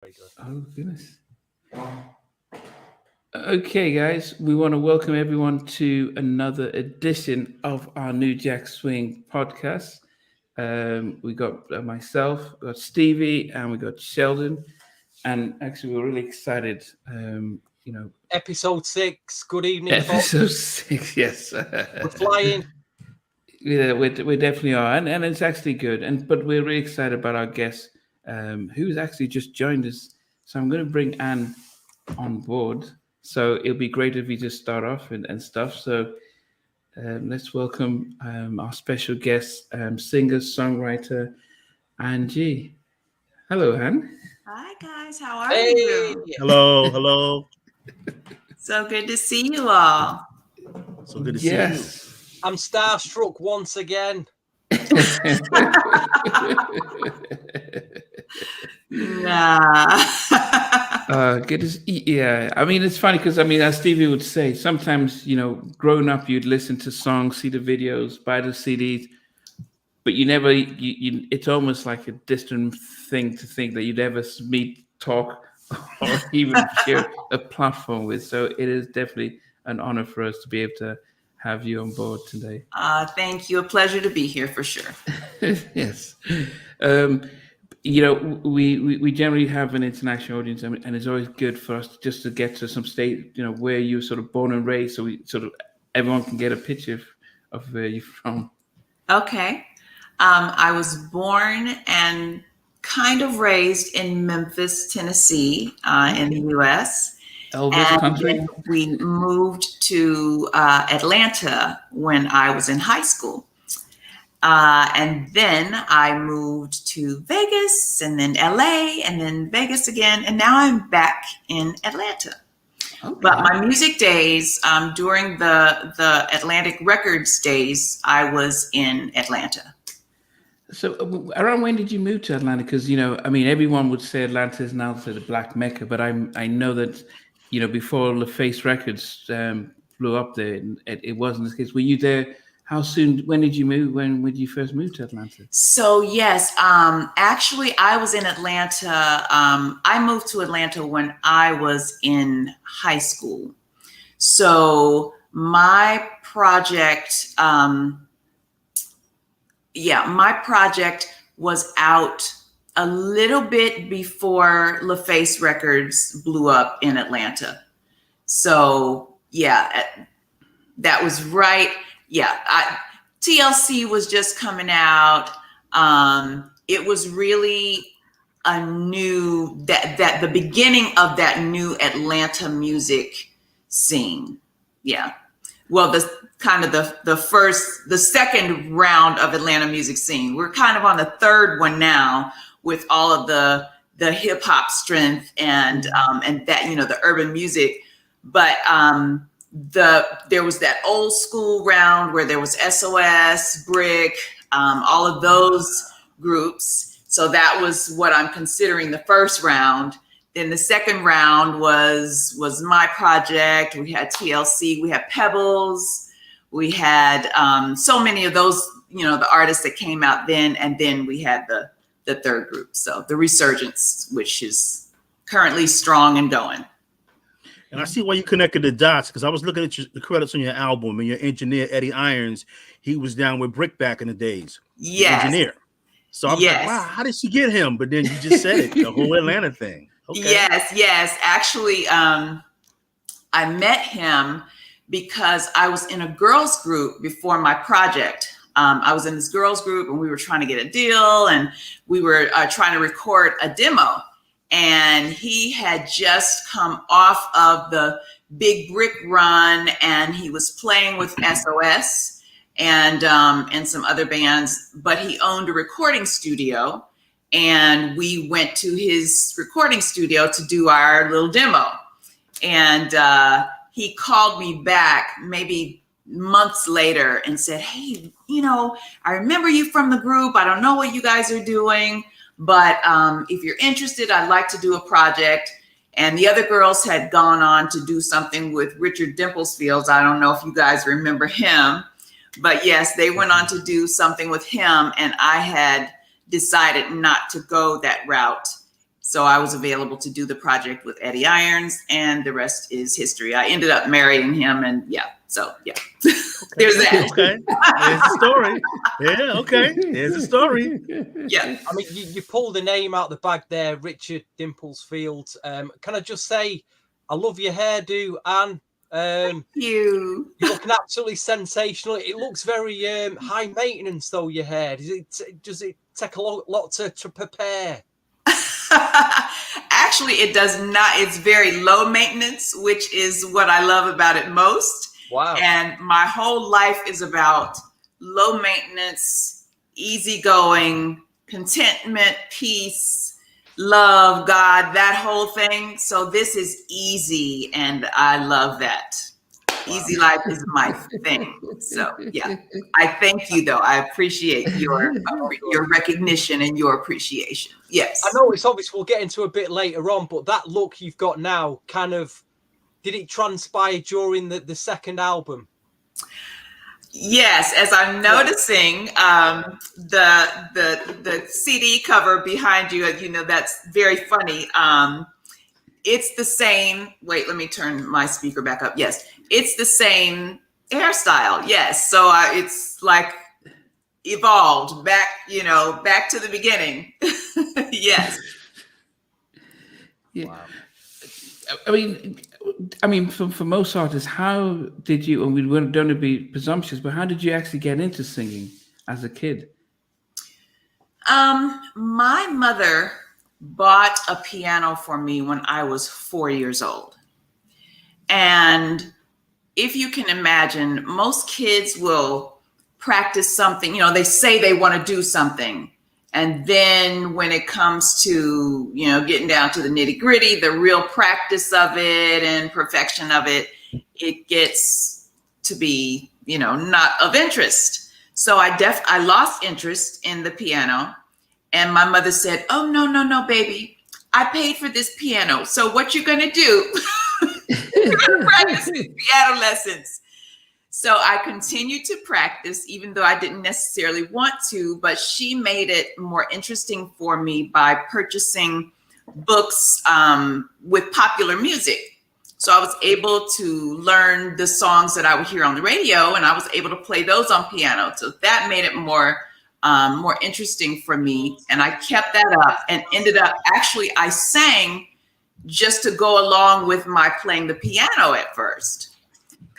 Very good. Oh, goodness. Okay, guys, we want to welcome everyone to another edition of our New Jack Swing podcast. We got myself, we got Stevie, and we got Sheldon. And actually, we're really excited. Episode 6. Good evening, folks. Episode 6, yes. We're flying. Yeah, we definitely are, and it's actually good. But we're really excited about our guest, who's actually just joined us. So I'm going to bring Anne on board. So it'll be great if we just start off and stuff. So let's welcome our special guest, singer songwriter Angie. Hello, Anne. Hi guys, how are Hey. you? Hello. So good to see you all. So good to see you. I'm starstruck once again. Nah. Good as yeah. I mean, it's funny because as Stevie would say, sometimes growing up, you'd listen to songs, see the videos, buy the CDs, but you never. You it's almost like a distant thing to think that you'd ever meet, talk, or even share a platform with. So it is definitely an honor for us to be able to have you on board today. Thank you. A pleasure to be here for sure. Yes. We generally have an international audience, and it's always good for us just to get to some state, where you're sort of born and raised, so we sort of everyone can get a picture of where you're from. Okay. I was born and kind of raised in Memphis, Tennessee, in the U.S. Elvis country. Then we moved to Atlanta when I was in high school. And then I moved to Vegas and then LA and then Vegas again. And now I'm back in Atlanta. Okay. But my music days, during the Atlantic Records days, I was in Atlanta. So around when did you move to Atlanta? Because, everyone would say Atlanta is now the Black Mecca, but I know that, before LaFace Records blew up there, it wasn't the case. Were you there? How soon? When did you move? When did you first move to Atlanta? So yes, actually, I was in Atlanta. I moved to Atlanta when I was in high school. So my project, was out a little bit before LaFace Records blew up in Atlanta. So yeah, that was right. Yeah, TLC was just coming out. It was really a new that the beginning of that new Atlanta music scene. Yeah, well, the second round of Atlanta music scene. We're kind of on the third one now with all of the hip hop strength and that the urban music, but. There was that old school round where there was SOS, Brick, all of those groups. So that was what I'm considering the first round. Then the second round was my project. We had TLC, we had Pebbles, we had so many of those, the artists that came out then, and then we had the third group. So the Resurgence, which is currently strong and going. And I see why you connected the dots, because I was looking at the credits on your album, and your engineer, Eddie Irons, he was down with Brick back in the days. Yes. Engineer. So I was like, wow, how did she get him? But then you just said it, the whole Atlanta thing. Okay. Yes. Actually, I met him because I was in a girls group before my project. I was in this girls group and we were trying to get a deal and we were trying to record a demo. And he had just come off of the Big Brick run and he was playing with SOS and some other bands, but he owned a recording studio and we went to his recording studio to do our little demo. And he called me back maybe months later and said, hey, I remember you from the group. I don't know what you guys are doing. But if you're interested, I'd like to do a project. And the other girls had gone on to do something with Richard Dimplesfields. I don't know if you guys remember him. But yes, they went on to do something with him. And I had decided not to go that route. So I was available to do the project with Eddie Irons, and the rest is history. I ended up marrying him, and there's that. Okay, there's the story. Yeah, okay, there's the story. Yeah. I mean, you pulled the name out the bag there, Richard Dimples Fields. Can I just say, I love your hairdo, Anne. Thank you. You're looking absolutely sensational. It looks very high maintenance, though, your hair. Does it take a lot to prepare? Actually, it does not. It's very low maintenance, which is what I love about it most. Wow. And my whole life is about low maintenance, easygoing, contentment, peace, love, God, that whole thing. So this is easy, and I love that. Wow. Easy life is my thing. So yeah, I thank you though. I appreciate your recognition and your appreciation. Yes. I know it's obvious we'll get into a bit later on, but that look you've got now, kind of, did it transpire during the second album? Yes, as I'm noticing, the CD cover behind you, that's very funny. It's the same. Wait, let me turn my speaker back up. Yes, it's the same hairstyle. Yes, so it's like evolved back, back to the beginning. Yes. Yeah. Wow. I mean, for most artists, how did you? And we don't want to be presumptuous, but how did you actually get into singing as a kid? My mother bought a piano for me when I was 4 years old. And if you can imagine, most kids will practice something, they say they want to do something. And then when it comes to, getting down to the nitty gritty, the real practice of it and perfection of it, it gets to be, not of interest. So I lost interest in the piano. And my mother said, "Oh, no, baby. I paid for this piano. So what you going to do? You're going to practice these piano lessons." So I continued to practice, even though I didn't necessarily want to, but she made it more interesting for me by purchasing books with popular music. So I was able to learn the songs that I would hear on the radio, and I was able to play those on piano. So that made it more interesting for me. And I kept that up and ended up, actually, I sang just to go along with my playing the piano at first.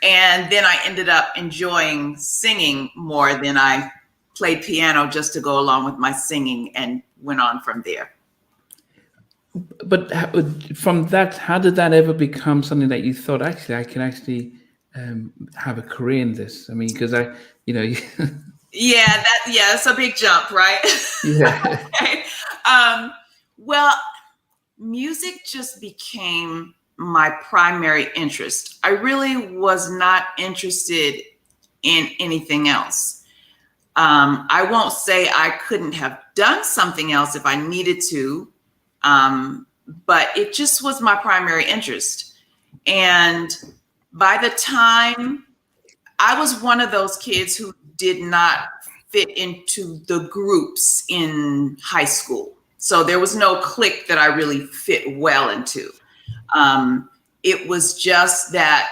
And then I ended up enjoying singing more than I played piano just to go along with my singing, and went on from there. But from that, how did that ever become something that you thought, actually, I can actually have a career in this? I mean, because Yeah, it's a big jump, right? Yeah. Okay. Well, music just became my primary interest. I really was not interested in anything else. I won't say I couldn't have done something else if I needed to, but it just was my primary interest. And by the time, I was one of those kids who did not fit into the groups in high school. So there was no clique that I really fit well into. It was just that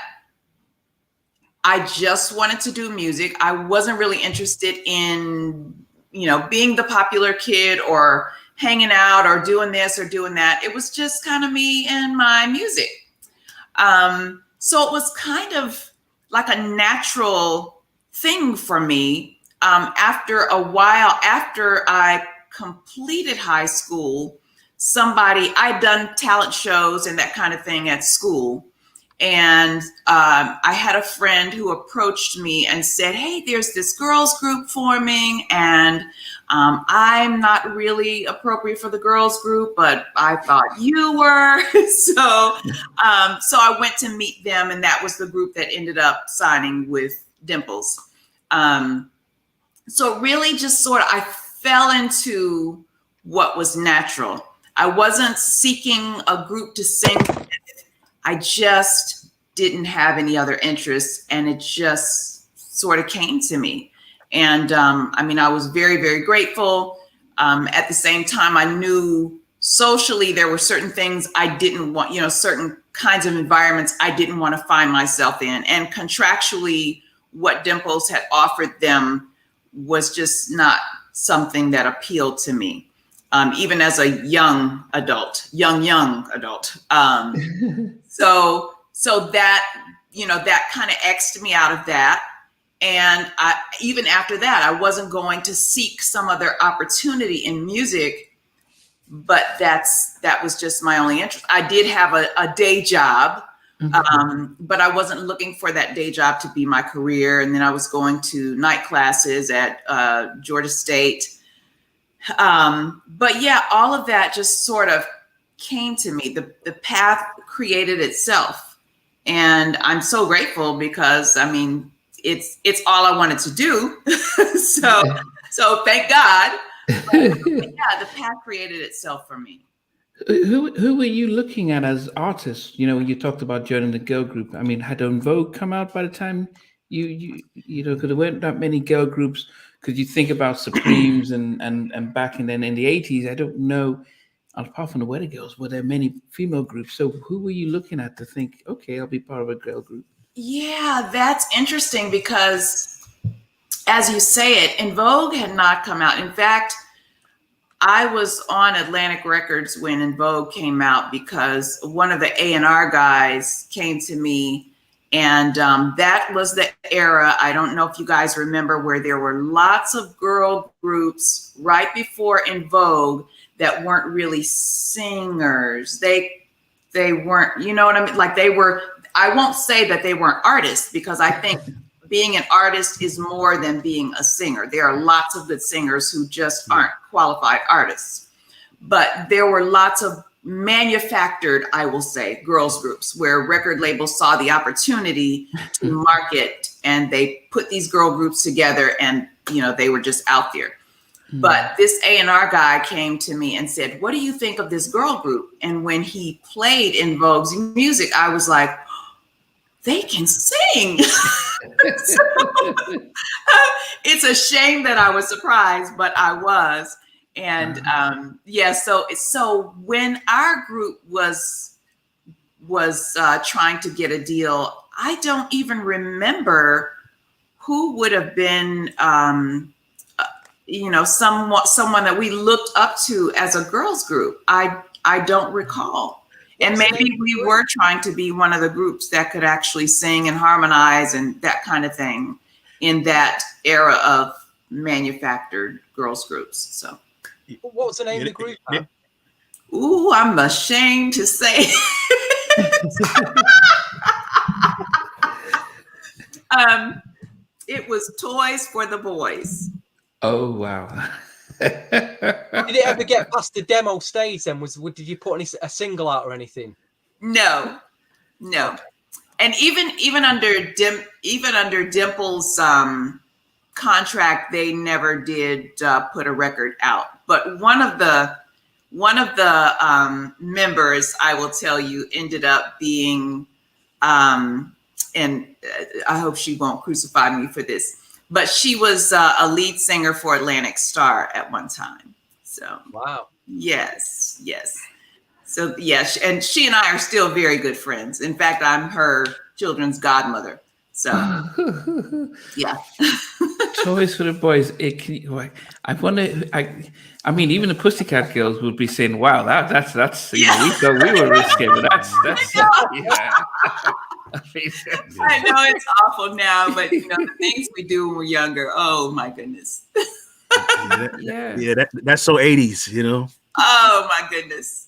I just wanted to do music. I wasn't really interested in, being the popular kid or hanging out or doing this or doing that. It was just kind of me and my music. So it was kind of like a natural thing for me. After a while, after I completed high school, I'd done talent shows and that kind of thing at school. And I had a friend who approached me and said, "Hey, there's this girls group forming, and I'm not really appropriate for the girls group, but I thought you were." So I went to meet them, and that was the group that ended up signing with Dimples. So really just sort of, I fell into what was natural. I wasn't seeking a group to sing with. I just didn't have any other interests, and it just sort of came to me. And I was very, very grateful. At the same time, I knew socially, there were certain things I didn't want, certain kinds of environments I didn't want to find myself in. And contractually, what Dimples had offered them was just not something that appealed to me, even as a young adult. So that, that kind of X'd me out of that. And even after that, I wasn't going to seek some other opportunity in music, but that was just my only interest. I did have a day job, but I wasn't looking for that day job to be my career. And then I was going to night classes at Georgia State. But yeah, all of that just sort of came to me. The path created itself. And I'm so grateful because, I mean, it's all I wanted to do. So thank God. But yeah, the path created itself for me. Who were you looking at as artists? You talked about joining the girl group. I mean, had En Vogue come out by the time you because there weren't that many girl groups. Because you think about Supremes and back in the 80s, I don't know, apart from the Weather Girls, were there many female groups? So who were you looking at to think, okay, I'll be part of a girl group? Yeah, that's interesting because, as you say it, En Vogue had not come out. In fact, I was on Atlantic Records when En Vogue came out because one of the A&R guys came to me, and that was the era, I don't know if you guys remember, where there were lots of girl groups right before En Vogue that weren't really singers. They weren't, you know what I mean? Like they were, I won't say that they weren't artists, because I think being an artist is more than being a singer. There are lots of good singers who just aren't qualified artists. But there were lots of manufactured, I will say, girls groups where record labels saw the opportunity to market, and they put these girl groups together, and they were just out there. But this A&R guy came to me and said, "What do you think of this girl group?" And when he played En Vogue's music, I was like, they can sing. It's a shame that I was surprised, but I was. And so when our group was trying to get a deal, I don't even remember who would have been someone that we looked up to as a girls group. I don't recall. And maybe we were trying to be one of the groups that could actually sing and harmonize and that kind of thing in that era of manufactured girls groups. So what was the name of the group? Ooh, I'm ashamed to say. It was Toys for the Boys. Oh, wow. Did it ever get past the demo stage then? Did you put a single out or anything? No. And even under Dimple's contract, they never did put a record out. But one of the members, I will tell you, ended up being, and I hope she won't crucify me for this, but she was a lead singer for Atlantic Star at one time. So wow. Yes. So yes, and she and I are still very good friends. In fact, I'm her children's godmother. So yeah. Toys for the Boys. I wonder. I mean, even the Pussycat Girls would be saying, "Wow, that's we thought we were risky, but that's yeah." I know it's awful now, but the things we do when we're younger. Oh my goodness. That's so 80s, Oh my goodness.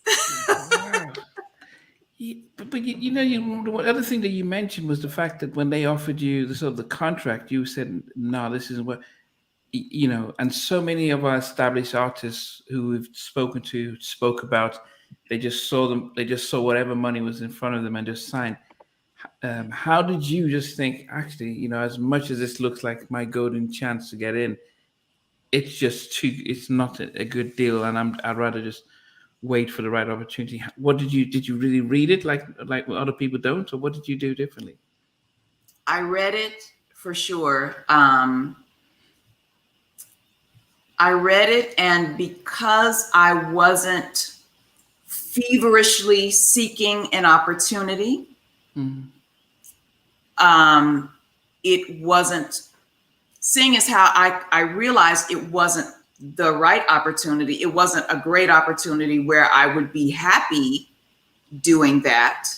But the other thing that you mentioned was the fact that when they offered you the contract, you said, "No, this isn't what." And so many of our established artists who we've spoke about, they just saw whatever money was in front of them and just signed. How did you just think, actually, as much as this looks like my golden chance to get in, it's not a good deal, and I'd rather just wait for the right opportunity. What did you really read it like other people don't, or what did you do differently? I read it for sure. I read it, and because I wasn't feverishly seeking an opportunity. Mhm. It wasn't, seeing as how I realized it wasn't the right opportunity. It wasn't a great opportunity where I would be happy doing that.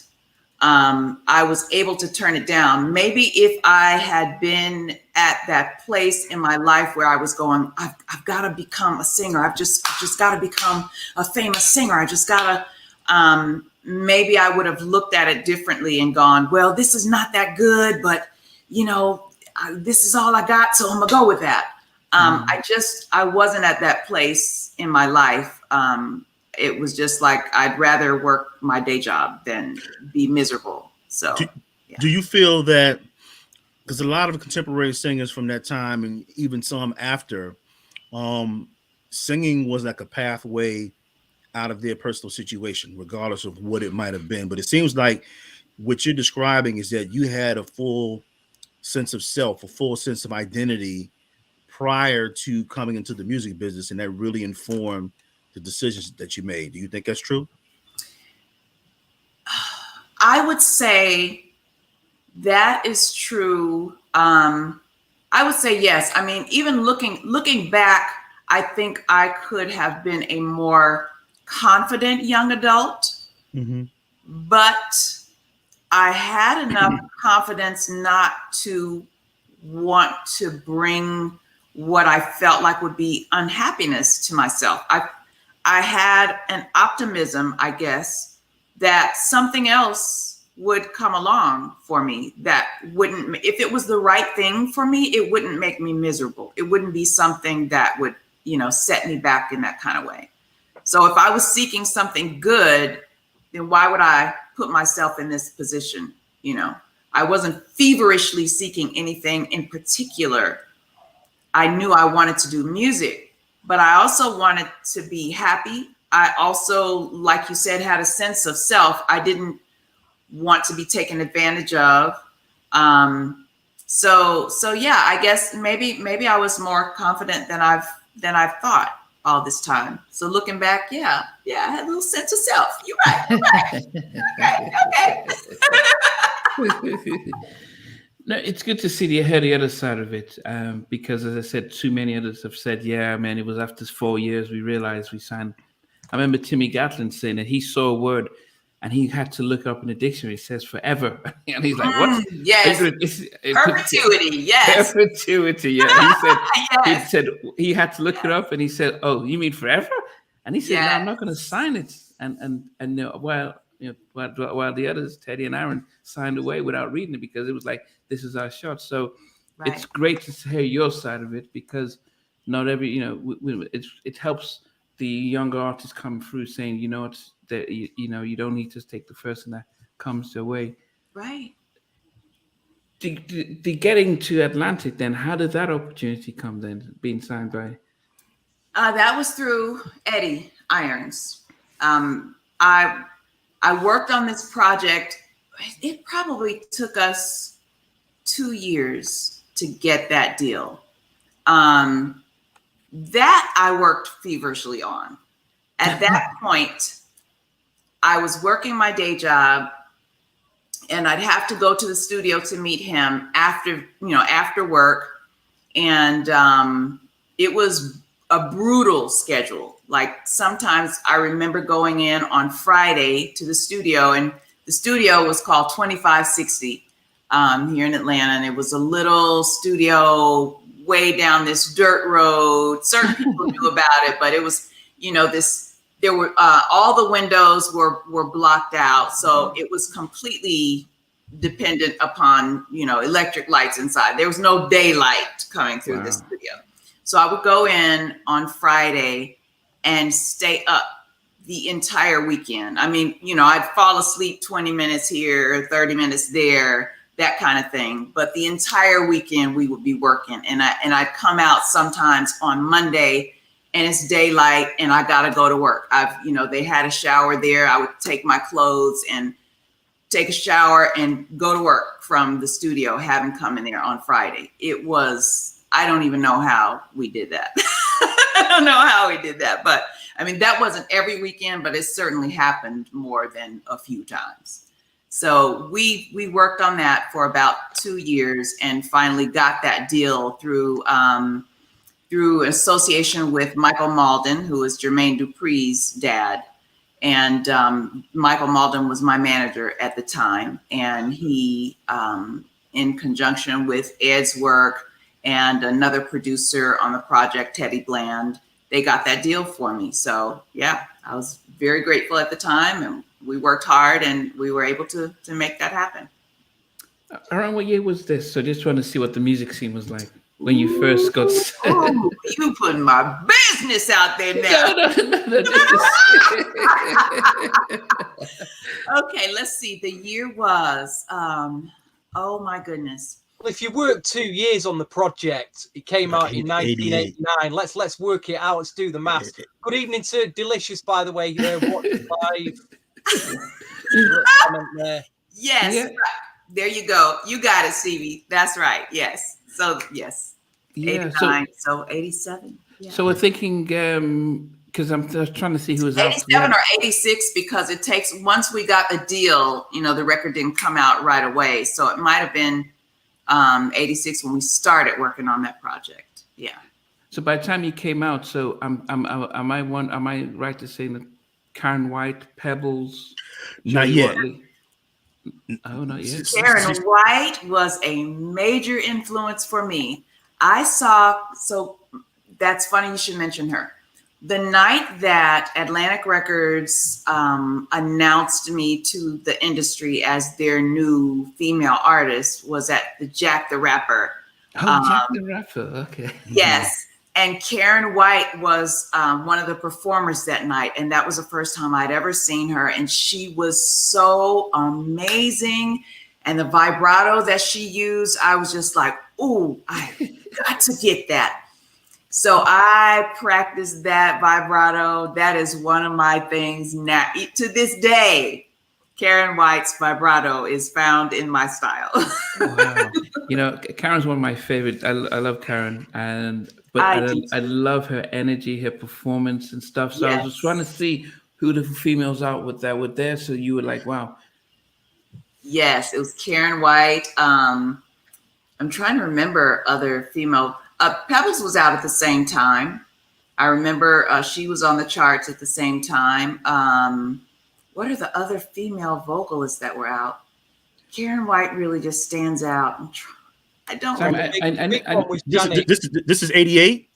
I was able to turn it down. Maybe if I had been at that place in my life where I was going, I've got to become a singer. I've just got to become a famous singer. I just got to, maybe I would have looked at it differently and gone, well, this is not that good, but you know, this is all I got, so I'm gonna go with that. I wasn't at that place in my life. It was just like, I'd rather work my day job than be miserable. So, Do you feel that, because a lot of contemporary singers from that time and even some after, singing was like a pathway out of their personal situation, regardless of what it might have been. But it seems like what you're describing is that you had a full sense of self, a full sense of identity prior to coming into the music business, and that really informed the decisions that you made. Do you think that's true? I would say that is true. I would say yes. I mean, even looking back, I think I could have been a more confident young adult, but I had enough confidence not to want to bring what I felt like would be unhappiness to myself. I had an optimism, I guess, that something else would come along for me that wouldn't, if it was the right thing for me, it wouldn't make me miserable. It wouldn't be something that would, you know, set me back in that kind of way. So if I was seeking something good, then why would I put myself in this position? You know, I wasn't feverishly seeking anything in particular. I knew I wanted to do music, but I also wanted to be happy. I also, like you said, had a sense of self. I didn't want to be taken advantage of. So yeah, I guess maybe I was more confident than I've thought all this time. So looking back, yeah, I had a little sense of self. You're right. Okay. No, it's good to see you hear the other side of it, because as I said, too many others have said, yeah, man, it was after 4 years we realized we signed. I remember Timmy Gatlin saying that he saw a word and he had to look up in the dictionary. It says forever. And he's like, what? Yes. Perpetuity. Yes. Perpetuity. Yeah. He said, Yes. he said he had to look it up and he said, oh, you mean forever? And he said, no, I'm not going to sign it. And while the others, Teddy and Aaron, signed away without reading it because it was like, this is our shot. So it's great to hear your side of it, because not every, it helps the younger artists come through saying, you know, it's that, you don't need to take the first thing that comes their way. Right. The getting to Atlantic, then how did that opportunity come then, being signed by? That was through Eddie Irons. I worked on this project. It probably took us 2 years to get that deal. That I worked feverishly on. At that point, I was working my day job, and I'd have to go to the studio to meet him after work. And it was a brutal schedule. Like sometimes I remember going in on Friday to the studio, and the studio was called 2560 here in Atlanta. And it was a little studio way down this dirt road. Certain people knew about it, but it was, there were all the windows were blocked out. So it was completely dependent upon, electric lights inside. There was no daylight coming through the studio. So I would go in on Friday and stay up the entire weekend. I mean, I'd fall asleep 20 minutes here, 30 minutes there, that kind of thing. But the entire weekend we would be working, and I'd come out sometimes on Monday and it's daylight and I got to go to work. They had a shower there. I would take my clothes and take a shower and go to work from the studio, having come in there on Friday. It was, I don't even know how we did that. I don't know how we did that, but I mean, that wasn't every weekend, but it certainly happened more than a few times. So we worked on that for about 2 years and finally got that deal through association with Michael Malden, who is Jermaine Dupri's dad. And Michael Malden was my manager at the time. And he, in conjunction with Ed's work and another producer on the project, Teddy Bland, they got that deal for me. So yeah, I was very grateful at the time, and we worked hard and we were able to make that happen. Around what year was this? So just want to see what the music scene was like when you first got. Ooh, you putting my business out there now. No. Okay, let's see. The year was, oh my goodness. Well, if you worked 2 years on the project, it came out in 1989. Let's work it out. Let's do the math. Good evening to Delicious, by the way. Watching live. Comment there. Yes, Yeah. right. There you go. You got it, Stevie. That's right. Yes. So yes. Yeah. 89. So 87. Yeah. So we're thinking because I'm just trying to see who was out. 87 or 86, because it takes, once we got the deal, the record didn't come out right away. So it might have been 86 when we started working on that project. Yeah. So by the time you came out, so am I right to say that Karen White, Pebbles, Not Joey yet. Watley? Oh, not yet. Karen White was a major influence for me. So that's funny you should mention her. The night that Atlantic Records announced me to the industry as their new female artist was at the Jack the Rapper. Oh, Jack the Rapper. Okay. Yes. And Karen White was one of the performers that night. And that was the first time I'd ever seen her. And she was so amazing. And the vibrato that she used, I was just like, ooh, I got to get that. So I practiced that vibrato. That is one of my things now. To this day, Karen White's vibrato is found in my style. Wow. Karen's one of my favorites. I love Karen, but I love her energy, her performance and stuff. So yes. I was just trying to see who the females out with that were there. So you were like, wow. Yes, it was Karen White. I'm trying to remember other female. Pebbles was out at the same time. I remember she was on the charts at the same time. What are the other female vocalists that were out? Karen White really just stands out. I don't remember. This is 88?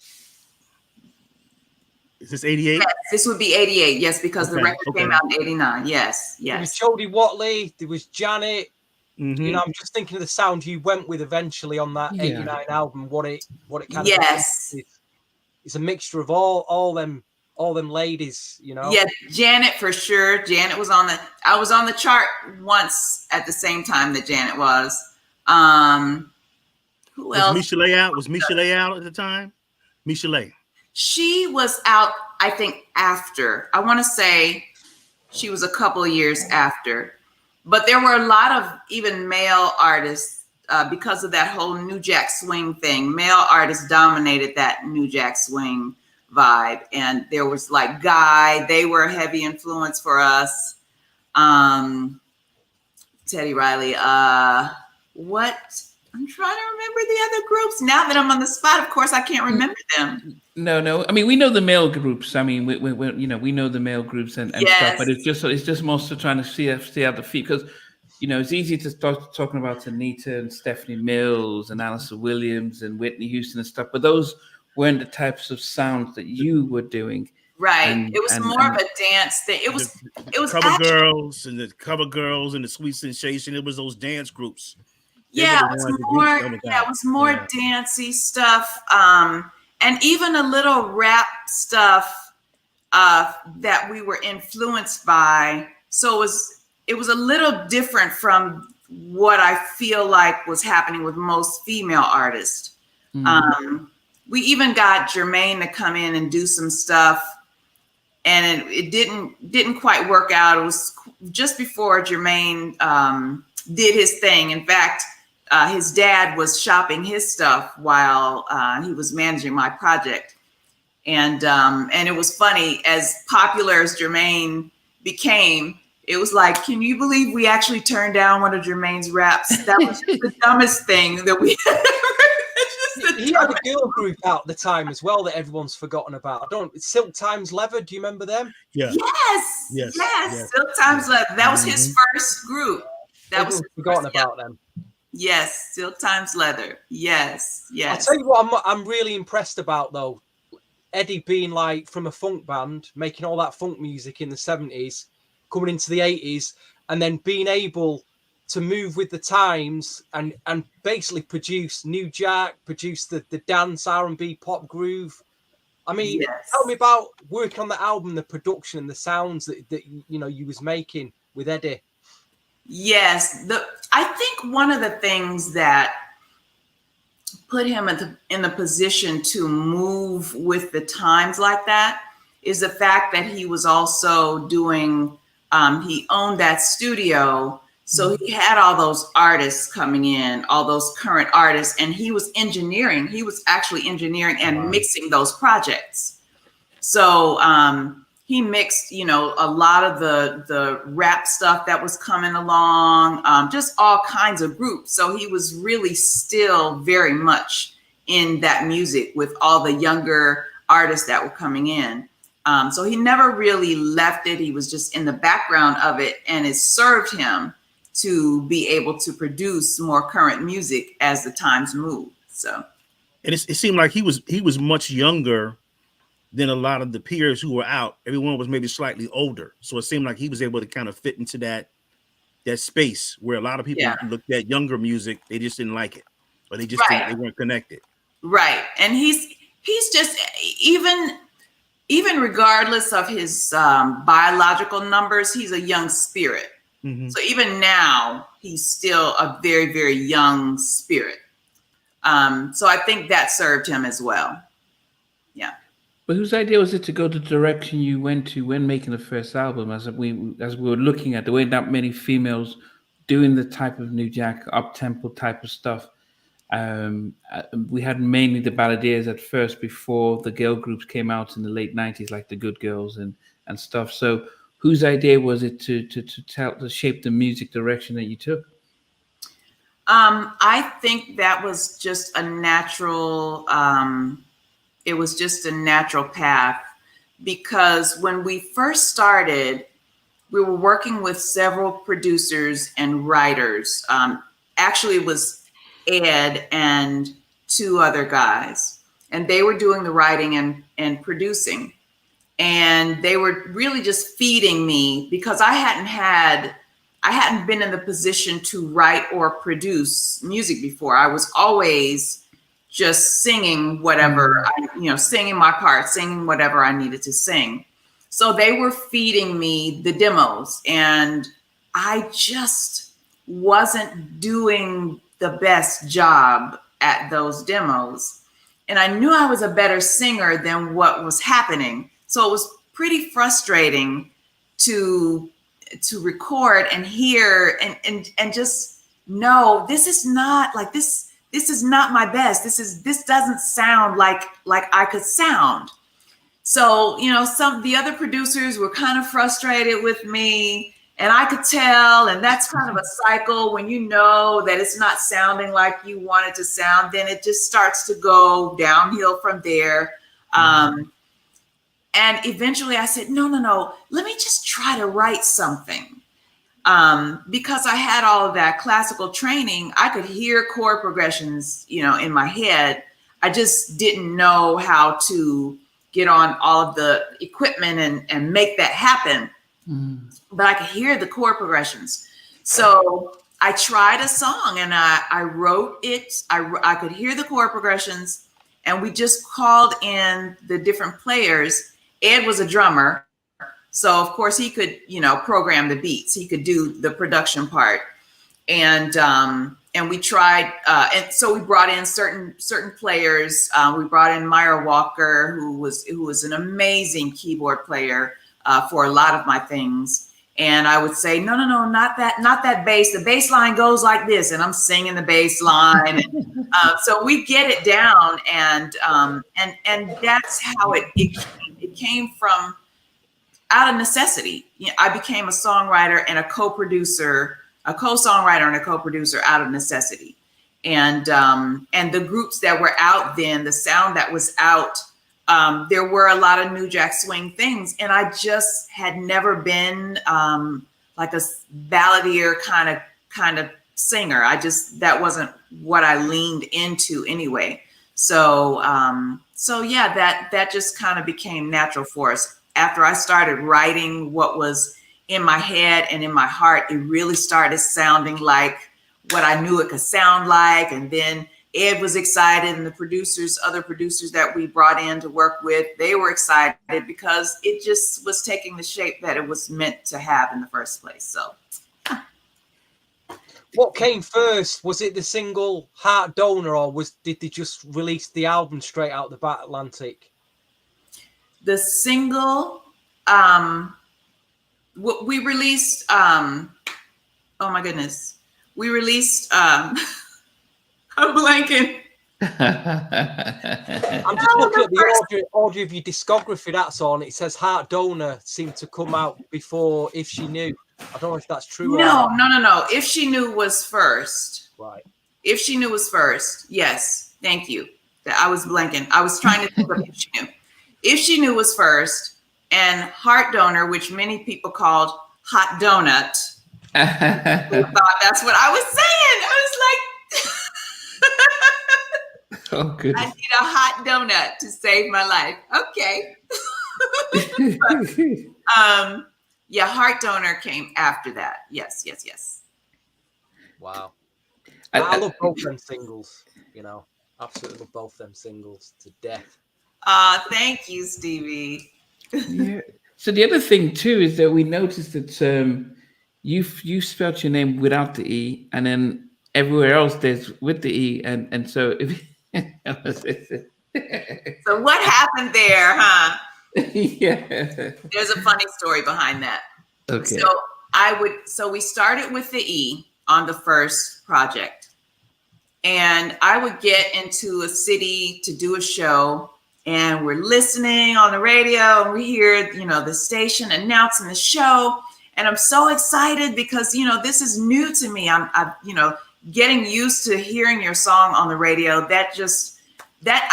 Is this 88? Yes, this would be 88. Yes, because the record came out in 89. Yes. There was Jodie Watley. There was Janet. Mm-hmm. I'm just thinking of the sound you went with eventually on that 89 album. What it kind of it's a mixture of all them ladies, Yeah, Janet for sure. Janet was I was on the chart once at the same time that Janet was. Who else? Was Michelet out at the time? Michelet. She was out, I think, after. I want to say she was a couple of years after. But there were a lot of even male artists because of that whole New Jack Swing thing. Male artists dominated that New Jack Swing vibe. And there was like Guy. They were a heavy influence for us. Teddy Riley. I'm trying to remember the other groups. Now that I'm on the spot, of course, I can't remember them. No. I mean, we know the male groups. I mean, we know the male groups and stuff. But it's just mostly trying to see out the feet because, it's easy to start talking about Anita and Stephanie Mills and Alyssa Williams and Whitney Houston and stuff. But those weren't the types of sounds that you were doing. Right. It was more of a dance thing. It was Cover Girls and the Sweet Sensation. It was those dance groups. Yeah, it was more dancey stuff, and even a little rap stuff that we were influenced by. So it was a little different from what I feel like was happening with most female artists. Mm-hmm. We even got Jermaine to come in and do some stuff, and it didn't quite work out. It was just before Jermaine did his thing. In fact, his dad was shopping his stuff while he was managing my project. And it was funny, as popular as Jermaine became, it was like, can you believe we actually turned down one of Jermaine's raps? That was just the dumbest thing that we He had a girl group out at the time as well that everyone's forgotten about. Silk Times Leather, do you remember them? Yeah. Yes. Silk Times Leather. That was his first group. Everyone's forgotten about them. Yes, Silk Times Leather. Yes. I'll tell you what I'm really impressed about, though. Eddie being like from a funk band, making all that funk music in the 70s, coming into the 80s, and then being able to move with the times and basically produce New Jack, produce the dance, R&B, pop groove. I mean, tell me about working on the album, the production and the sounds that you was making with Eddie. Yes, I think one of the things that put him in the position to move with the times like that is the fact that he was also doing, he owned that studio. So he had all those artists coming in, all those current artists, and he was engineering. He was actually engineering and mixing those projects. So he mixed, a lot of the rap stuff that was coming along, just all kinds of groups. So he was really still very much in that music with all the younger artists that were coming in. So he never really left it. He was just in the background of it, and it served him to be able to produce more current music as the times move. So, and it seemed like he was much younger than a lot of the peers who were out. Everyone was maybe slightly older, so it seemed like he was able to kind of fit into that space where a lot of people looked at younger music, they just didn't like it, or they just they weren't connected. Right, and he's just even regardless of his biological numbers, he's a young spirit. So even now, he's still a very, very young spirit. So I think that served him as well. Yeah. But whose idea was it to go the direction you went to when making the first album? As we were looking at, there weren't that many females doing the type of New Jack up-tempo type of stuff. We had mainly the balladeers at first before the girl groups came out in the late 90s, like the Good Girls and stuff. So whose idea was it to shape the music direction that you took? I think that was just a natural, it was just a natural path, because when we first started, we were working with several producers and writers. Actually, it was Ed and two other guys, and they were doing the writing and producing. And they were really just feeding me, because I hadn't been in the position to write or produce music before. I was always just singing whatever, singing my part, singing whatever I needed to sing. So they were feeding me the demos, and I just wasn't doing the best job at those demos. And I knew I was a better singer than what was happening. So it was pretty frustrating to record and hear and just know this is not like this is not my best. This doesn't sound like I could sound. So, some of the other producers were kind of frustrated with me, and I could tell, and that's kind of a cycle. When you know that it's not sounding like you want it to sound, then it just starts to go downhill from there. And eventually I said, no, let me just try to write something. Because I had all of that classical training, I could hear chord progressions, in my head. I just didn't know how to get on all of the equipment and make that happen. But I could hear the chord progressions. So I tried a song and I wrote it. I could hear the chord progressions, and we just called in the different players. Ed was a drummer, so of course he could, program the beats. He could do the production part, and we tried. And so we brought in certain players. We brought in Myra Walker, who was an amazing keyboard player for a lot of my things, And I would say, no, not that bass. The bass line goes like this, and I'm singing the bass line. And, so we get it down, and that's how it came from, out of necessity. You know, I became a songwriter and a co-producer, a co-songwriter and a co-producer out of necessity. And the groups that were out then, the sound that was out, there were a lot of New Jack Swing things, and I just had never been like a balladeer kind of singer. That wasn't what I leaned into anyway. So yeah, that just kind of became natural for us. After I started writing what was in my head and in my heart, it really started sounding like what I knew it could sound like. And then Ed was excited, and the other producers that we brought in to work with, they were excited because it just was taking the shape that it was meant to have in the first place. So what came first? Was it the single Heart Donor, or did they just release the album straight out the Bat Atlantic? The single, we released, oh my goodness. We released, I'm blanking. I'm just looking at the order of your discography, that's all. And it says Heart Donor seemed to come out before If She Knew. I don't know if that's true. No. If She Knew was first. Right. If She Knew was first. Yes. Thank you. I was blanking. I was trying to think of If She Knew. If She Knew was first, and Heart Donor, which many people called Hot Donut. I thought that's what I was saying. I was like, oh, goodness. I need a hot donut to save my life. Okay. But, yeah, Heart Donor came after that. Yes. Wow. I love both them singles, you know. Absolutely love both them singles to death. Thank you, Stevie. Yeah. So the other thing too is that we noticed that you spelled your name without the E, and then everywhere else there's with the E, and so if so what happened there, huh? Yeah. There's a funny story behind that. Okay. So we started with the E on the first project, and I would get into a city to do a show, and we're listening on the radio, and we hear, the station announcing the show. And I'm so excited because, this is new to me. I'm getting used to hearing your song on the radio. That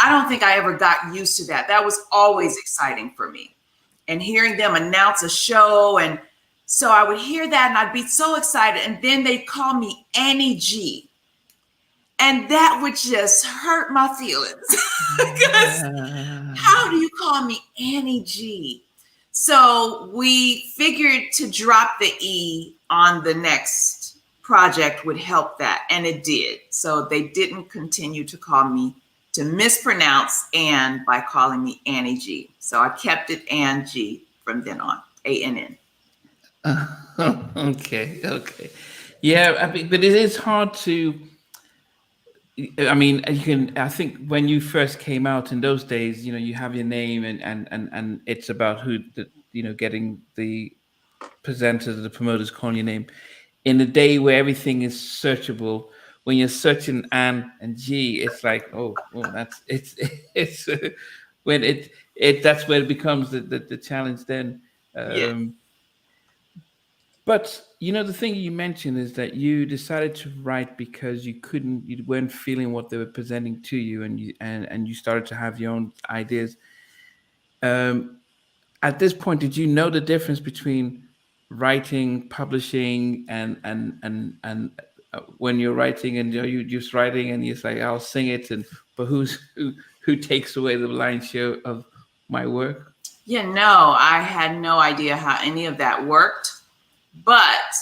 I don't think I ever got used to that. That was always exciting for me. And hearing them announce a show. And so I would hear that and I'd be so excited. And then they'd call me Annie G. And that would just hurt my feelings. Because how do you call me Annie G? So we figured to drop the E on the next project would help that. And it did. So they didn't continue to mispronounce Ann by calling me Annie G. So I kept it Ann G from then on, ANN. Okay. Yeah, but it is hard to... I mean, I think when you first came out in those days, you have your name and it's about who, getting the presenters, the promoters calling your name. In the day where everything is searchable, when you're searching Ann and G, it's like, it's when that's where it becomes the challenge then. Yeah. But the thing you mentioned is that you decided to write because you weren't feeling what they were presenting to you, and you started to have your own ideas. At this point, did you know the difference between writing, publishing, and when you're writing and you're just writing and you're like, I'll sing it, but who takes away the lion's share of my work? Yeah, no, I had no idea how any of that worked. But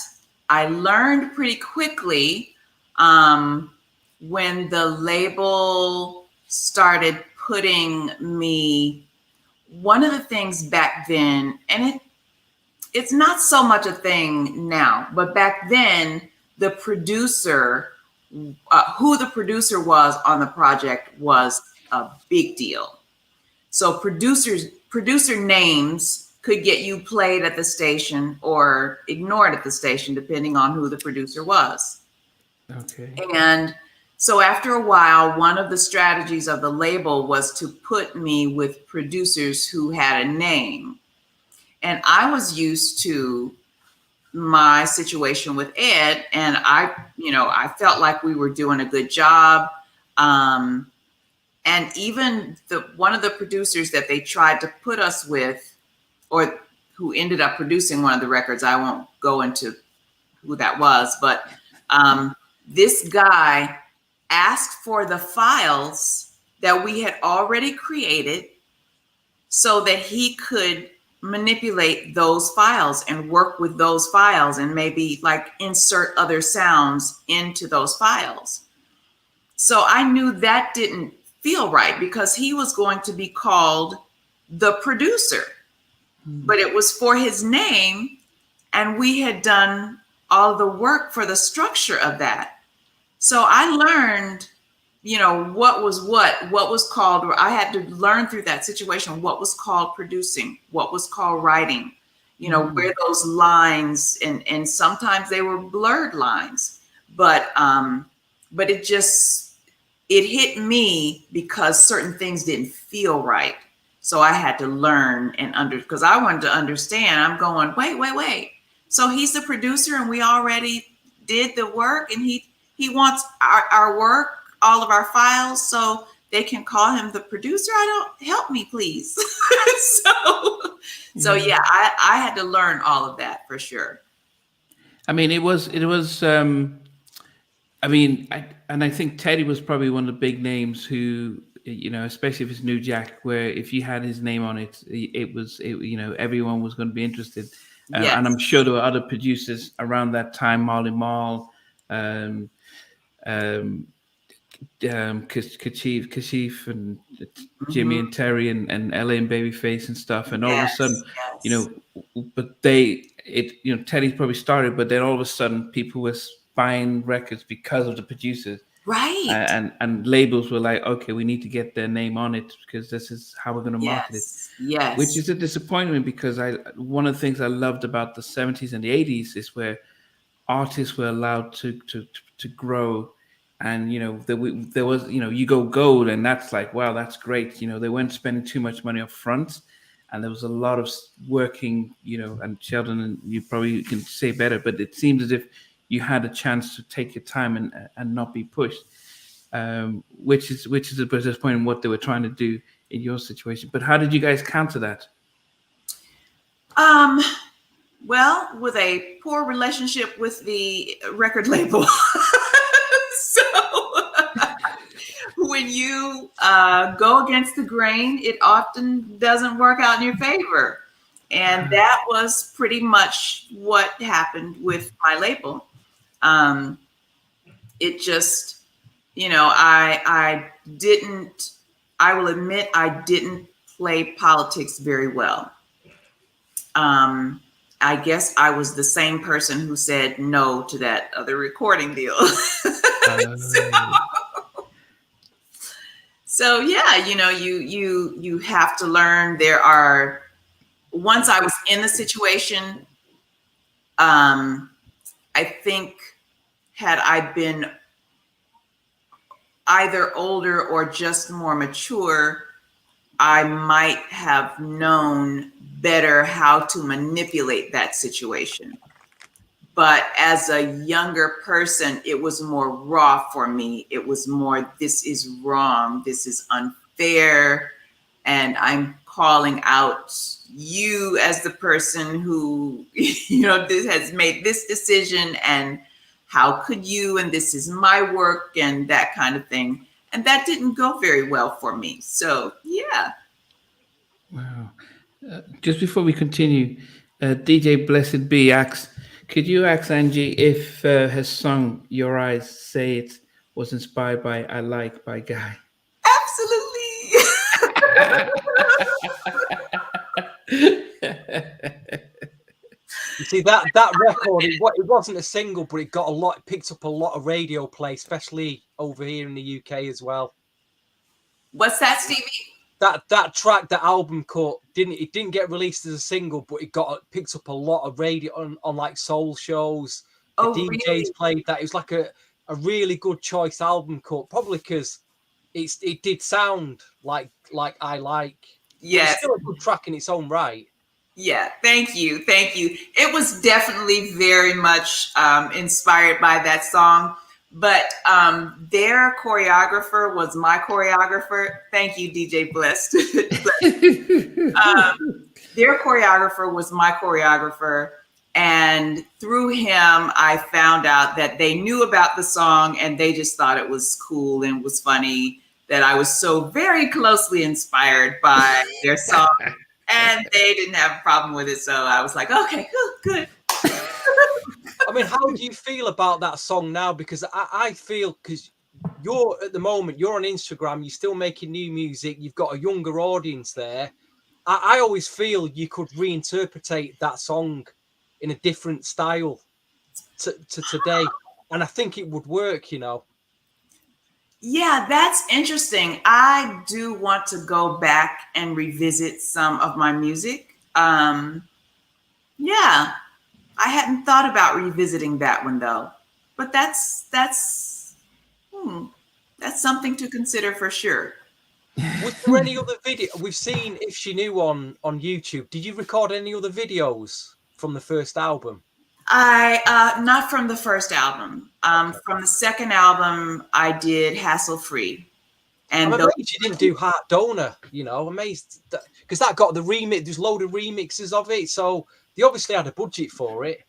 I learned pretty quickly when the label started putting me, one of the things back then, and it's not so much a thing now, but back then, the producer, who the producer was on the project was a big deal. So producer names could get you played at the station or ignored at the station, depending on who the producer was. Okay. And so after a while, one of the strategies of the label was to put me with producers who had a name. And I was used to my situation with Ed, and I felt like we were doing a good job. And even one of the producers that they tried to put us with, or who ended up producing one of the records, I won't go into who that was, but this guy asked for the files that we had already created so that he could manipulate those files and work with those files and maybe like insert other sounds into those files. So I knew that didn't feel right because he was going to be called the producer, but it was for his name, and we had done all the work for the structure of that. So I learned, what was called, I had to learn through that situation, what was called producing, what was called writing, where those lines, and sometimes they were blurred lines, but it hit me because certain things didn't feel right. So I had to learn because I wanted to understand. I'm going, wait. So he's the producer and we already did the work, and he wants our work, all of our files, so they can call him the producer. Help me, please. So yeah, I had to learn all of that for sure. I mean, it was, I think Teddy was probably one of the big names who, especially if it's New Jack, where if you had his name on it, everyone was going to be interested. Yes. And I'm sure there were other producers around that time, Marley Marl, Kashif and Jimmy and Terry and LA and Babyface and stuff. And all of a sudden, but Teddy probably started, but then all of a sudden people were buying records because of the producers. Right. And labels were like, okay, we need to get their name on it because this is how we're going to market it. Yes. Which is a disappointment because one of the things I loved about the 70s and the 80s is where artists were allowed to grow. And, there was, you go gold, and that's like, wow, that's great. They weren't spending too much money up front. And there was a lot of working, and Sheldon, and you probably can say better, but it seems as if you had a chance to take your time and not be pushed, which is a disappointment in what they were trying to do in your situation. But how did you guys counter that? Well, with a poor relationship with the record label. So when you go against the grain, it often doesn't work out in your favor. And that was pretty much what happened with my label. It just, I will admit I didn't play politics very well. I guess I was the same person who said no to that other recording deal. So yeah, you have to learn. Once I was in the situation, I think had I been either older or just more mature, I might have known better how to manipulate that situation. But as a younger person, it was more raw for me. It was more, this is wrong, this is unfair, and I'm calling out you as the person who, this has made this decision, and how could you, and this is my work, and that kind of thing. And that didn't go very well for me. So, yeah. Wow. Just before we continue, DJ Blessed B asks, could you ask Angie if her song Your Eyes Say It was inspired by I Like by Guy? Absolutely. You see, that record, it wasn't a single, but it picked up a lot of radio play, especially over here in the UK as well. What's that, Stevie? that track, that album cut, didn't get released as a single, but it picked up a lot of radio on like soul shows. The DJs really? played that. It was like a really good choice album cut, probably because it did sound like I like. Yes. It's still a good track in its own right. Yeah, thank you. It was definitely very much inspired by that song, but their choreographer was my choreographer. Thank you, DJ Blessed. Their choreographer was my choreographer, and through him, I found out that they knew about the song and they just thought it was cool and was funny, that I was so very closely inspired by their song. And they didn't have a problem with it. So I was like, okay, good. I mean, how do you feel about that song now? Because I feel, because you're at the moment, you're on Instagram, you're still making new music, you've got a younger audience there. I always feel you could reinterpret that song in a different style to today. And I think it would work, you know. Yeah, that's interesting. I do want to go back and revisit some of my music. Yeah, I hadn't thought about revisiting that one though, but that's something to consider for sure. Was there any other video we've seen If She Knew on YouTube? Did you record any other videos from the first album? Not from the first album. From the second album, I did Hassle Free. And I'm amazed you didn't do Heart Donor, you know, amazed because that got the remix. There's a load of remixes of it, so they obviously had a budget for it.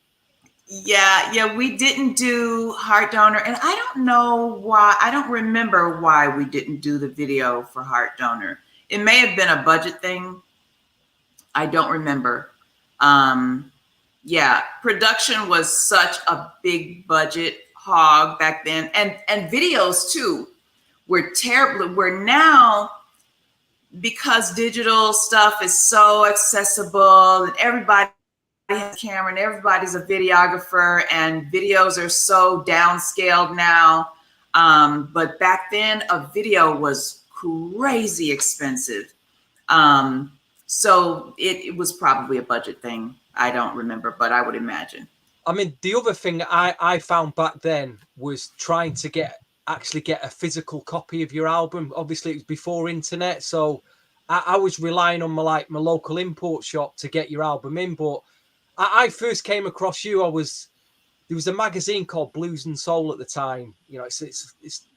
Yeah, we didn't do Heart Donor, and I don't know why. I don't remember why we didn't do the video for Heart Donor. It may have been a budget thing. I don't remember. Yeah, production was such a big budget hog back then, and videos too were terrible. We're now, because digital stuff is so accessible and everybody has a camera and everybody's a videographer, and videos are so downscaled now. But back then a video was crazy expensive. So it was probably a budget thing. I don't remember, but I would imagine. I mean, the other thing I found back then was trying to actually get a physical copy of your album. Obviously, it was before internet, so I was relying on my local import shop to get your album in. But I first came across you. There was a magazine called Blues and Soul at the time. You know, it's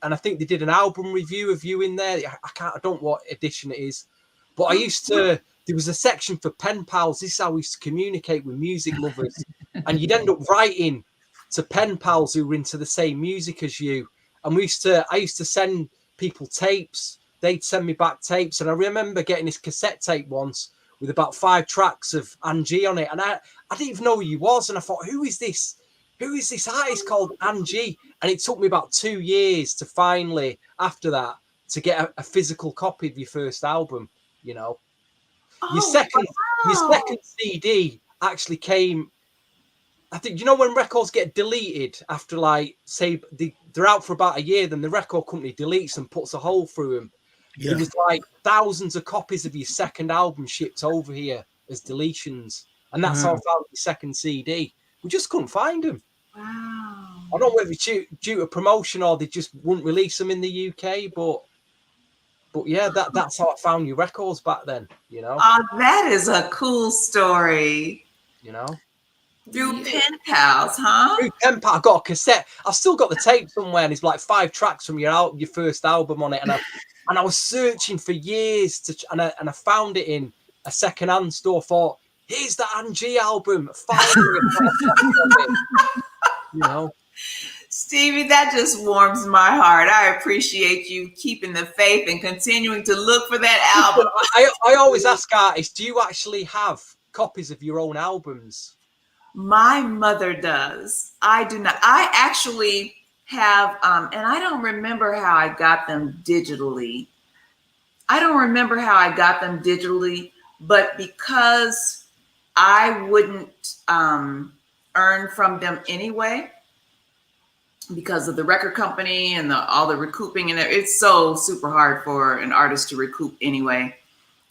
and I think they did an album review of you in there. I don't know what edition it is, but I used to. There was a section for pen pals. This is how we used to communicate with music lovers. And you'd end up writing to pen pals who were into the same music as you. And I used to send people tapes. They'd send me back tapes. And I remember getting this cassette tape once with about 5 tracks of Angie on it. And I didn't even know who you was. And I thought, who is this? Who is this artist called Angie? And it took me about 2 years to finally, after that, to get a physical copy of your first album, you know. Your second CD actually came. I think, you know, when records get deleted after, like, say they're out for about a year, then the record company deletes and puts a hole through them. Yeah. There was like thousands of copies of your second album shipped over here as deletions, and that's how I found your second CD. We just couldn't find them. Wow. I don't know whether it's due to promotion or they just wouldn't release them in the UK, but yeah, that's how I found your records back then, you know. That is a cool story. You know. Through pen pals, huh? Through pen pal, I got a cassette. I've still got the tape somewhere, and it's like 5 tracks from your first album on it. And I was searching for years and I found it in a secondhand store. Thought, here's the Angie album. Finally, you know. Stevie, that just warms my heart. I appreciate you keeping the faith and continuing to look for that album. I always ask artists, do you actually have copies of your own albums? My mother does. I do not. I actually have, and I don't remember how I got them digitally. But because I wouldn't earn from them anyway, because of the record company and all the recouping, and it's so super hard for an artist to recoup anyway.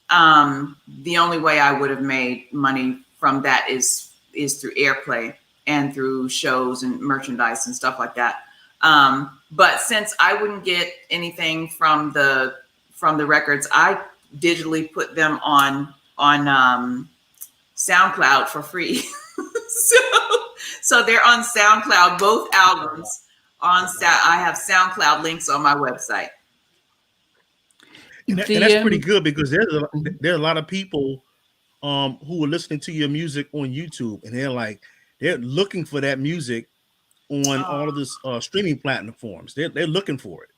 the only way I would have made money from that is through airplay and through shows and merchandise and stuff like that. But since I wouldn't get anything from the records, I digitally put them on SoundCloud for free. so they're on SoundCloud, both albums I have SoundCloud links on my website. And that's pretty good, because there are a lot of people who are listening to your music on YouTube, and they're looking for that music on all of this streaming platforms. They're looking for it,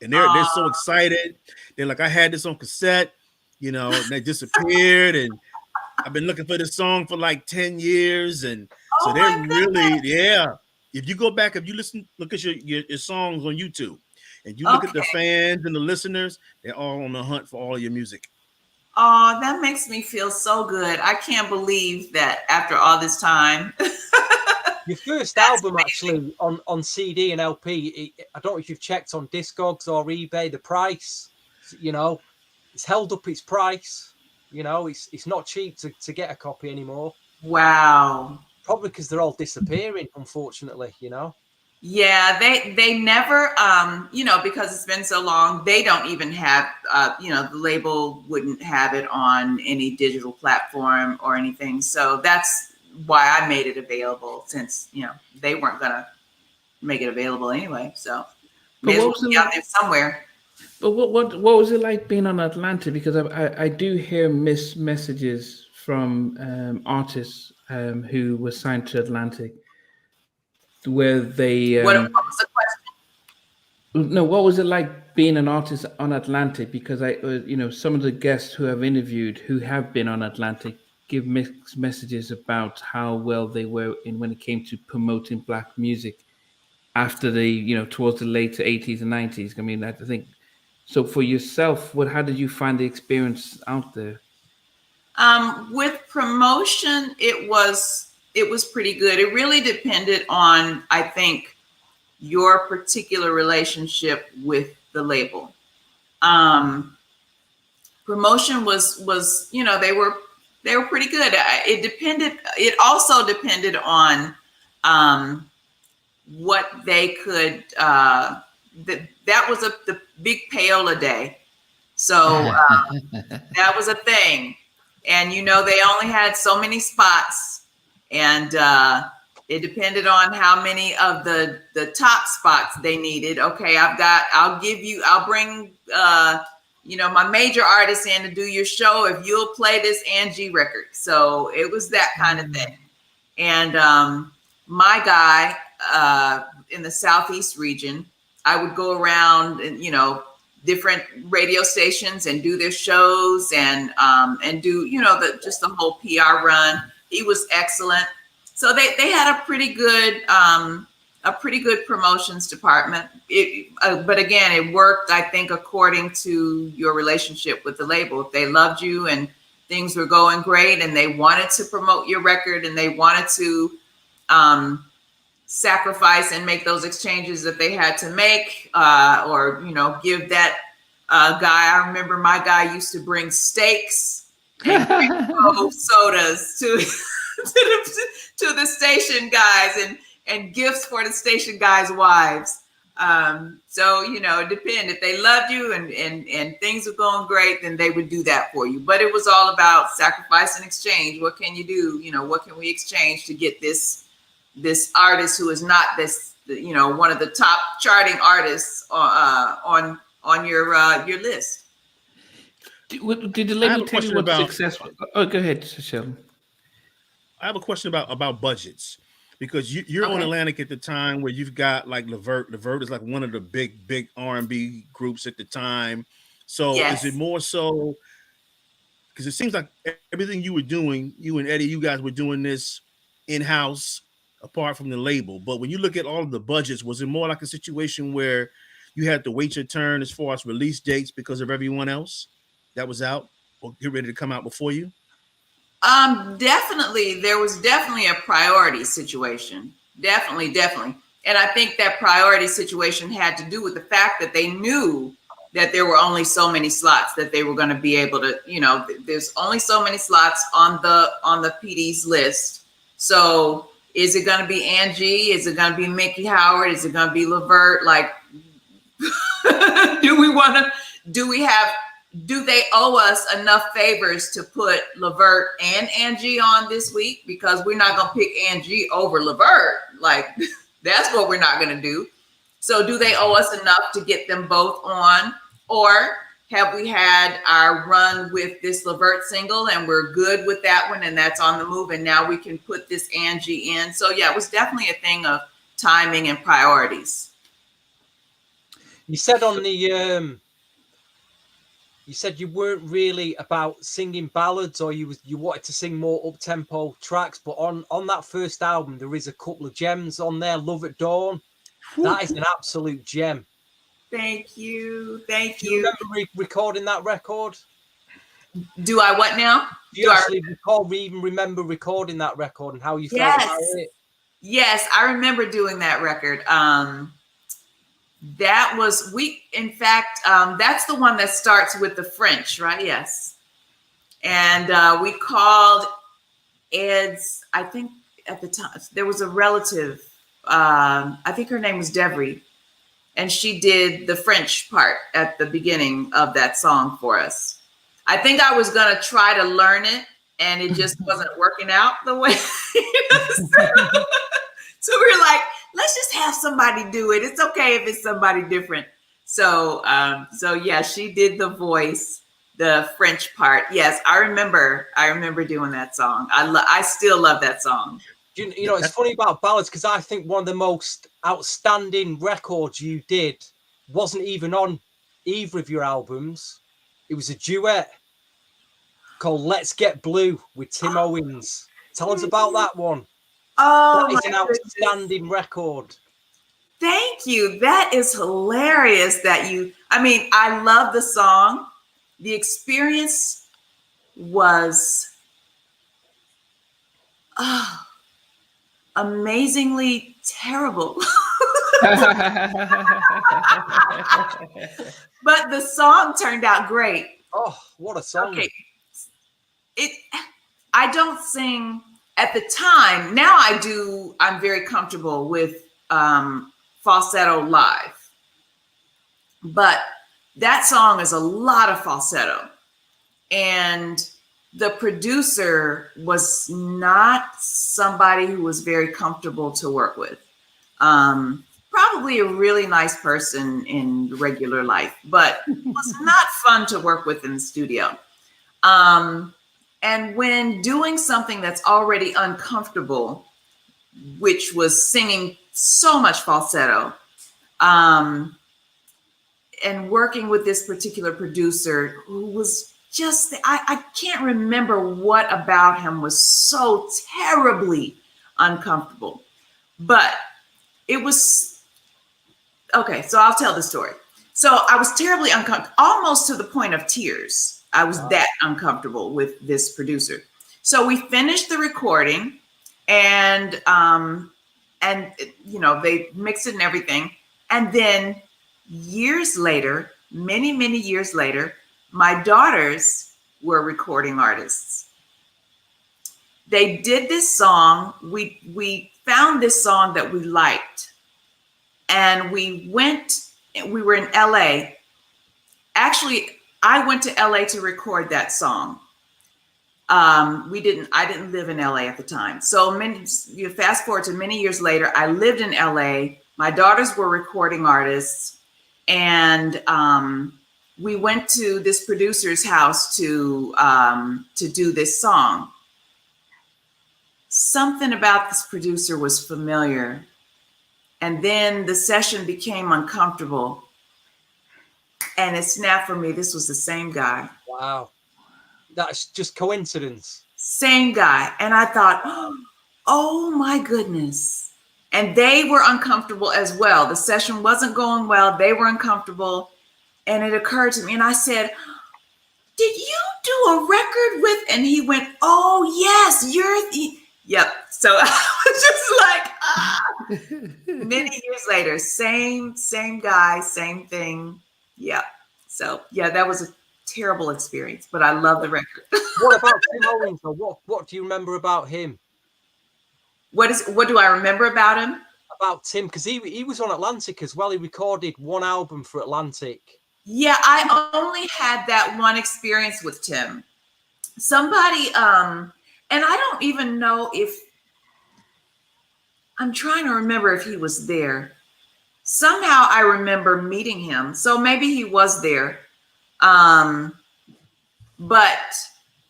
and they're so excited. They're like, I had this on cassette, and they disappeared, and I've been looking for this song for like 10 years, and so they're really, If you go back, if you look at your songs on YouTube, and you look at the fans and the listeners, they're all on the hunt for all your music. Oh, that makes me feel so good. I can't believe that after all this time. Your first album, actually, on CD and LP, I don't know if you've checked on Discogs or eBay, the price, it's held up its price. It's not cheap to get a copy anymore. Wow. Probably because they're all disappearing, unfortunately, Yeah, they never, because it's been so long, they don't even have, the label wouldn't have it on any digital platform or anything. So that's why I made it available, since, they weren't going to make it available anyway. So maybe it'll be out there somewhere. But what was it like being on Atlantic? Because I do hear missed messages from artists who were signed to Atlantic, where they what was the question? No, what was it like being an artist on Atlantic? Because some of the guests who I've interviewed who have been on Atlantic give mixed messages about how well they were when it came to promoting Black music after towards the later 80s and 90s. I mean, I think so. For yourself, how did you find the experience out there? With promotion, it was pretty good. It really depended on, I think, your particular relationship with the label. Promotion was they were pretty good. It also depended on what they could. That was the big payola day, so that was a thing. And they only had so many spots, and it depended on how many of the top spots they needed. Okay, I'll bring my major artist in to do your show if you'll play this Angie record. So it was that kind of thing. And my guy in the Southeast region, I would go around and different radio stations and do their shows and do just the whole PR run. He was excellent. So they had a pretty good promotions department. But again, it worked, I think, according to your relationship with the label. If they loved you and things were going great and they wanted to promote your record and they wanted to sacrifice and make those exchanges that they had to make, or give that guy. I remember my guy used to bring steaks and sodas to the station guys and gifts for the station guys' wives. So it depended. If they loved you and things were going great, then they would do that for you. But it was all about sacrifice and exchange. What can you do? What can we exchange to get this artist who is not this, one of the top charting artists on your list? Did the label tell you what's successful? Oh, go ahead, Sheldon. I have a question about budgets, because you're on Atlantic at the time where you've got like Levert. Levert is like one of the big R&B groups at the time. So Is it more so, because it seems like everything you were doing, you and Eddie, you guys were doing this in-house apart from the label. But when you look at all of the budgets, was it more like a situation where you had to wait your turn as far as release dates because of everyone else that was out or get ready to come out before you? Definitely. There was definitely a priority situation. Definitely. And I think that priority situation had to do with the fact that they knew that there were only so many slots that they were going to be able to, you know, there's only so many slots on the PD's list. So is it going to be Angie? Is it going to be Mickey Howard? Is it going to be Levert? Like, do they owe us enough favors to put Levert and Angie on this week? Because we're not going to pick Angie over Levert. Like, that's what we're not going to do. So do they owe us enough to get them both on? Or have we had our run with this Levert single and we're good with that one and that's on the move, and now we can put this Angie in? So yeah, it was definitely a thing of timing and priorities. You said on the you said you weren't really about singing ballads, or you wanted to sing more up-tempo tracks, but on that first album there is a couple of gems on there. Love at Dawn, that is an absolute gem. Thank you. Do you remember recording that record? Do I what now? Do you actually even remember recording that record and how you felt about it? Yes, I remember doing that record. That was, in fact, that's the one that starts with the French, right? Yes. And we called Ed's, I think at the time, there was a relative, I think her name was Devry, and she did the French part at the beginning of that song for us. I think I was going to try to learn it, and it just wasn't working out the way. So we were like, let's just have somebody do it. It's okay if it's somebody different. So yeah, she did the voice, the French part. Yes, I remember doing that song. I still love that song. You know, it's funny about ballads, because I think one of the most outstanding records you did wasn't even on either of your albums. It was a duet called Let's Get Blue with Tim Owens. Tell us about that one. Oh, that is an outstanding record. Thank you. That is hilarious I love the song. The experience was amazingly terrible. But the song turned out great. Oh, what a song. Okay. I don't sing at the time. Now I do. I'm very comfortable with falsetto live. But that song is a lot of falsetto. And the producer was not somebody who was very comfortable to work with. Probably a really nice person in regular life, but was not fun to work with in the studio. And when doing something that's already uncomfortable, which was singing so much falsetto, and working with this particular producer who was just, I can't remember what about him was so terribly uncomfortable, but it was, okay, so I'll tell the story. So I was terribly uncomfortable, almost to the point of tears. I was that uncomfortable with this producer. So we finished the recording, and you know, they mixed it and everything. And then years later, many years later, my daughters were recording artists. They did this song. We found this song that we liked, and we were in LA. Actually, I went to LA to record that song. I didn't live in LA at the time. So you fast forward to many years later, I lived in LA. My daughters were recording artists, and we went to this producer's house to do this song. Something about this producer was familiar, and then the session became uncomfortable. And it snapped for me. This was the same guy. Wow. That's just coincidence. Same guy. And I thought, oh my goodness. And they were uncomfortable as well. The session wasn't going well. They were uncomfortable. And it occurred to me. And I said, did you do a record with? And he went, oh yes, yep. So I was just like, Many years later, same guy, same thing. Yeah. So yeah, that was a terrible experience, but I love the record. What about Tim Owens? What do you remember about him? What do I remember about him? About Tim, because he was on Atlantic as well. He recorded one album for Atlantic. Yeah, I only had that one experience with Tim. Somebody, and I don't even know if, I'm trying to remember if he was there. Somehow I remember meeting him. So maybe he was there. But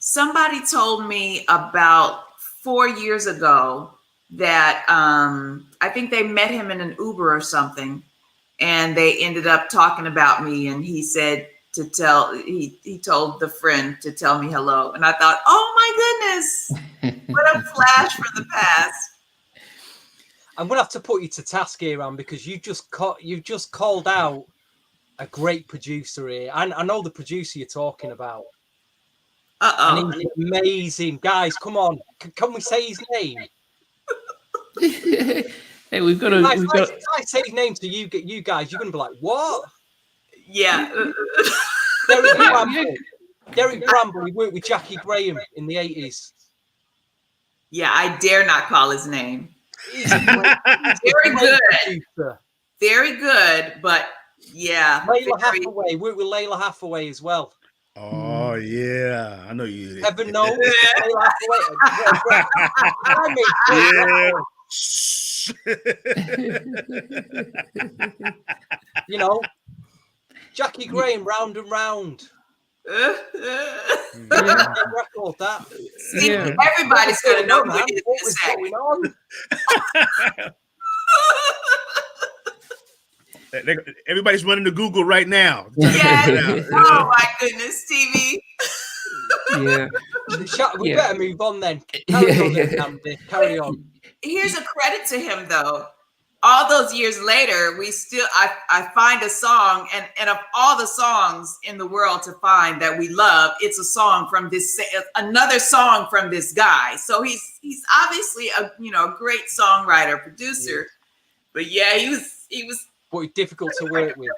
somebody told me about 4 years ago that I think they met him in an Uber or something, and they ended up talking about me, and he said he told the friend to tell me hello. And I thought, oh my goodness, what a flash from the past. I'm gonna have to put you to task here, Anne, because you just called out a great producer here. I know the producer you're talking about. And he's amazing. Guys, come on. Can we say his name? Hey, we've got to. If I say his name to you guys, you're gonna be like, what? Yeah. Derek Bramble. He worked with Jackie Graham in the 80s. Yeah, I dare not call his name. He's very good. Producer. Very good, but yeah. Layla Hathaway. Worked with Layla Hathaway as well. Oh yeah, I know you. Heaven knows. You know, Jackie Graham, Round and Round. Record that. See, everybody's gonna know what was going on. Everybody's running to Google right now. Yes. Oh my goodness, TV. Yeah. We better move on then. Carry on, then, Andy. Carry on. Here's a credit to him though. All those years later, I find a song, and of all the songs in the world to find that we love, it's a song from another song from this guy. So he's obviously a great songwriter, producer. But yeah, he was. But difficult to work with.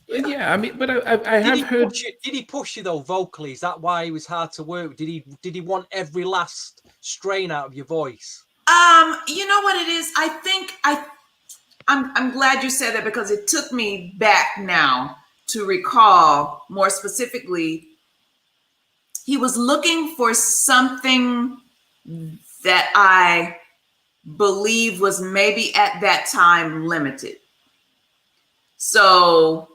Yeah, I mean, but I have heard. Did he push you though vocally? Is that why he was hard to work with? Did he want every last strain out of your voice? You know what it is? I think I'm glad you said that, because it took me back now to recall more specifically. He was looking for something that I believe was maybe at that time limited. So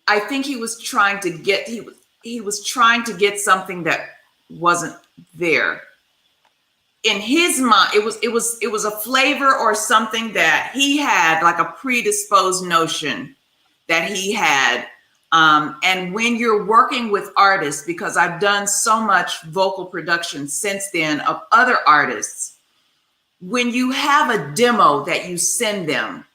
I think he was trying to get something that wasn't there. In his mind, it was a flavor or something that he had, like a predisposed notion that he had. And when you're working with artists, because I've done so much vocal production since then of other artists, when you have a demo that you send them,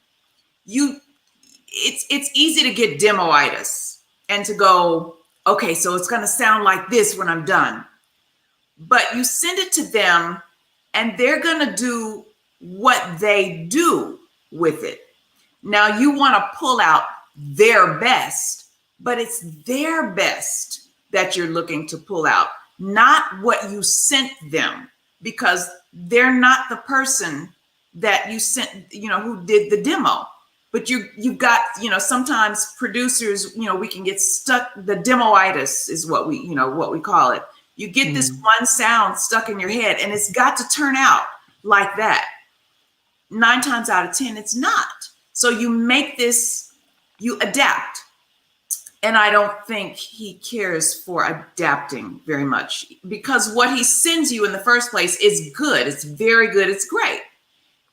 it's easy to get demo-itis and to go, okay, so it's going to sound like this when I'm done. But you send it to them, and they're going to do what they do with it. Now, you want to pull out their best, but it's their best that you're looking to pull out, not what you sent them, because they're not the person that you sent, who did the demo. But you've got, sometimes producers, we can get stuck. The demo-itis is what we call it. You get this one sound stuck in your head, and it's got to turn out like that. 9 times out of 10, it's not. So you you adapt. And I don't think he cares for adapting very much, because what he sends you in the first place is good. It's very good. It's great.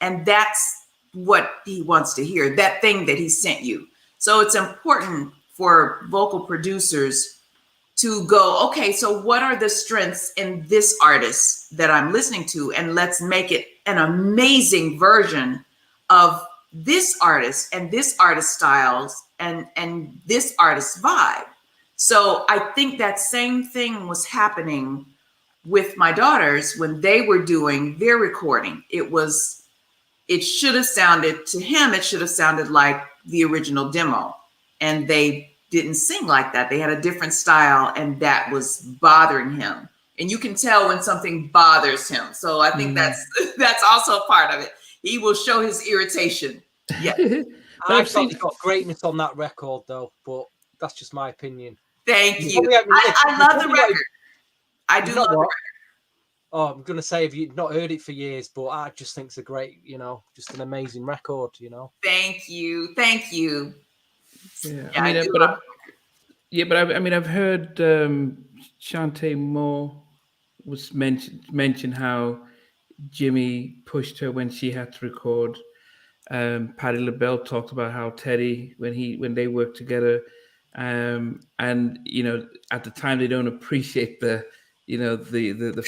And that's what he wants to hear, that thing that he sent you. So it's important for vocal producers to go, okay, so what are the strengths in this artist that I'm listening to? And let's make it an amazing version of this artist and this artist styles and this artist vibe. So I think that same thing was happening with my daughters when they were doing their recording. It should have sounded to him, it should have sounded like the original demo. And they didn't sing like that. They had a different style, and that was bothering him. And you can tell when something bothers him. So I think that's also a part of it. He will show his irritation. Yeah. I thought he got greatness on that record, though, but that's just my opinion. Thank you. I love the record. I do love the record. Oh, I'm going to say, if you've not heard it for years, but I just think it's a great, just an amazing record, Thank you. Thank you. Yeah, I mean, I've heard Shantae Moore was mentioned how Jimmy pushed her when she had to record. Patti LaBelle talked about how Teddy, when they worked together, and at the time they don't appreciate the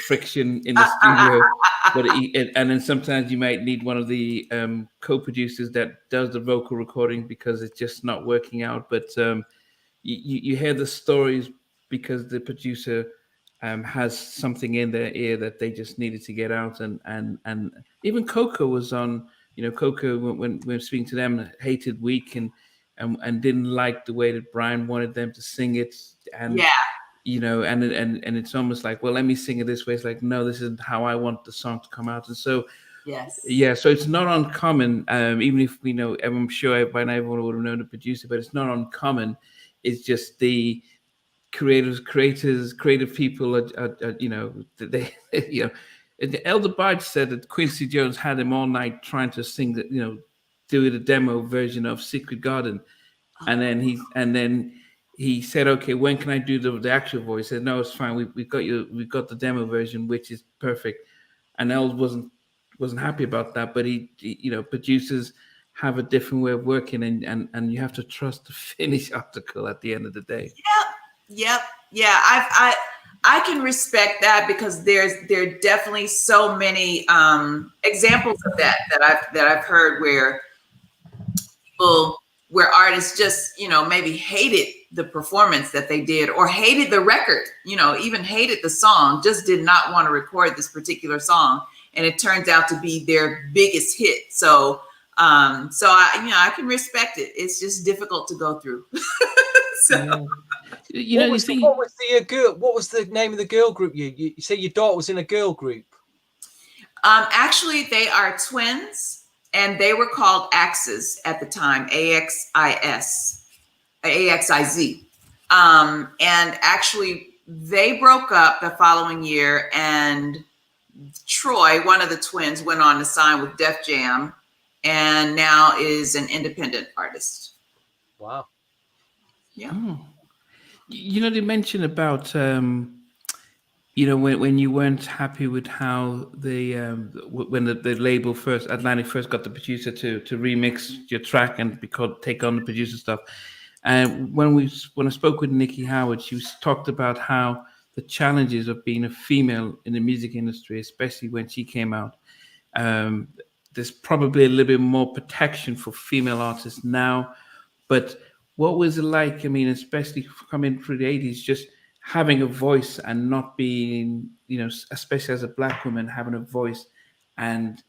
friction in the studio, but and then sometimes you might need one of the co-producers that does the vocal recording because it's just not working out. But you hear the stories because the producer has something in their ear that they just needed to get out, and even Coco was on. Coco, when we were speaking to them, hated Weak and didn't like the way that Brian wanted them to sing it, and and it's almost like, well, let me sing it this way. It's like, no, this isn't how I want the song to come out. And so so it's not uncommon, even if we know, I'm sure everyone would have known the producer, but it's not uncommon. It's just the creative people they Elder Barge said that Quincy Jones had him all night trying to sing do the demo version of Secret Garden, and then he said, okay, when can I do the actual voice? He said, no, it's fine. We've got the demo version, which is perfect. And El wasn't happy about that, but he producers have a different way of working, and you have to trust the finished article at the end of the day. Yep. Yeah. I can respect that, because there are definitely so many examples of that I've heard where artists just maybe hated the performance that they did, or hated the record, even hated the song, just did not want to record this particular song, and it turns out to be their biggest hit. So I can respect it. It's just difficult to go through. What was the name of the girl group? You say your daughter was in a girl group? Actually, they are twins, and they were called Axis at the time, AXIZ. And actually, they broke up the following year, and Troy, one of the twins, went on to sign with Def Jam, and now is an independent artist. Wow. Yeah. Oh. They mentioned about when you weren't happy with how when the label Atlantic first got the producer to remix your track and take on the producer stuff. And when I spoke with Nikki Howard, she talked about how the challenges of being a female in the music industry, especially when she came out. There's probably a little bit more protection for female artists now, but what was it like? I mean, especially coming through the 80s, just having a voice and not being, especially as a Black woman, having a voice and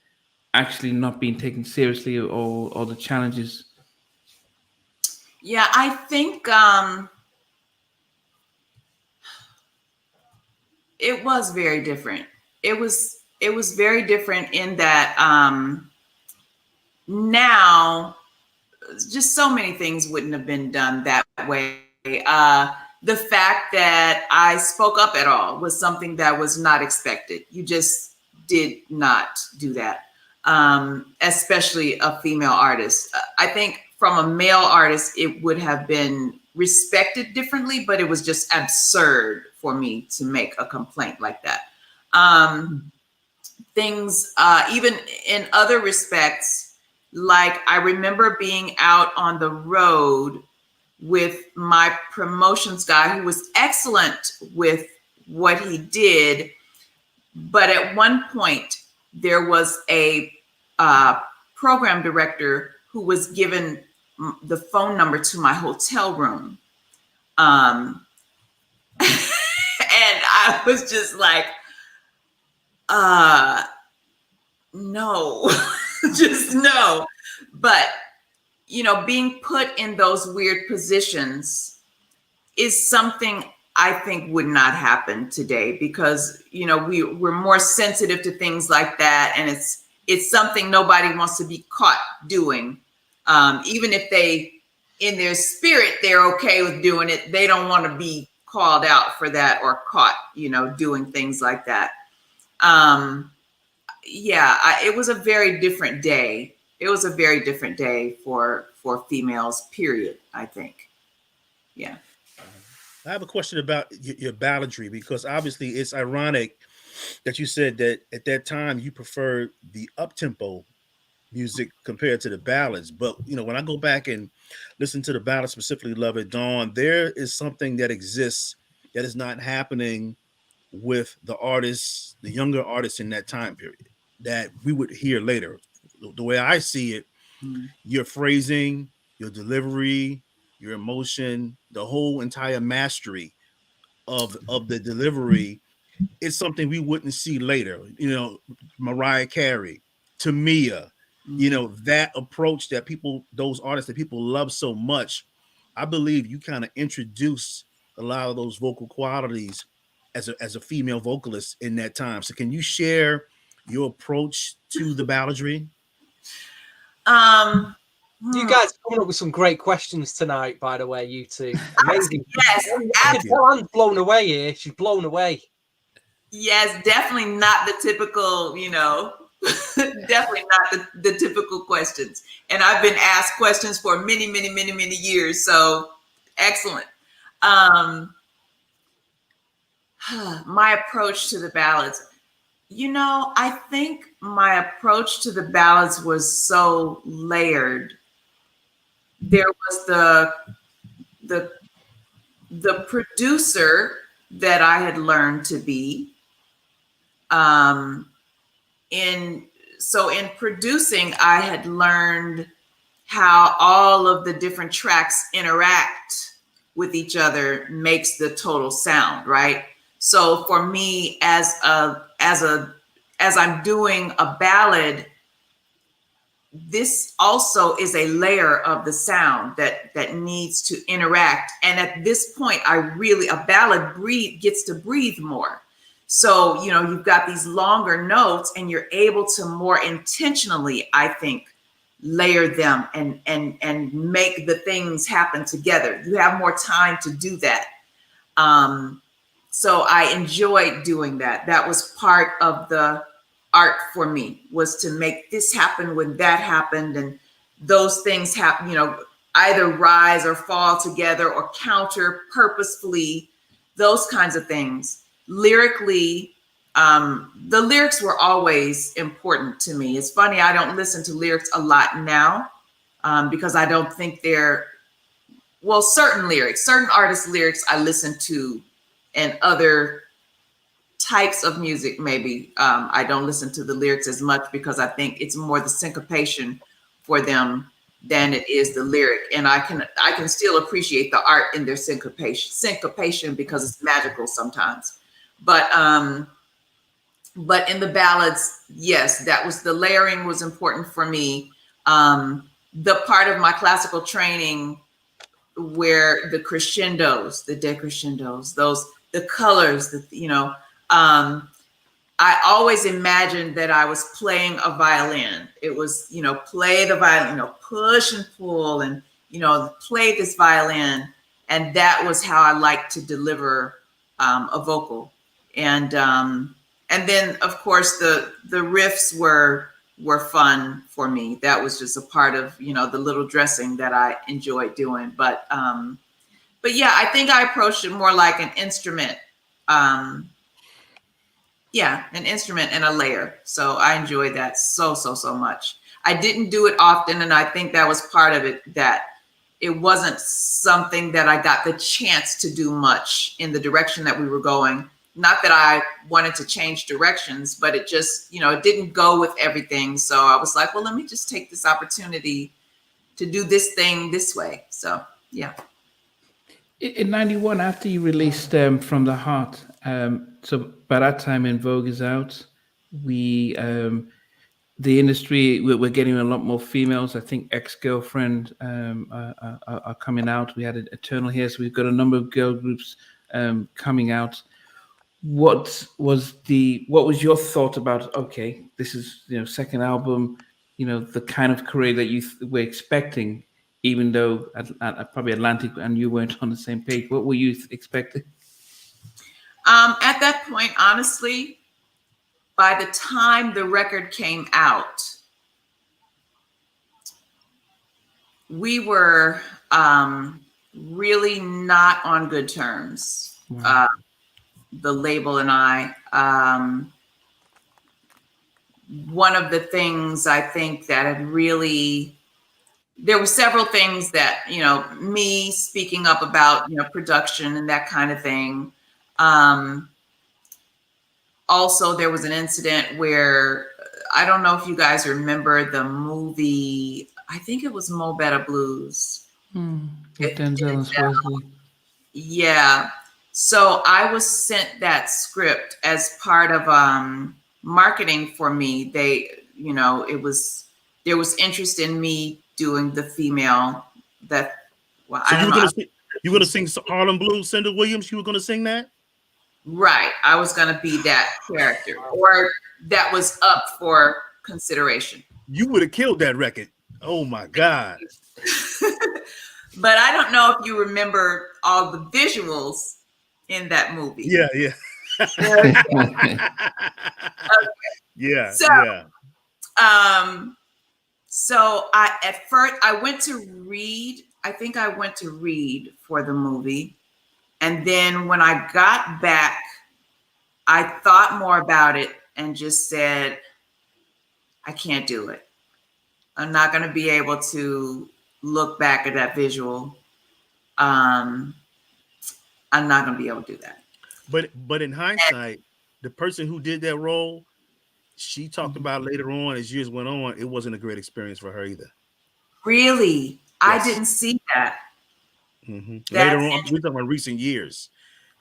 actually not being taken seriously, or the challenges. Yeah, I think it was very different. It was very different in that now just so many things wouldn't have been done that way. The fact that I spoke up at all was something that was not expected. You just did not do that, especially a female artist. I think from a male artist, it would have been respected differently, but it was just absurd for me to make a complaint like that. Things, even in other respects, like I remember being out on the road with my promotions guy, who was excellent with what he did. But at one point, there was a program director who was given the phone number to my hotel room. And I was just like, no, just no. But, being put in those weird positions is something I think would not happen today, because, you know, we're more sensitive to things like that. And it's something nobody wants to be caught doing. Even if they, in their spirit, they're okay with doing it, they don't want to be called out for that or caught, you know, doing things like that. It was a very different day. It was a very different day for females, period, I think. Yeah. I have a question about your balladry, because obviously it's ironic that you said that at that time you preferred the up-tempo music compared to the ballads. But, you know, when I go back and listen to the ballads, specifically Love at Dawn, there is something that exists that is not happening with the artists, the younger artists in that time period, that we would hear later. The way I see it, your phrasing, your delivery, your emotion, the whole entire mastery of the delivery is something we wouldn't see later. You know, Mariah Carey, Tamia, you know, that approach that people, those artists that people love so much, I believe you kind of introduce a lot of those vocal qualities as a female vocalist in that time. So can you share your approach to the balladry? You guys are coming up with some great questions tonight, by the way, you two. Amazing. Yes. Anne's blown away here. She's blown away. Yes, definitely not the typical, you know, definitely not the typical questions. And I've been asked questions for many, many, many, many years. So excellent. My approach to the ballads. You know, I think my approach to the ballads was so layered. There was the producer that I had learned to be. In producing, I had learned how all of the different tracks interact with each other makes the total sound, right? So for me, as I'm doing a ballad, this also is a layer of the sound that needs to interact. And at this point, a ballad gets to breathe more. So, you know, you've got these longer notes and you're able to more intentionally, I think, layer them and make the things happen together. You have more time to do that. So I enjoyed doing that. That was part of the art for me, was to make this happen when that happened, and those things happen, you know, either rise or fall together or counter purposefully, those kinds of things. Lyrically, the lyrics were always important to me. It's funny, I don't listen to lyrics a lot now, because I don't think certain artists' lyrics I listen to, and other types of music, maybe I don't listen to the lyrics as much, because I think it's more the syncopation for them than it is the lyric. And I can still appreciate the art in their syncopation because it's magical sometimes. But in the ballads, yes, that was, the layering was important for me. The part of my classical training where the crescendos, the decrescendos, the colors, I always imagined that I was playing a violin. It was, you know, play the violin, you know, push and pull, and, you know, play this violin. And that was how I liked to deliver a vocal. And then, of course, the riffs were fun for me. That was just a part of, you know, the little dressing that I enjoyed doing. But yeah, I think I approached it more like an instrument. An instrument and a layer. So I enjoyed that so much. I didn't do it often, and I think that was part of it, that it wasn't something that I got the chance to do much in the direction that we were going. Not that I wanted to change directions, but it just, you know, it didn't go with everything. So I was like, well, let me just take this opportunity to do this thing this way. So, yeah. In 91, after you released From the Heart, so by that time In Vogue is out, we the industry, we're getting a lot more females. I think Ex-Girlfriend are coming out. We had Eternal here, so we've got a number of girl groups coming out. What was your thought about, okay, this is, second album, the kind of career that you were expecting, even though probably Atlantic and you weren't on the same page? What were you expecting? At that point, honestly, by the time the record came out, we were really not on good terms. Wow. The label and I. One of the things I think that had really, there were several things that, me speaking up about, production and that kind of thing. Also, there was an incident where, I don't know if you guys remember the movie, I think it was Mo Better Blues. Yeah. So I was sent that script as part of marketing for me. They, there was interest in me doing the female that, well, so you were going to sing Harlem Blues, Cindy Williams? You were going to sing that? Right. I was going to be that character, or that was up for consideration. You would have killed that record. Oh my God. But I don't know if you remember all the visuals in that movie. Yeah. Okay. Yeah. So at first I went to read. I think I went to read for the movie, and then when I got back, I thought more about it and just said, I can't do it. I'm not going to be able to look back at that visual. I'm not going to be able to do that. But in hindsight, the person who did that role, she talked about later on, as years went on, it wasn't a great experience for her either. Really? Yes. I didn't see that. Mm-hmm. Later on, we're talking about recent years.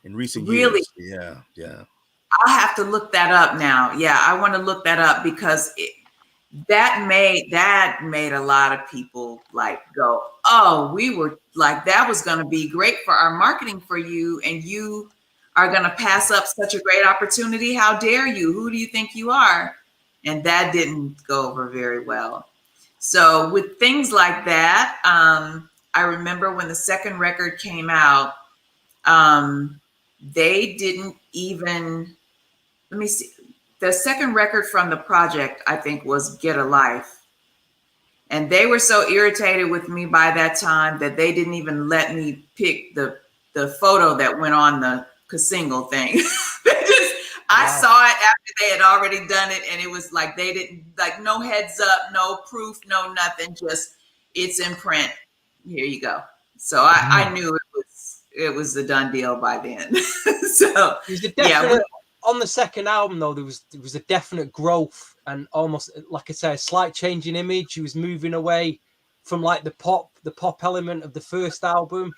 In recent really? Years. Yeah. I'll have to look that up now. Yeah, I want to look that up because that made a lot of people like go, oh, we were like, that was going to be great for our marketing for you, and you are going to pass up such a great opportunity. How dare you? Who do you think you are? And that didn't go over very well. So with things like that, I remember when the second record came out, they didn't even, let me see. The second record from the project, I think, was Get a Life. And they were so irritated with me by that time that they didn't even let me pick the photo that went on the single thing. I saw it after they had already done it, and it was like they didn't, like, no heads up, no proof, no nothing, just it's in print. Here you go. So I knew it was a done deal by then. So yeah. On the second album, though, there was a definite growth and almost, like I say, a slight change in image. He was moving away from like the pop element of the first album.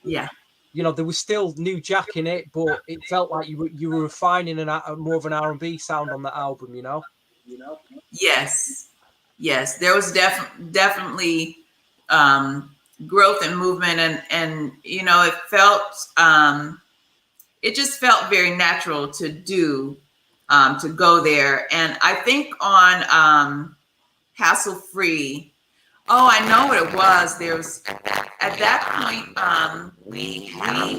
Yeah. There was still New Jack in it, but it felt like you were refining more of an R&B sound on the album. Yes. There was definitely growth and movement, and it felt. It just felt very natural to do, to go there. And I think on Hassle Free, I know what it was. There was, at that point, we had a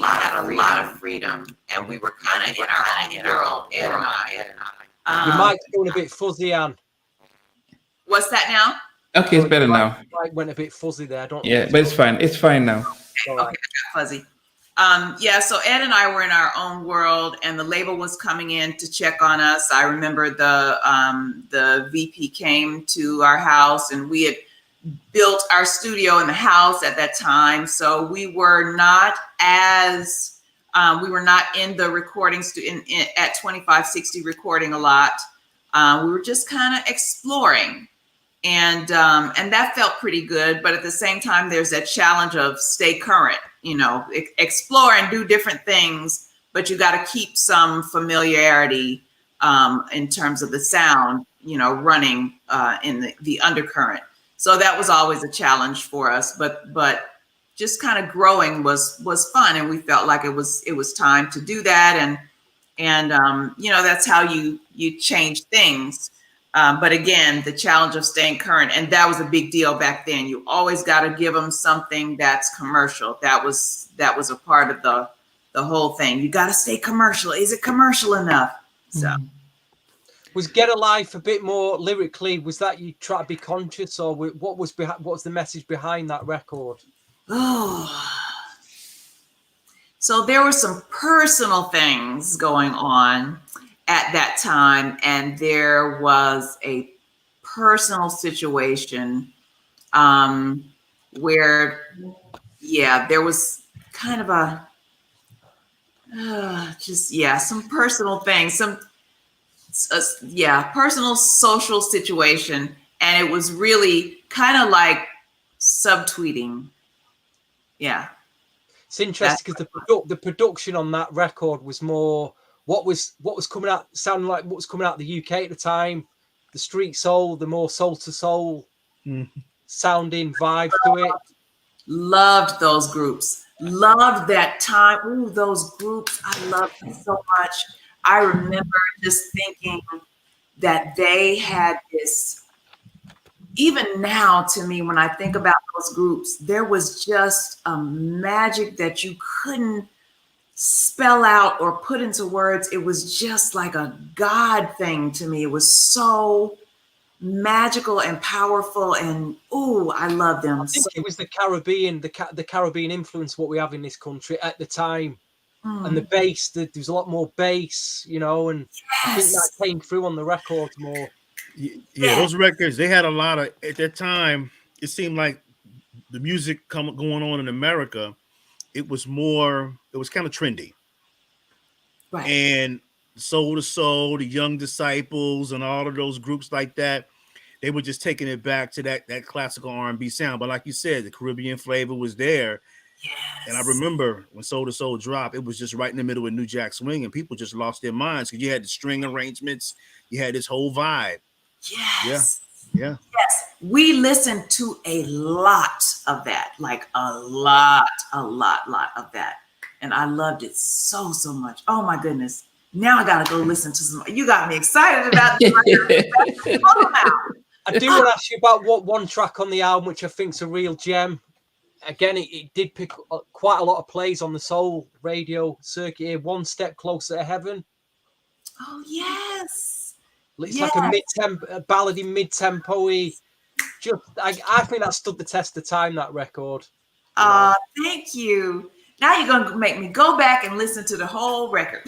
lot of freedom, and we were kind of in our own world. Your mic's going a bit fuzzy, Anne. What's that now? Okay, it's better now. Mic went a bit fuzzy there. But it's fine. It's fine now. Okay, I got fuzzy. So Ed and I were in our own world, and the label was coming in to check on us. I remember the VP came to our house, and we had built our studio in the house at that time. So we were not in the recording at 2560 recording a lot. We were just kind of exploring. And that felt pretty good. But at the same time, there's that challenge of stay current, explore and do different things, but you got to keep some familiarity in terms of the sound, running in the undercurrent. So that was always a challenge for us, but just kind of growing was fun, and we felt like it was time to do that, and that's how you change things. But again, the challenge of staying current, and that was a big deal back then. You always got to give them something that's commercial. That was a part of the whole thing. You got to stay commercial. Is it commercial enough? So. Was Get a Life a bit more lyrically? Was that you try to be conscious, or what was the message behind that record? Oh, so there were some personal things going on at that time, and there was a personal situation where, there was kind of some personal things, personal social situation, and it was really kind of like subtweeting. Yeah. It's interesting because the production on that record was more what was coming out, sounding like what was coming out of the UK at the time, the street soul, the more soul to soul sounding vibe to it. Loved those groups. Loved that time. Ooh, those groups. I loved them so much. I remember just thinking that they had this, even now to me, when I think about those groups, there was just a magic that you couldn't spell out or put into words. It was just like a God thing to me. It was so magical and powerful, and I love them. I think it was the Caribbean, the Caribbean influence what we have in this country at the time. And the bass, there's a lot more bass, and I think that came through on the record more. Yeah, those records, they had a lot of, at that time, it seemed like the music going on in America, it was kind of trendy. Right. And Soul to Soul, the Young Disciples, and all of those groups like that, they were just taking it back to that classical R&B sound. But like you said, the Caribbean flavor was there. Yes. And I remember when Soul to Soul dropped, it was just right in the middle of New Jack Swing, and people just lost their minds because you had the string arrangements, you had this whole vibe. Yes. Yeah. Yes. We listened to a lot of that, like a lot of that. And I loved it so much. Oh my goodness. Now I gotta go listen to some. You got me excited about this. I do want to ask you about what one track on the album, which I think's a real gem. Again, it did pick up quite a lot of plays on the soul radio circuit here. One Step Closer to Heaven. Oh yes, it's like a ballady, mid-tempo-y. I think that stood the test of time. That record. Thank you. Now you're gonna make me go back and listen to the whole record.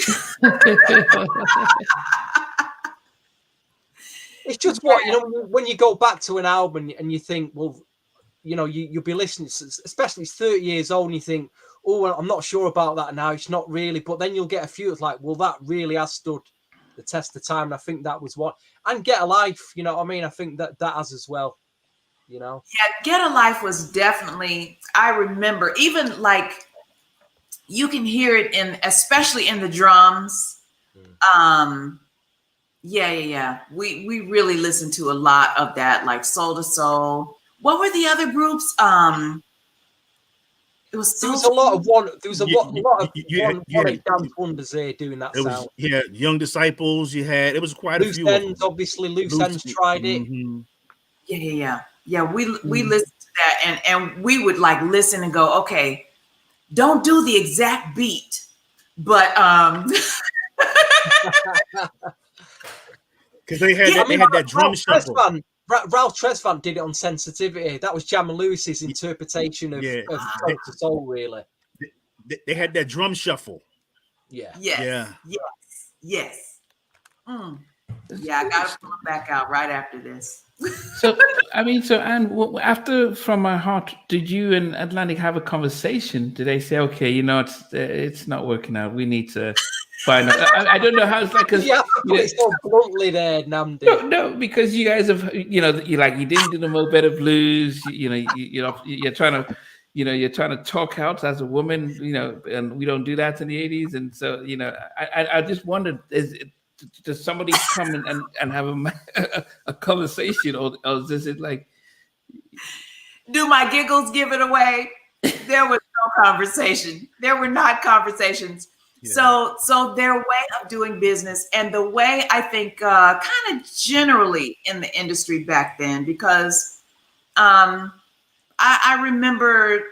It's just when you go back to an album and you think, well, you'll be listening, especially it's 30 years old, and you think, oh, well, I'm not sure about that now. It's not really. But then you'll get a few. It's like, well, that really has stood the test of time. And I think that was what. And Get a Life, you know what I mean? I think that has as well, Yeah, Get a Life was definitely, I remember, even like, you can hear it especially in the drums. Yeah. We really listened to a lot of that, like Soul to Soul. What were the other groups? There was a lot of one dance wonders there doing that sound. Young Disciples. It was quite a few. Loose Ends, obviously. Loose Ends tried it. Mm-hmm. Yeah. We listened to that, and we would like listen and go, okay, don't do the exact beat, but because they had that drum shuffle. Ralph Tresvant did it on Sensitivity. That was Jam and Lewis's interpretation of Soul to Soul, really. They had that drum shuffle. Yes. Yeah, I got to pull it back out right after this. So Anne, after From My Heart, did you and Atlantic have a conversation? Did they say, okay, it's not working out, we need to find out? I don't know how it's like, because it's so bluntly there, Namdi. No, because you guys have, you didn't do the Mo Better Blues, you're trying to talk out as a woman, and we don't do that in the 80s, and so I just wondered, does somebody come and have a conversation, or is it like? Do my giggles give it away? There was no conversation. There were not conversations. Yeah. So their way of doing business, and the way I think kind of generally in the industry back then, because I remember,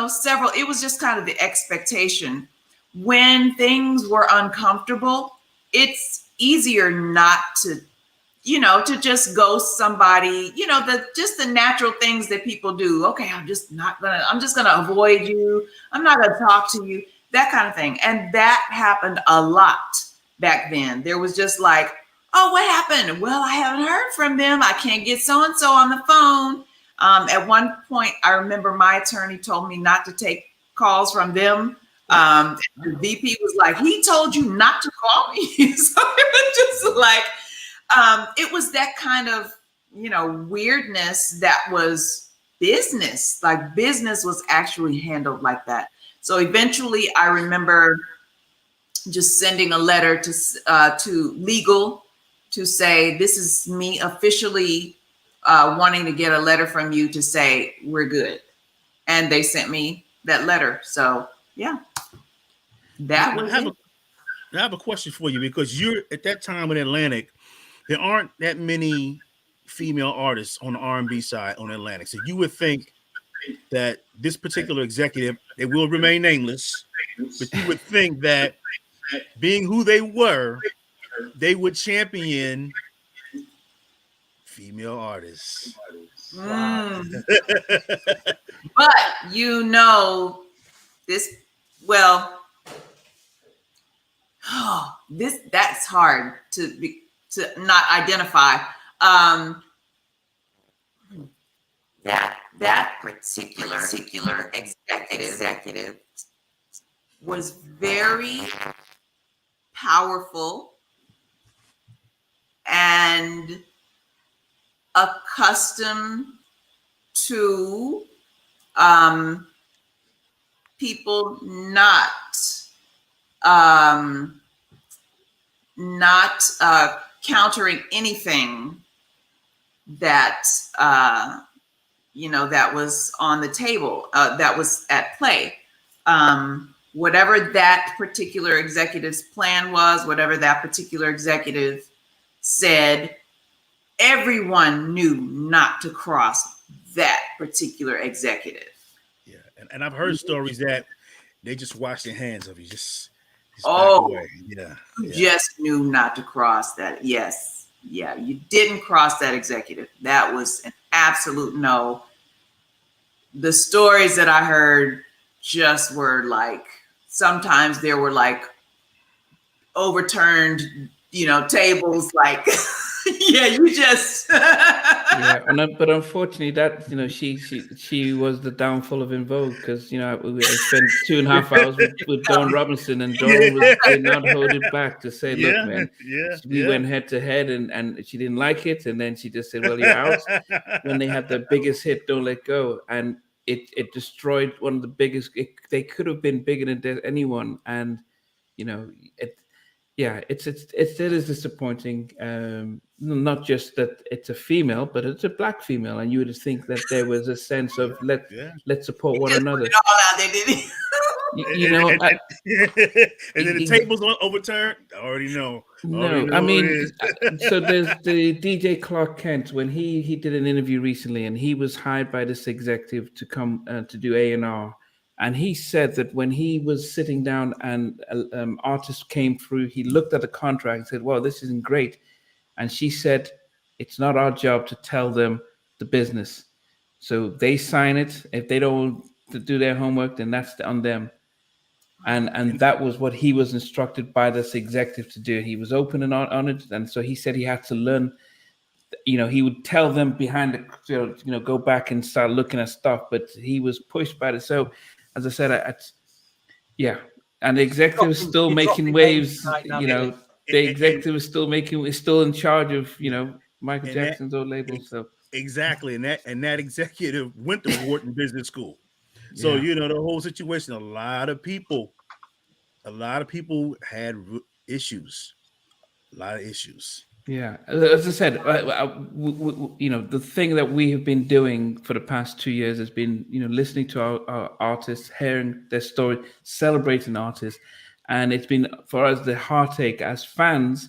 several, it was just kind of the expectation. When things were uncomfortable, it's easier not to, to just ghost somebody, just the natural things that people do. Okay, I'm just gonna avoid you. I'm not gonna talk to you, that kind of thing. And that happened a lot back then. There was just like, oh, what happened? Well, I haven't heard from them. I can't get so-and-so on the phone. At one point, I remember my attorney told me not to take calls from them. The VP was like, he told you not to call me. So it was just like, it was that kind of, weirdness that was business. Like business was actually handled like that. So eventually I remember just sending a letter to legal to say, this is me officially wanting to get a letter from you to say we're good. And they sent me that letter. So yeah, that was it. I have a question for you, because you're at that time in Atlantic, there aren't that many female artists on the R&B side on Atlantic. So you would think that this particular executive, they will remain nameless, but you would think that being who they were, they would champion female artists. Wow. But that's hard to not identify. That particular executive was very powerful and accustomed to people not countering anything that that was on the table, that was at play. Whatever that particular executive's plan was, whatever that particular executive said, everyone knew not to cross that particular executive. Yeah, and I've heard stories that they just wash their hands of you, just back away. Yeah, just knew not to cross that. Yes, yeah, you didn't cross that executive. That was an absolute no. The stories that I heard just were like, sometimes there were like overturned, tables, like, yeah, you just. Yeah, but unfortunately, that she was the downfall of In Vogue, because we spent 2.5 hours with Dawn Robinson, and Dawn did not hold it back to say, "Look, man, we went head to head, and she didn't like it, and then she just said, well, you're out." When they had the biggest hit, Don't Let Go, and it destroyed one of the biggest. They could have been bigger than anyone, and it is disappointing. Not just that it's a female, but it's a Black female, and you would think that there was a sense of let's support one another. Put it all out there, didn't and then the tables overturned. I already know. I mean, so there's the DJ Clark Kent, when he did an interview recently, and he was hired by this executive to come to do A&R. And he said that when he was sitting down and artists came through, he looked at the contract and said, well, this isn't great. And she said, it's not our job to tell them the business. So they sign it. If they don't do their homework, then that's on them. And that was what he was instructed by this executive to do. He was open and on it. And so he said he had to learn, he would tell them behind the, go back and start looking at stuff, but he was pushed by it. So as I said, and the executive is still making waves, the executive is still in charge of, Michael Jackson's old label. So exactly. And that executive went to Wharton Business School. So, the whole situation, a lot of people had issues A lot of issues. Yeah, as I said, you know, the thing that we have been doing for the past 2 years has been, you know, listening to our artists, hearing their story, celebrating artists, and it's been for us the heartache as fans.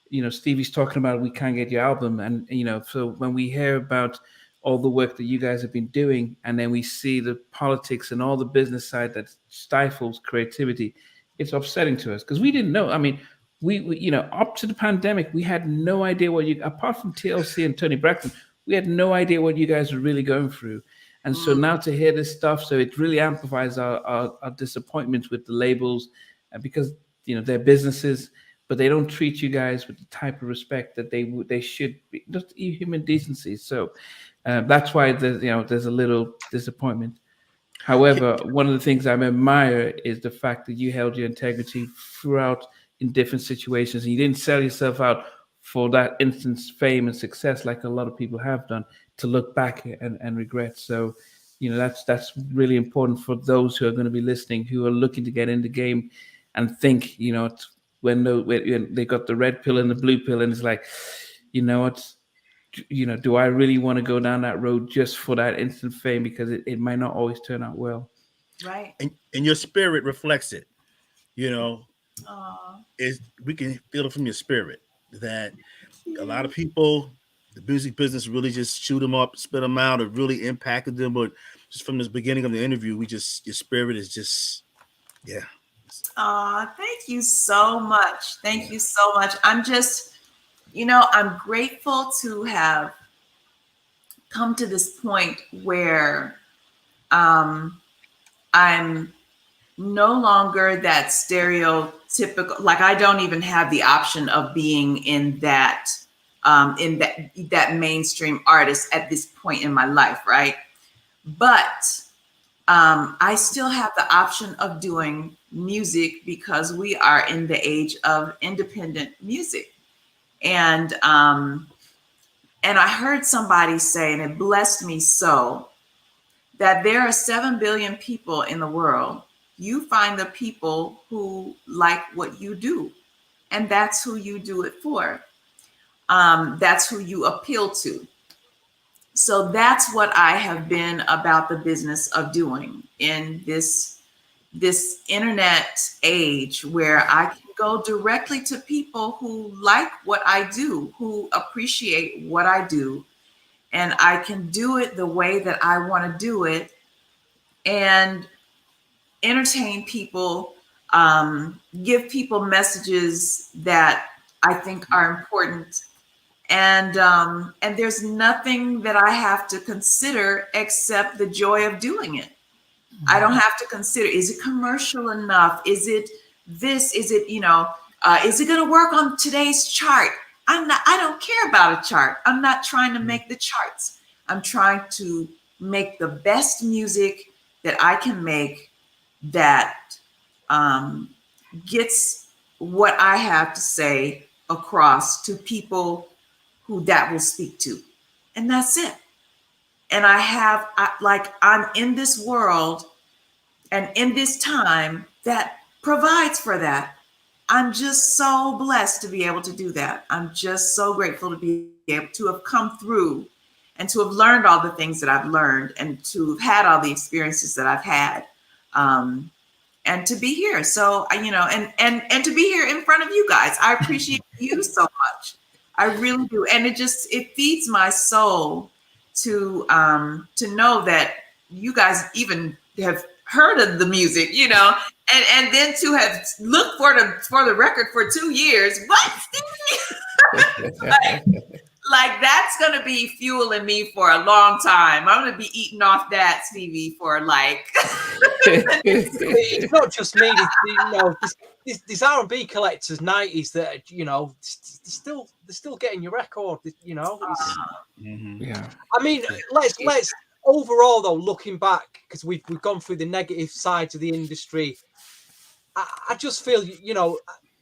You know, Stevie's talking about we can't get your album, and you know, so when we hear about all the work that you guys have been doing, and then we see the politics and all the business side that stifles creativity, it's upsetting to us because we didn't know. I mean, we, you know, up to the pandemic, we had no idea what you, apart from TLC and Tony Braxton, we had no idea what you guys were really going through. And so now to hear this stuff, so it really amplifies our disappointments with the labels, because you know they're businesses, but they don't treat you guys with the type of respect that they should be, just human decency. So that's why there's a little disappointment. However, one of the things I admire is the fact that you held your integrity throughout in different situations, and you didn't sell yourself out for that instance fame and success like a lot of people have done, to look back and regret. So, you know, that's really important for those who are going to be listening, who are looking to get in the game and think, you know, when they got the red pill and the blue pill, and it's like, you know what, you know, do I really want to go down that road just for that instant fame? Because it might not always turn out well. Right. And your spirit reflects it. You know, Aww. We can feel it from your spirit that a lot of people, the music business really just shoot them up, spit them out. It really impacted them. But just from the beginning of the interview, your spirit is just, yeah. Thank you so much. Thank you so much. I'm just, you know, I'm grateful to have come to this point where I'm no longer that stereotypical, like I don't even have the option of being in that mainstream artist at this point in my life, right? But I still have the option of doing music because we are in the age of independent music. And I heard somebody say, and it blessed me so, that there are 7 billion people in the world. You find the people who like what you do, and that's who you do it for. That's who you appeal to. So that's what I have been about the business of doing in this internet age, where I can go directly to people who like what I do, who appreciate what I do, and I can do it the way that I want to do it and entertain people, give people messages that I think are important. And there's nothing that I have to consider except the joy of doing it. I don't have to consider, is it commercial enough? Is it this? Is it, you know, is it going to work on today's chart? I don't care about a chart. I'm not trying to make the charts. I'm trying to make the best music that I can make that gets what I have to say across to people who that will speak to. And that's it. And I'm in this world and in this time that provides for that. I'm just so blessed to be able to do that. I'm just so grateful to be able to have come through and to have learned all the things that I've learned and to have had all the experiences that I've had, and to be here. So, you know, and to be here in front of you guys. I appreciate you so much. I really do. And it feeds my soul to know that you guys even have heard of the music, you know, and then to have looked for the record for 2 years. What? like that's gonna be fueling me for a long time. I'm gonna be eating off that, Stevie, for like. It's not just me. You know, these R&B collectors, 90s that, you know, they're still getting your record. You know, yeah. I mean, let's overall though, looking back, because we've gone through the negative sides of the industry. I just feel, you know,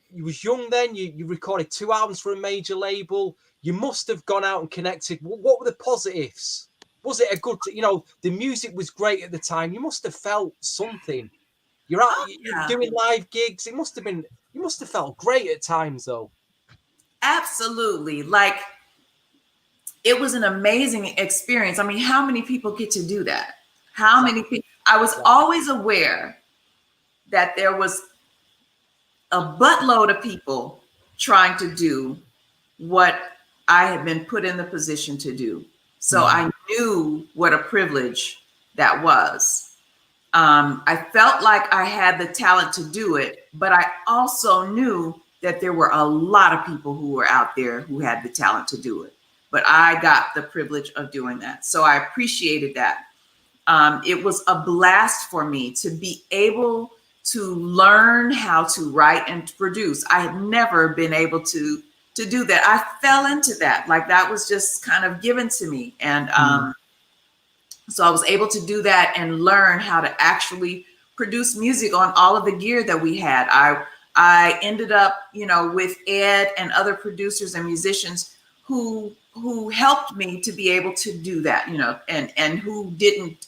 you was young then. You recorded 2 albums for a major label. You must have gone out and connected. What were the positives? Was it a good, you know, the music was great at the time. You must have felt something. You're out, you're doing live gigs. You must have felt great at times though. Absolutely. Like, it was an amazing experience. I mean, how many people get to do that? How many people? I was always aware that there was a buttload of people trying to do what I had been put in the position to do. So I knew what a privilege that was. I felt like I had the talent to do it, but I also knew that there were a lot of people who were out there who had the talent to do it. But I got the privilege of doing that. So I appreciated that. It was a blast for me to be able to learn how to write and to produce. I had never been able to do that. I fell into that. Like, that was just kind of given to me. And so I was able to do that and learn how to actually produce music on all of the gear that we had. I ended up, you know, with Ed and other producers and musicians who helped me to be able to do that, you know, and who didn't,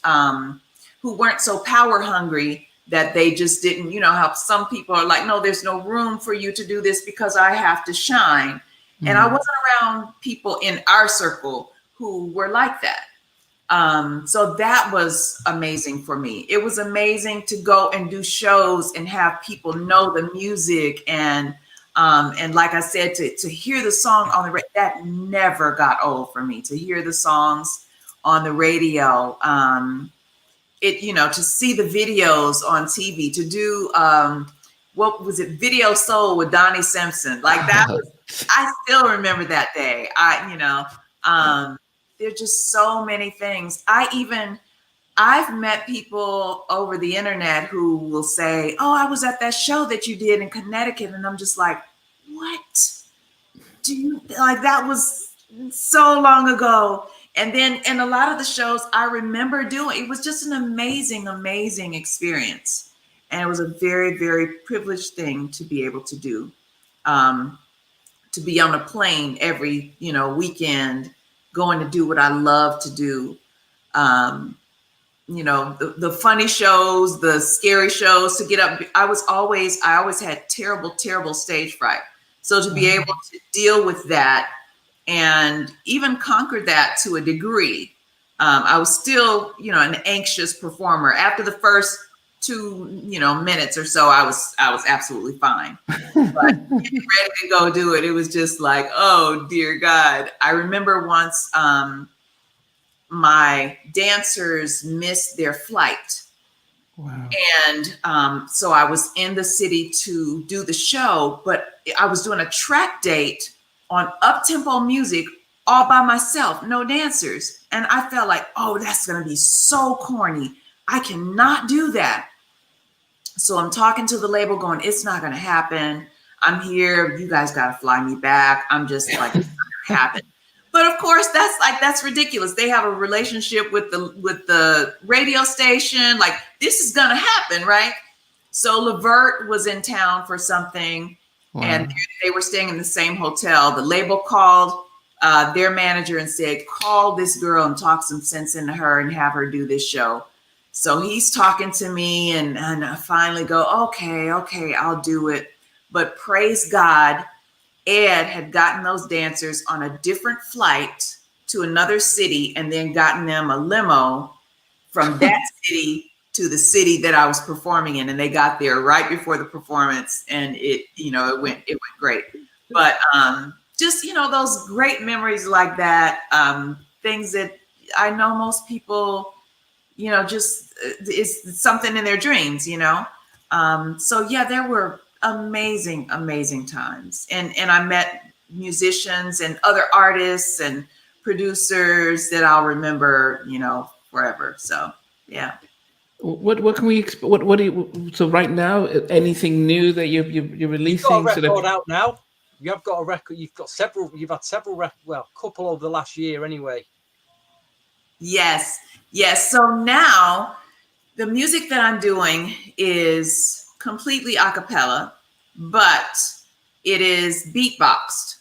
who weren't so power hungry that they just didn't, you know, how some people are like, no, there's no room for you to do this because I have to shine. And I wasn't around people in our circle who were like that. So that was amazing for me. It was amazing to go and do shows and have people know the music, and like I said, to hear the song on the radio, that never got old for me. To hear the songs on the radio, it, you know, to see the videos on TV, to do what was it, Video Soul with Donnie Simpson, like that was, I still remember that day. There's just so many things. I've met people over the internet who will say, oh, I was at that show that you did in Connecticut. And I'm just like, what? Do you, like, that was so long ago. And then, and a lot of the shows I remember doing, it was just an amazing, amazing experience. And it was a very, very privileged thing to be able to do. To be on a plane every, you know, weekend, going to do what I love to do. You know, the funny shows, the scary shows, to get up. I always had terrible, terrible stage fright. So to be able to deal with that and even conquer that to a degree, I was still, you know, an anxious performer. After the first 2, you know, minutes or so, I was absolutely fine. But getting ready to go do it, it was just like, oh dear God. I remember once my dancers missed their flight. Wow. And so I was in the city to do the show, but I was doing a track date on up-tempo music all by myself, no dancers. And I felt like, oh, that's going to be so corny. I cannot do that. So I'm talking to the label going, it's not going to happen. I'm here. You guys got to fly me back. I'm just like, it's not going to happen. But of course, that's ridiculous. They have a relationship with the radio station. Like, this is going to happen, right? So Levert was in town for something. Wow. And they were staying in the same hotel. The label called their manager and said, call this girl and talk some sense into her and have her do this show. So he's talking to me, and I finally go, okay, I'll do it. But praise God, Ed had gotten those dancers on a different flight to another city and then gotten them a limo from that city to the city that I was performing in. And they got there right before the performance, and it went great. But just, you know, those great memories like that, things that I know most people, you know, just is something in their dreams, you know? So yeah, there were amazing, amazing times. And I met musicians and other artists and producers that I'll remember, you know, forever. So yeah. What can we expect? What do you, so right now, anything new that you're releasing? You've got a record out now. You have got a record. You've had several a couple over the last year anyway. Yes. So now the music that I'm doing is completely a cappella, but it is beatboxed.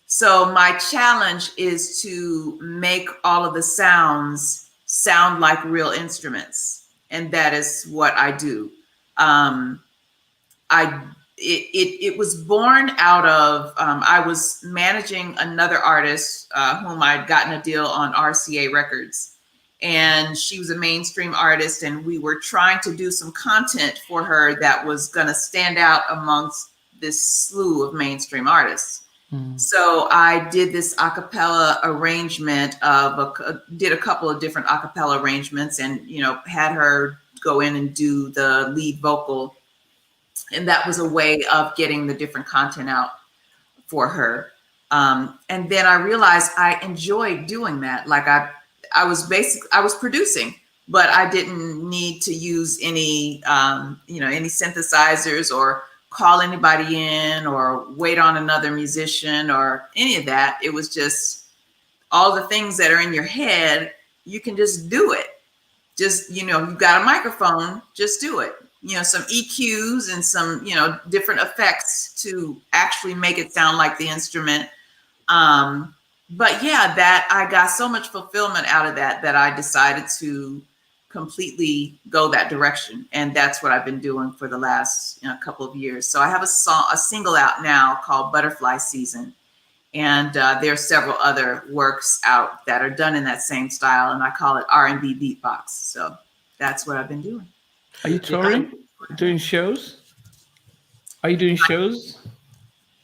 So my challenge is to make all of the sounds sound like real instruments. And that is what I do. I it was born out of, I was managing another artist whom I'd gotten a deal on RCA Records. And she was a mainstream artist, and we were trying to do some content for her that was going to stand out amongst this slew of mainstream artists. So I did this a cappella arrangement did a couple of different a cappella arrangements, and, had her go in and do the lead vocal. And that was a way of getting the different content out for her. And then I realized I enjoyed doing that. Like I was producing, but I didn't need to use any synthesizers or call anybody in or wait on another musician or any of that. It was just all the things that are in your head. You can just do it. Just, you've got a microphone, just do it. Some EQs and some, different effects to actually make it sound like the instrument. But yeah, that I got so much fulfillment out of that I decided to completely go that direction. And that's what I've been doing for the last couple of years. So I have a single out now called Butterfly Season. And there are several other works out that are done in that same style. And I call it R&B beatbox. So that's what I've been doing. Are you touring? Doing shows? Are you doing shows?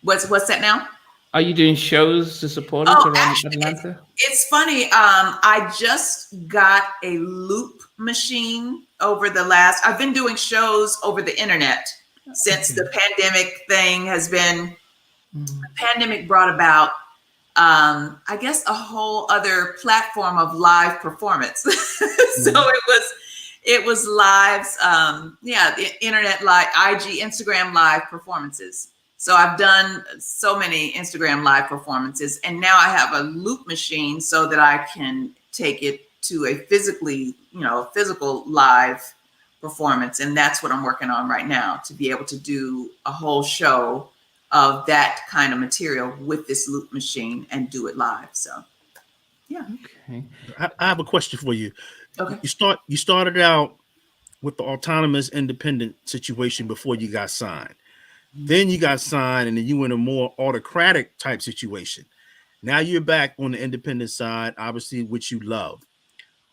What's that now? Are you doing shows to support us around Atlanta? It's funny. I just got a loop machine I've been doing shows over the internet since the pandemic thing has been, the pandemic brought about, I guess, a whole other platform of live performance. So it was lives, the internet live, IG, Instagram live performances. So I've done so many Instagram live performances, and now I have a loop machine so that I can take it to a physical live performance. And that's what I'm working on right now, to be able to do a whole show of that kind of material with this loop machine and do it live. So, yeah. Okay. I have a question for you. Okay. You started out with the autonomous independent situation before you got signed. Then you got signed, and then you went a more autocratic type situation. Now you're back on the independent side, obviously, which you love.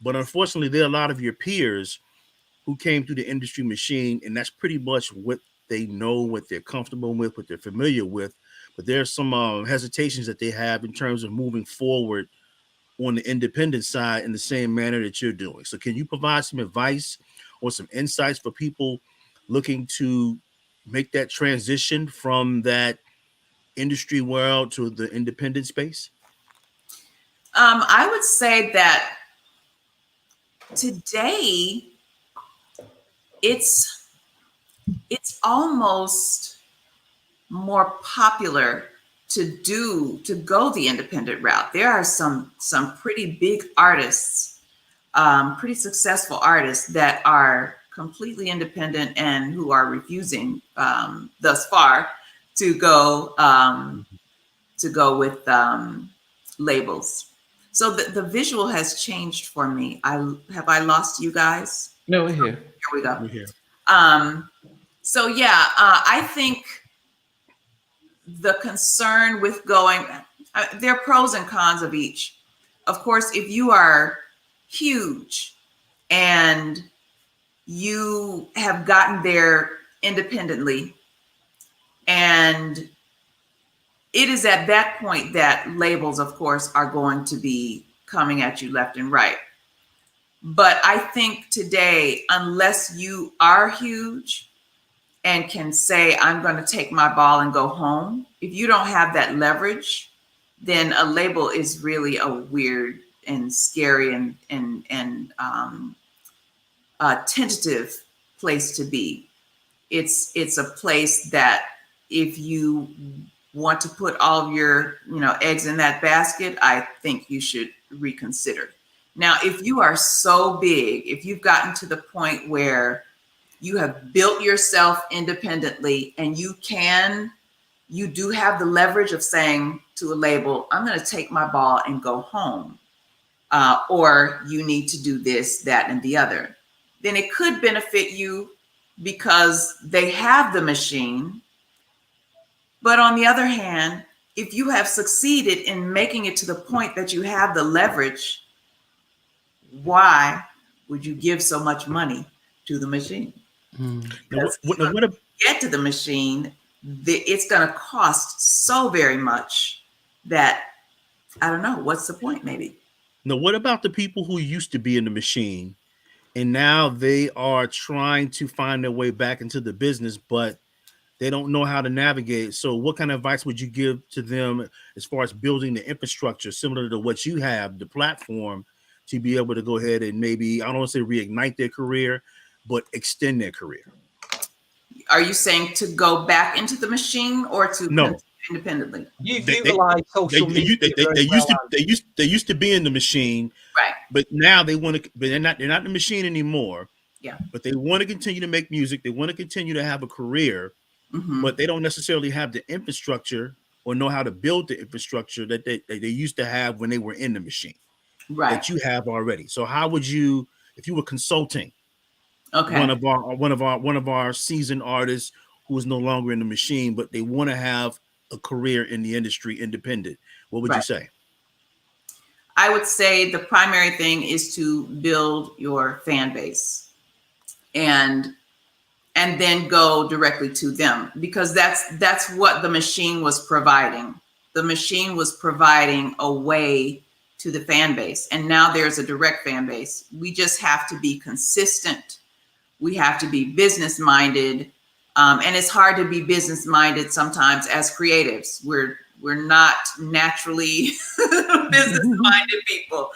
But unfortunately, there are a lot of your peers who came through the industry machine, and that's pretty much what they know, what they're comfortable with, what they're familiar with. But there's some hesitations that they have in terms of moving forward on the independent side in the same manner that you're doing. So can you provide some advice or some insights for people looking to make that transition from that industry world to the independent space? I would say that today it's almost more popular to go the independent route. There are some pretty big artists, pretty successful artists that are completely independent and who are refusing thus far to go with labels. So the visual has changed for me. Have I lost you guys? No, we're here. Here we go. We're here. So yeah, I think the concern with going, there are pros and cons of each. Of course, if you are huge and you have gotten there independently, and it is at that point that labels, of course, are going to be coming at you left and right. But I think today, unless you are huge and can say, I'm going to take my ball and go home, if you don't have that leverage, then a label is really a weird and scary and tentative place to be. It's a place that if you want to put all of your eggs in that basket, I think you should reconsider. Now, if you are so big, if you've gotten to the point where you have built yourself independently and you do have the leverage of saying to a label, I'm going to take my ball and go home, or you need to do this, that, and the other, then it could benefit you because they have the machine But on the other hand, if you have succeeded in making it to the point that you have the leverage, why would you give so much money to the machine? Because to get to the machine, it's going to cost so very much that, I don't know, what's the point maybe? Now, what about the people who used to be in the machine and now they are trying to find their way back into the business, but they don't know how to navigate? So what kind of advice would you give to them as far as building the infrastructure similar to what you have, the platform, to be able to go ahead and maybe, I don't want to say reignite their career, but extend their career? Are you saying to go back into the machine or to no independently? You've utilized social media. They used to be in the machine, right? But now they want to. But they're not in the machine anymore. Yeah. But they want to continue to make music. They want to continue to have a career, but they don't necessarily have the infrastructure or know how to build the infrastructure that they used to have when they were in the machine. Right. That you have already. So how would you, if you were consulting, one of our seasoned artists who is no longer in the machine, but they want to have a career in the industry independent, what would you say? I would say the primary thing is to build your fan base and then go directly to them, because that's what the machine was providing. The machine was providing a way to the fan base, and now there's a direct fan base. We just have to be consistent. We have to be business minded, and it's hard to be business minded sometimes as creatives. We're not naturally business minded people.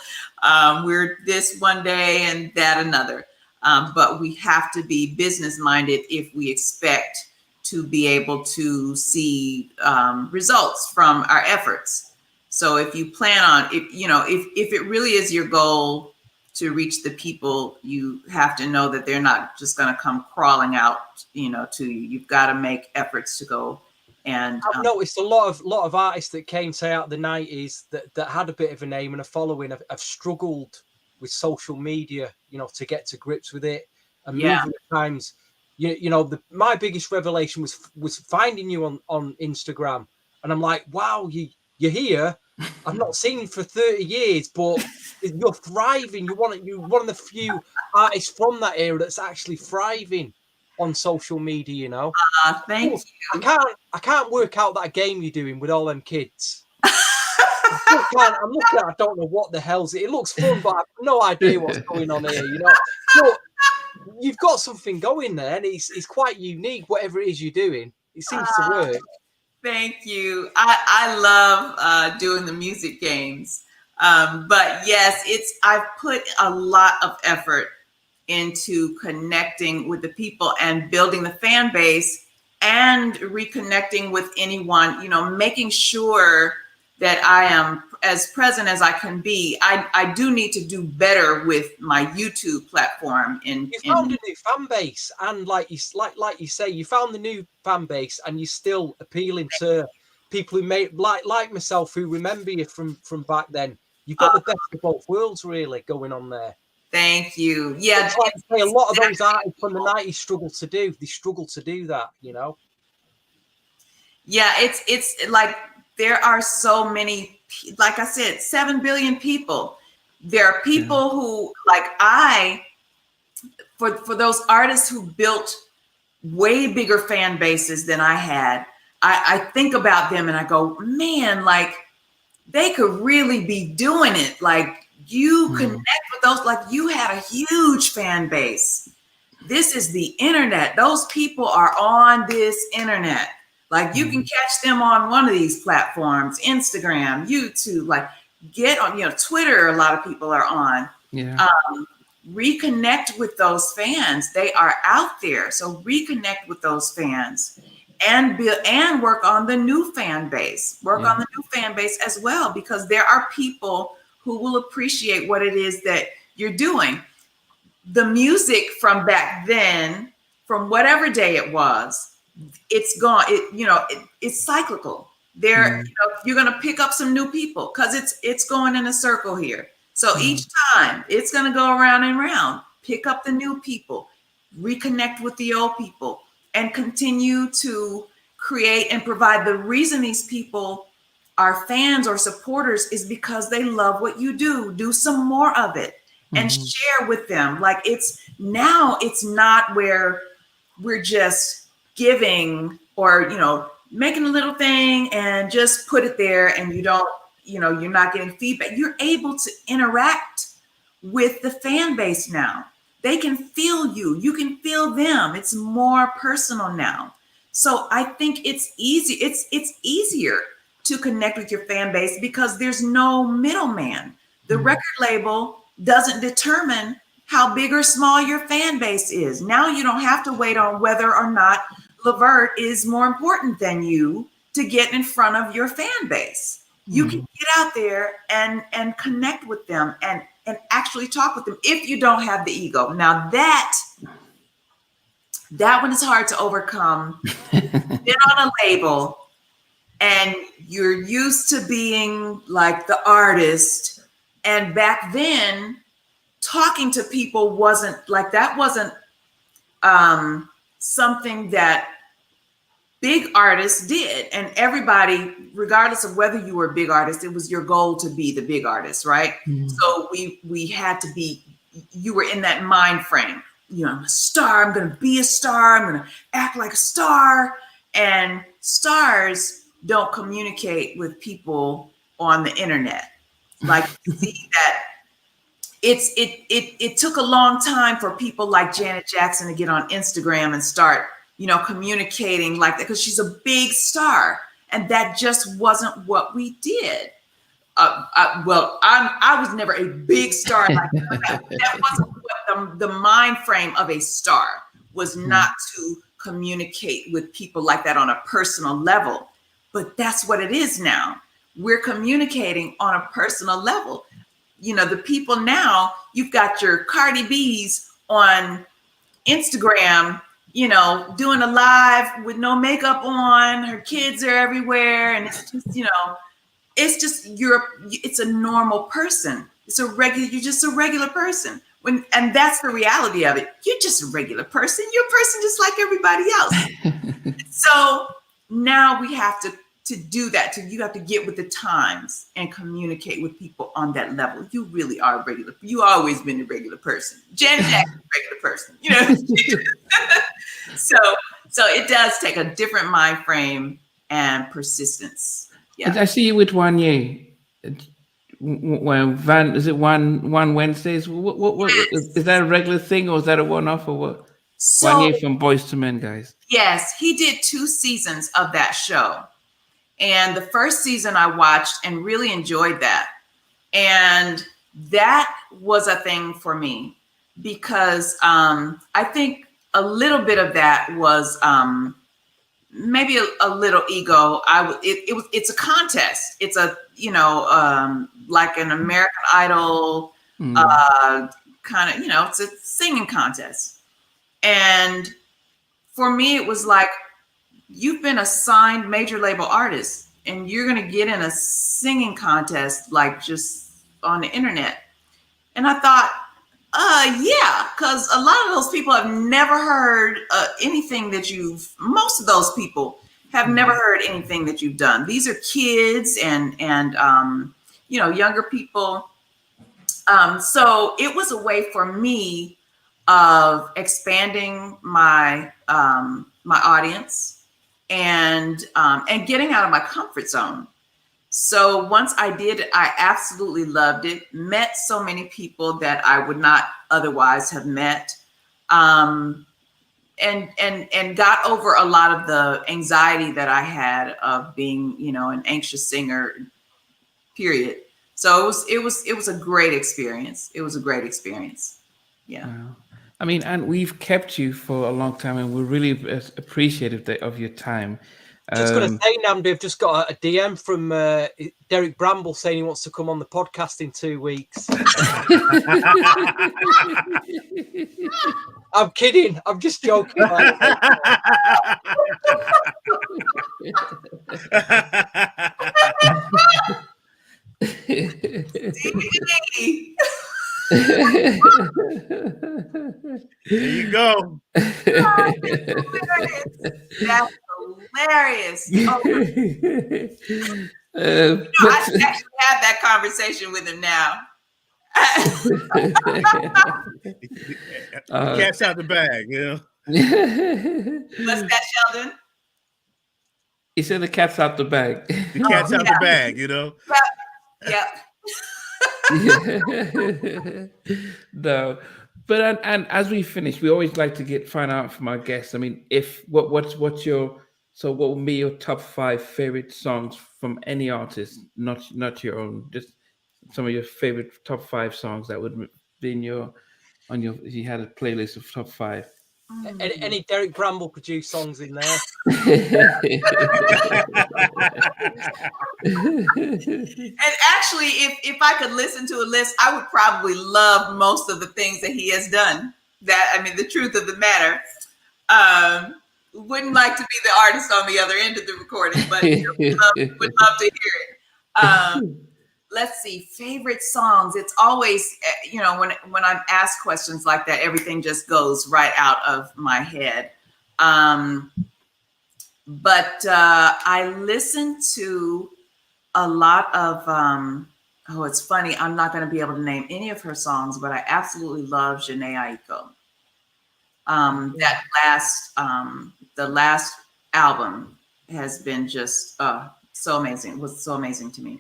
We're this one day and that another. But we have to be business minded if we expect to be able to see results from our efforts. So if you plan on, if it really is your goal to reach the people, you have to know that they're not just going to come crawling out, to you. You've got to make efforts to go. And I've noticed a lot of artists that came, say, out of the 90s that had a bit of a name and a following have struggled with social media, to get to grips with it. And moving at times, my biggest revelation was finding you on Instagram, and I'm like, wow, you're here. I've not seen you for 30 years, but you're thriving. You're one of the few artists from that era that's actually thriving on social media. Thank you. I can't work out that game you're doing with all them kids. I'm looking at it, I don't know what the hell's it. It looks fun, but I have no idea what's going on here. So you've got something going there, and it's quite unique. Whatever it is you're doing, it seems to work. Thank you. I love doing the music games, but yes, I've put a lot of effort into connecting with the people and building the fan base and reconnecting with anyone. Making sure that I am as present as I can be. I do need to do better with my YouTube platform. You found a new fan base, and like you say, you found the new fan base, and you're still appealing to people who may like myself, who remember you from back then. You've got the best of both worlds really going on there. Thank you. Yeah, a lot of those artists from the 90s struggle to do. They struggle to do that. Yeah, it's like, there are so many, like I said, 7 billion people. There are people who, like for those artists who built way bigger fan bases than I had, I think about them and I go, man, like they could really be doing it. Like you connect with those, like you had a huge fan base. This is the internet. Those people are on this internet. Like you can catch them on one of these platforms, Instagram, YouTube, like get on, Twitter, a lot of people are on. Yeah. Reconnect with those fans. They are out there. So reconnect with those fans and work on the new fan base. Work on the new fan base as well, because there are people who will appreciate what it is that you're doing. The music from back then, from whatever day it was, it's gone. It's cyclical. You're going to pick up some new people because it's going in a circle here. So each time it's going to go around and round. Pick up the new people, reconnect with the old people, and continue to create and provide. The reason these people are fans or supporters is because they love what you do. Do some more of it and share with them. Like it's not where we're just giving or, making a little thing and just put it there and you don't, you're not getting feedback. You're able to interact with the fan base now. They can feel you. You can feel them. It's more personal now. So I think it's easy. It's easier to connect with your fan base because there's no middleman. The record label doesn't determine how big or small your fan base is. Now you don't have to wait on whether or not Levert is more important than you to get in front of your fan base. You can get out there and connect with them and actually talk with them if you don't have the ego. Now that one is hard to overcome. Been on a label and you're used to being like the artist. And back then, talking to people wasn't something that big artists did. And everybody, regardless of whether you were a big artist, it was your goal to be the big artist, right? So we had to be, you were in that mind frame. I'm a star, I'm gonna be a star, I'm gonna act like a star. And stars don't communicate with people on the internet. Like you see that it took a long time for people like Janet Jackson to get on Instagram and start, communicating like that because she's a big star, and that just wasn't what we did. I was never a big star like that. That wasn't what the mind frame of a star was, not to communicate with people like that on a personal level. But that's what it is now. We're communicating on a personal level. The people now, you've got your Cardi B's on Instagram, doing a live with no makeup on, her kids are everywhere. And it's just, it's a normal person. You're just a regular person. And that's the reality of it. You're just a regular person. You're a person just like everybody else. So now we have to do that. You have to get with the times and communicate with people on that level. You really are regular. You always been a regular person. Janet Jackson's a regular person, So it does take a different mind frame and persistence. Yeah. I see you with Wanye. Well, is it one Wednesdays? What Yes. is that a regular thing or is that a one-off or what? So, Wanye from Boys to Men, guys. Yes, he did 2 seasons of that show. And the first season I watched and really enjoyed that. And that was a thing for me because I think a little bit of that was maybe a little ego. It's a contest. It's a, like an American Idol kind of, it's a singing contest. And for me, it was like, you've been a signed major label artist and you're going to get in a singing contest, like just on the internet. And I thought, yeah, because a lot of those people have never heard anything that most of those people have never heard anything that you've done. These are kids and younger people. So it was a way for me of expanding my audience and getting out of my comfort zone. So once I did it, I absolutely loved it. Met so many people that I would not otherwise have met, and got over a lot of the anxiety that I had of being, an anxious singer. Period. So it was a great experience. It was a great experience. Yeah. Wow. I mean, and we've kept you for a long time, and we're really appreciative of your time. Just going to say, Namdi, I've just got a DM from Derek Bramble saying he wants to come on the podcast in 2 weeks. I'm kidding. I'm just joking. There you go. That's hilarious. Oh, I actually have that conversation with him now. The cat's out the bag, you know. What's that, Sheldon? He said the cat's out the bag. The cat's out the bag, you know. Yep. No, but and as we finish, we always like to find out from our guests. I mean, what would be your top 5 favorite songs from any artist, not your own, just some of your favorite top 5 songs that would be if you had a playlist of top 5. Any Derek Bramble produced songs in there? And actually, if I could listen to a list, I would probably love most of the things that he has done. The truth of the matter, wouldn't like to be the artist on the other end of the recording, but would love to hear it. Let's see, favorite songs. It's always, when I'm asked questions like that, everything just goes right out of my head. But I listen to a lot of, it's funny, I'm not going to be able to name any of her songs, but I absolutely love Jhené Aiko. That the last album has been just so amazing. It was so amazing to me.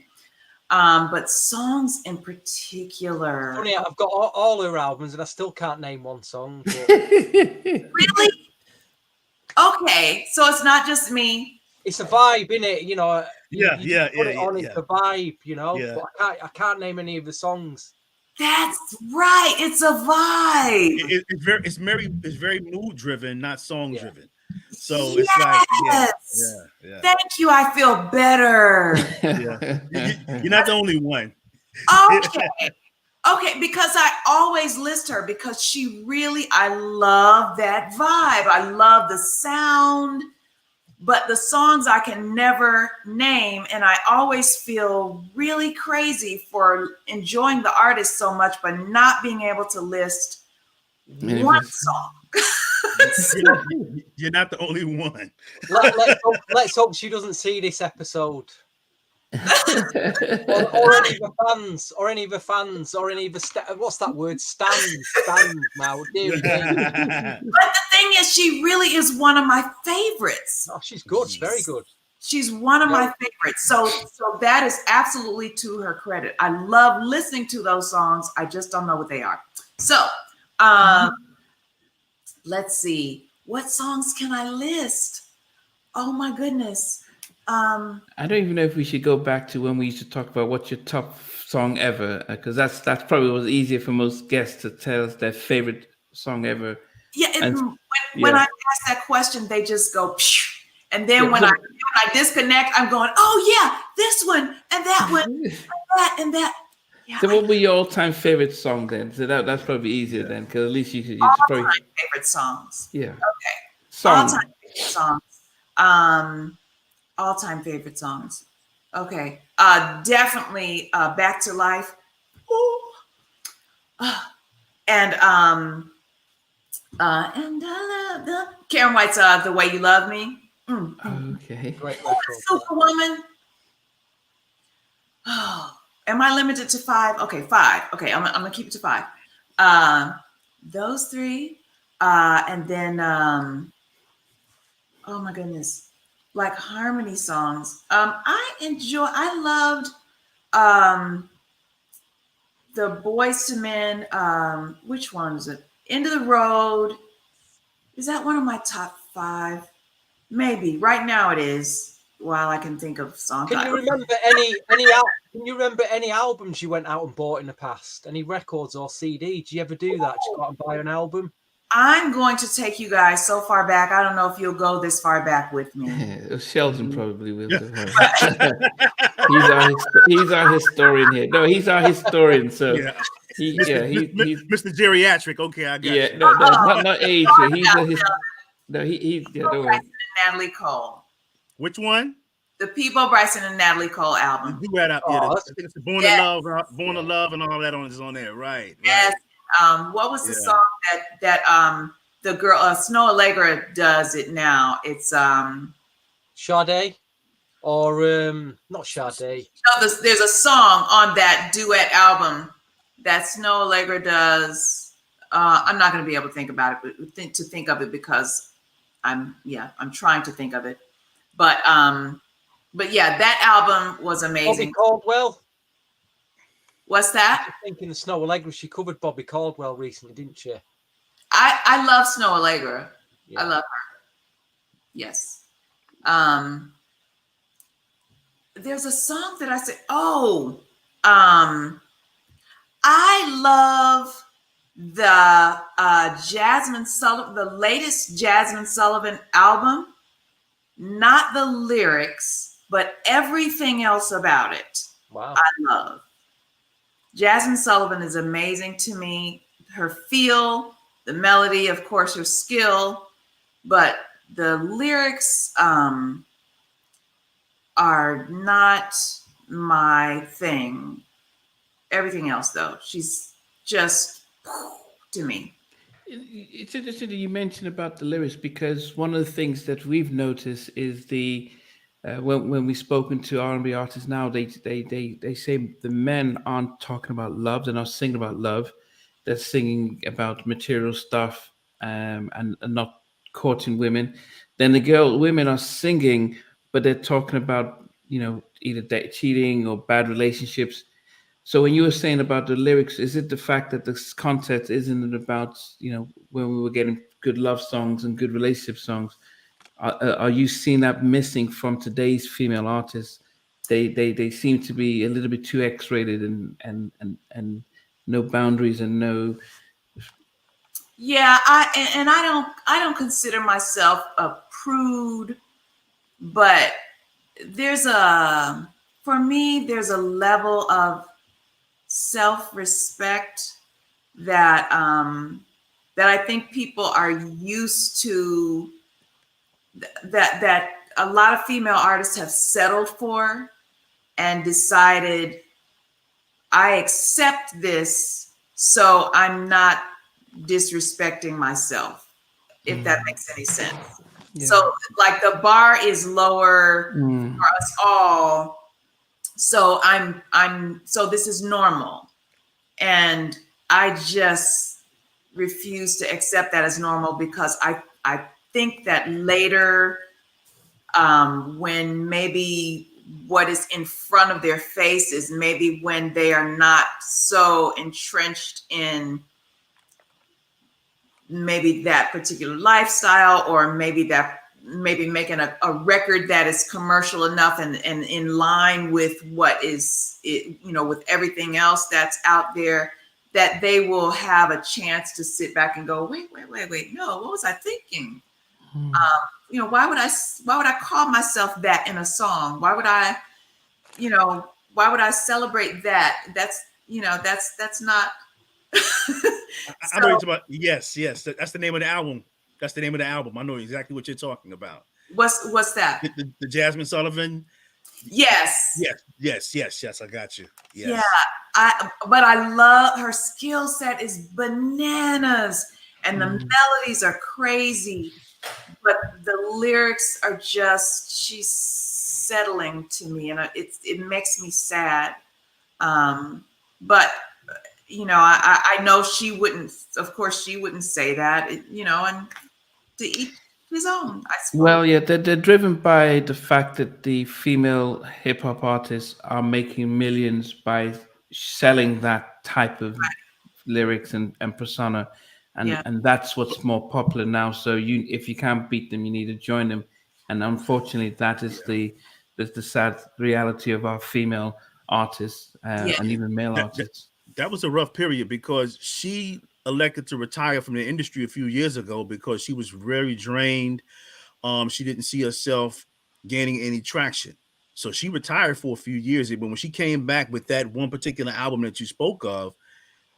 But songs in particular. Funny, I've got all her albums and I still can't name one song. But... Really? Okay, so it's not just me. It's a vibe, innit? You know. Yeah. It's a vibe, you know. Yeah. But I can't name any of the songs. That's right. It's a vibe. It's very mood driven, not song driven. So yes. It's like, yeah. Thank you. I feel better. Yeah. You're not the only one. Okay, because I always list her because I love that vibe. I love the sound, but the songs I can never name. And I always feel really crazy for enjoying the artist so much, but not being able to list one song. You're not the only one. Let's hope she doesn't see this episode. or any of the fans, what's that word? Stand now. But the thing is, she really is one of my favorites. Oh, she's good, very good. She's one of my favorites. So that is absolutely to her credit. I love listening to those songs. I just don't know what they are. So let's see. What songs can I list? Oh my goodness. I don't even know if we should go back to when we used to talk about what's your top song ever, because that's probably was easier for most guests to tell us their favorite song ever. Yeah, when I ask that question, they just go, psh, and then when I disconnect, I'm going, oh yeah, this one and that one and that and that. Yeah, so what were your all-time favorite song then? So that's probably easier then, because at least you all-time favorite songs. Yeah. Okay. All-time favorite songs. All-time favorite songs. Okay. Definitely Back to Life. Ooh. And Karen White's The Way You Love Me. Okay. Great. Superwoman. Oh, am I limited to 5? Okay, 5. Okay, I'm gonna keep it to 5. Those 3. And then oh my goodness. Like harmony songs. I loved the Boyz II Men. Which one is it? End of the Road. Is that one of my top 5? Maybe. Right now it is. While I can think of songs. Can you remember any albums you went out and bought in the past? Any records or CDs? Did you ever do that? Did you go out and buy an album? I'm going to take you guys so far back. I don't know if you'll go this far back with me. Sheldon probably will. He's our historian here. No, he's our historian. So he's Mr. Geriatric. Okay, I got you. Yeah, no, not age. He's don't worry. Natalie Cole. Which one? The Peabo Bryson and Natalie Cole album. You read out there. I think it's Born to Love, and all that is on there, right? Yes. What was the song that the girl Snow Allegra does it now? It's Sade, or not Sade. No, there's a song on that duet album that Snow Allegra does. I'm not going to be able to think about it, but think of it because I'm trying to think of it. But yeah, that album was amazing. Bobby Caldwell. What's that? I'm thinking the Snow Allegra. She covered Bobby Caldwell recently, didn't she? I love Snow Allegra. Yeah. I love her. Yes. There's a song that I said, I love the Jasmine Sullivan, the latest Jasmine Sullivan album, not the lyrics, but everything else about it. Wow. I love. Jasmine Sullivan is amazing to me. Her feel, the melody, of course, her skill, but the lyrics are not my thing. Everything else, though, she's just to me. It's interesting that you mentioned about the lyrics, because one of the things that we've noticed is when we've spoken to R&B artists now, they say the men aren't talking about love, they're not singing about love, they're singing about material stuff and not courting women. Then the women are singing, but they're talking about, either cheating or bad relationships. So when you were saying about the lyrics, is it the fact that the content isn't about, when we were getting good love songs and good relationship songs? Are you seeing that missing from today's female artists? They seem to be a little bit too X-rated and no boundaries and no. Yeah, I don't consider myself a prude, but for me there's a level of self-respect that I think people are used to, that a lot of female artists have settled for and decided, I accept this, so I'm not disrespecting myself, if that makes any sense. Yeah. So like the bar is lower for us all. So so this is normal. And I just refuse to accept that as normal, because I think that later, when maybe what is in front of their face is maybe when they are not so entrenched in maybe that particular lifestyle, or maybe making a record that is commercial enough and in line with what is, with everything else that's out there, that they will have a chance to sit back and go, wait, no, what was I thinking? Why would I call myself that in a song? Why would I celebrate that? That's not. I know you're talking about. Yes, that's the name of the album. That's the name of the album. I know exactly what you're talking about. What's that? The Jasmine Sullivan. Yes. Yes. I got you. Yes. Yeah. But I love her skill set is bananas, and the melodies are crazy, but the lyrics are just, she's settling to me, and it makes me sad. But I know she wouldn't. Of course, she wouldn't say that. And to each his own, I suppose. Well, yeah, they're driven by the fact that the female hip hop artists are making millions by selling that type of lyrics and persona, and that's what's more popular now. So if you can't beat them, you need to join them, and unfortunately, that is the sad reality of our female artists and even male artists. That was a rough period, because she elected to retire from the industry a few years ago because she was very drained. She didn't see herself gaining any traction. So she retired for a few years. But when she came back with that one particular album that you spoke of,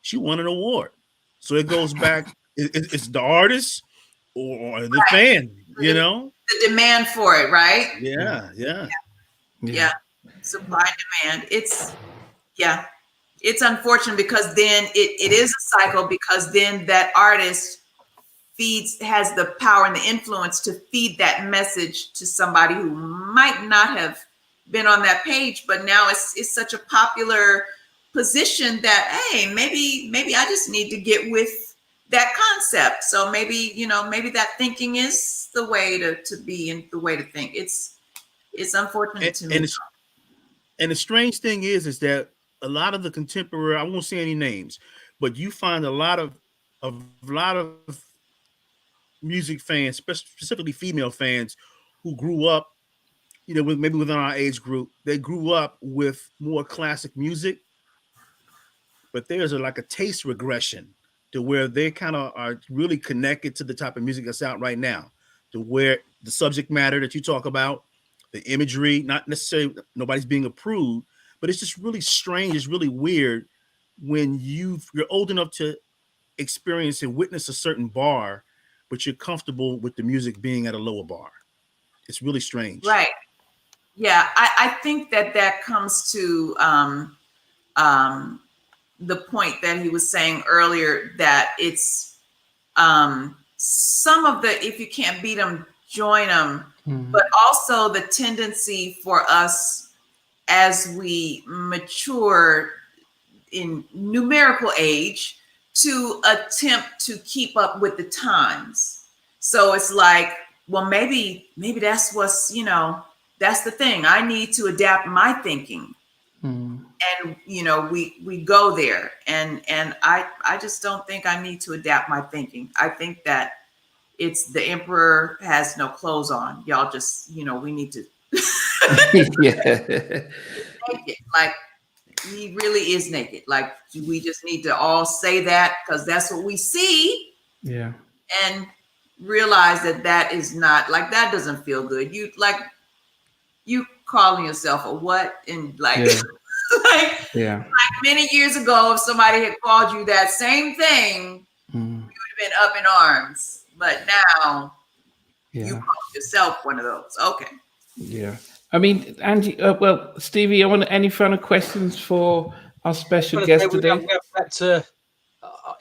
she won an award. So it goes back, it's the artist or the fan, The demand for it, right? Yeah. Supply and demand. It's unfortunate, because then it is a cycle, because then that artist has the power and the influence to feed that message to somebody who might not have been on that page, but now it's such a popular position that, hey, maybe I just need to get with that concept. So maybe, maybe that thinking is the way to be and the way to think. It's unfortunate to me. And the strange thing is that a lot of the contemporary, I won't say any names, but you find a lot of music fans, specifically female fans, who grew up, maybe within our age group, they grew up with more classic music, but there's like a taste regression to where they kind of are really connected to the type of music that's out right now, to where the subject matter that you talk about, the imagery, not necessarily nobody's being approved, but it's just really strange. It's really weird when you're old enough to experience and witness a certain bar, but you're comfortable with the music being at a lower bar. It's really strange. Right. Yeah. I think that comes to the point that he was saying earlier, that it's some of the, if you can't beat them, join them, but also the tendency for us as we mature in numerical age to attempt to keep up with the times. So it's like, well, maybe that's what's, that's the thing. I need to adapt my thinking. And, we go there, and I just don't think I need to adapt my thinking. I think that it's the emperor has no clothes on. Y'all just, we need to naked. Like, he really is naked. Like, we just need to all say that, because that's what we see. Yeah. And realize that is not, like, that doesn't feel good. You calling yourself a what? And like, like many years ago, if somebody had called you that same thing, you would have been up in arms. But now you call yourself one of those. Okay. Yeah. I mean, Angie, well, Stevie, any final questions for our special guest today?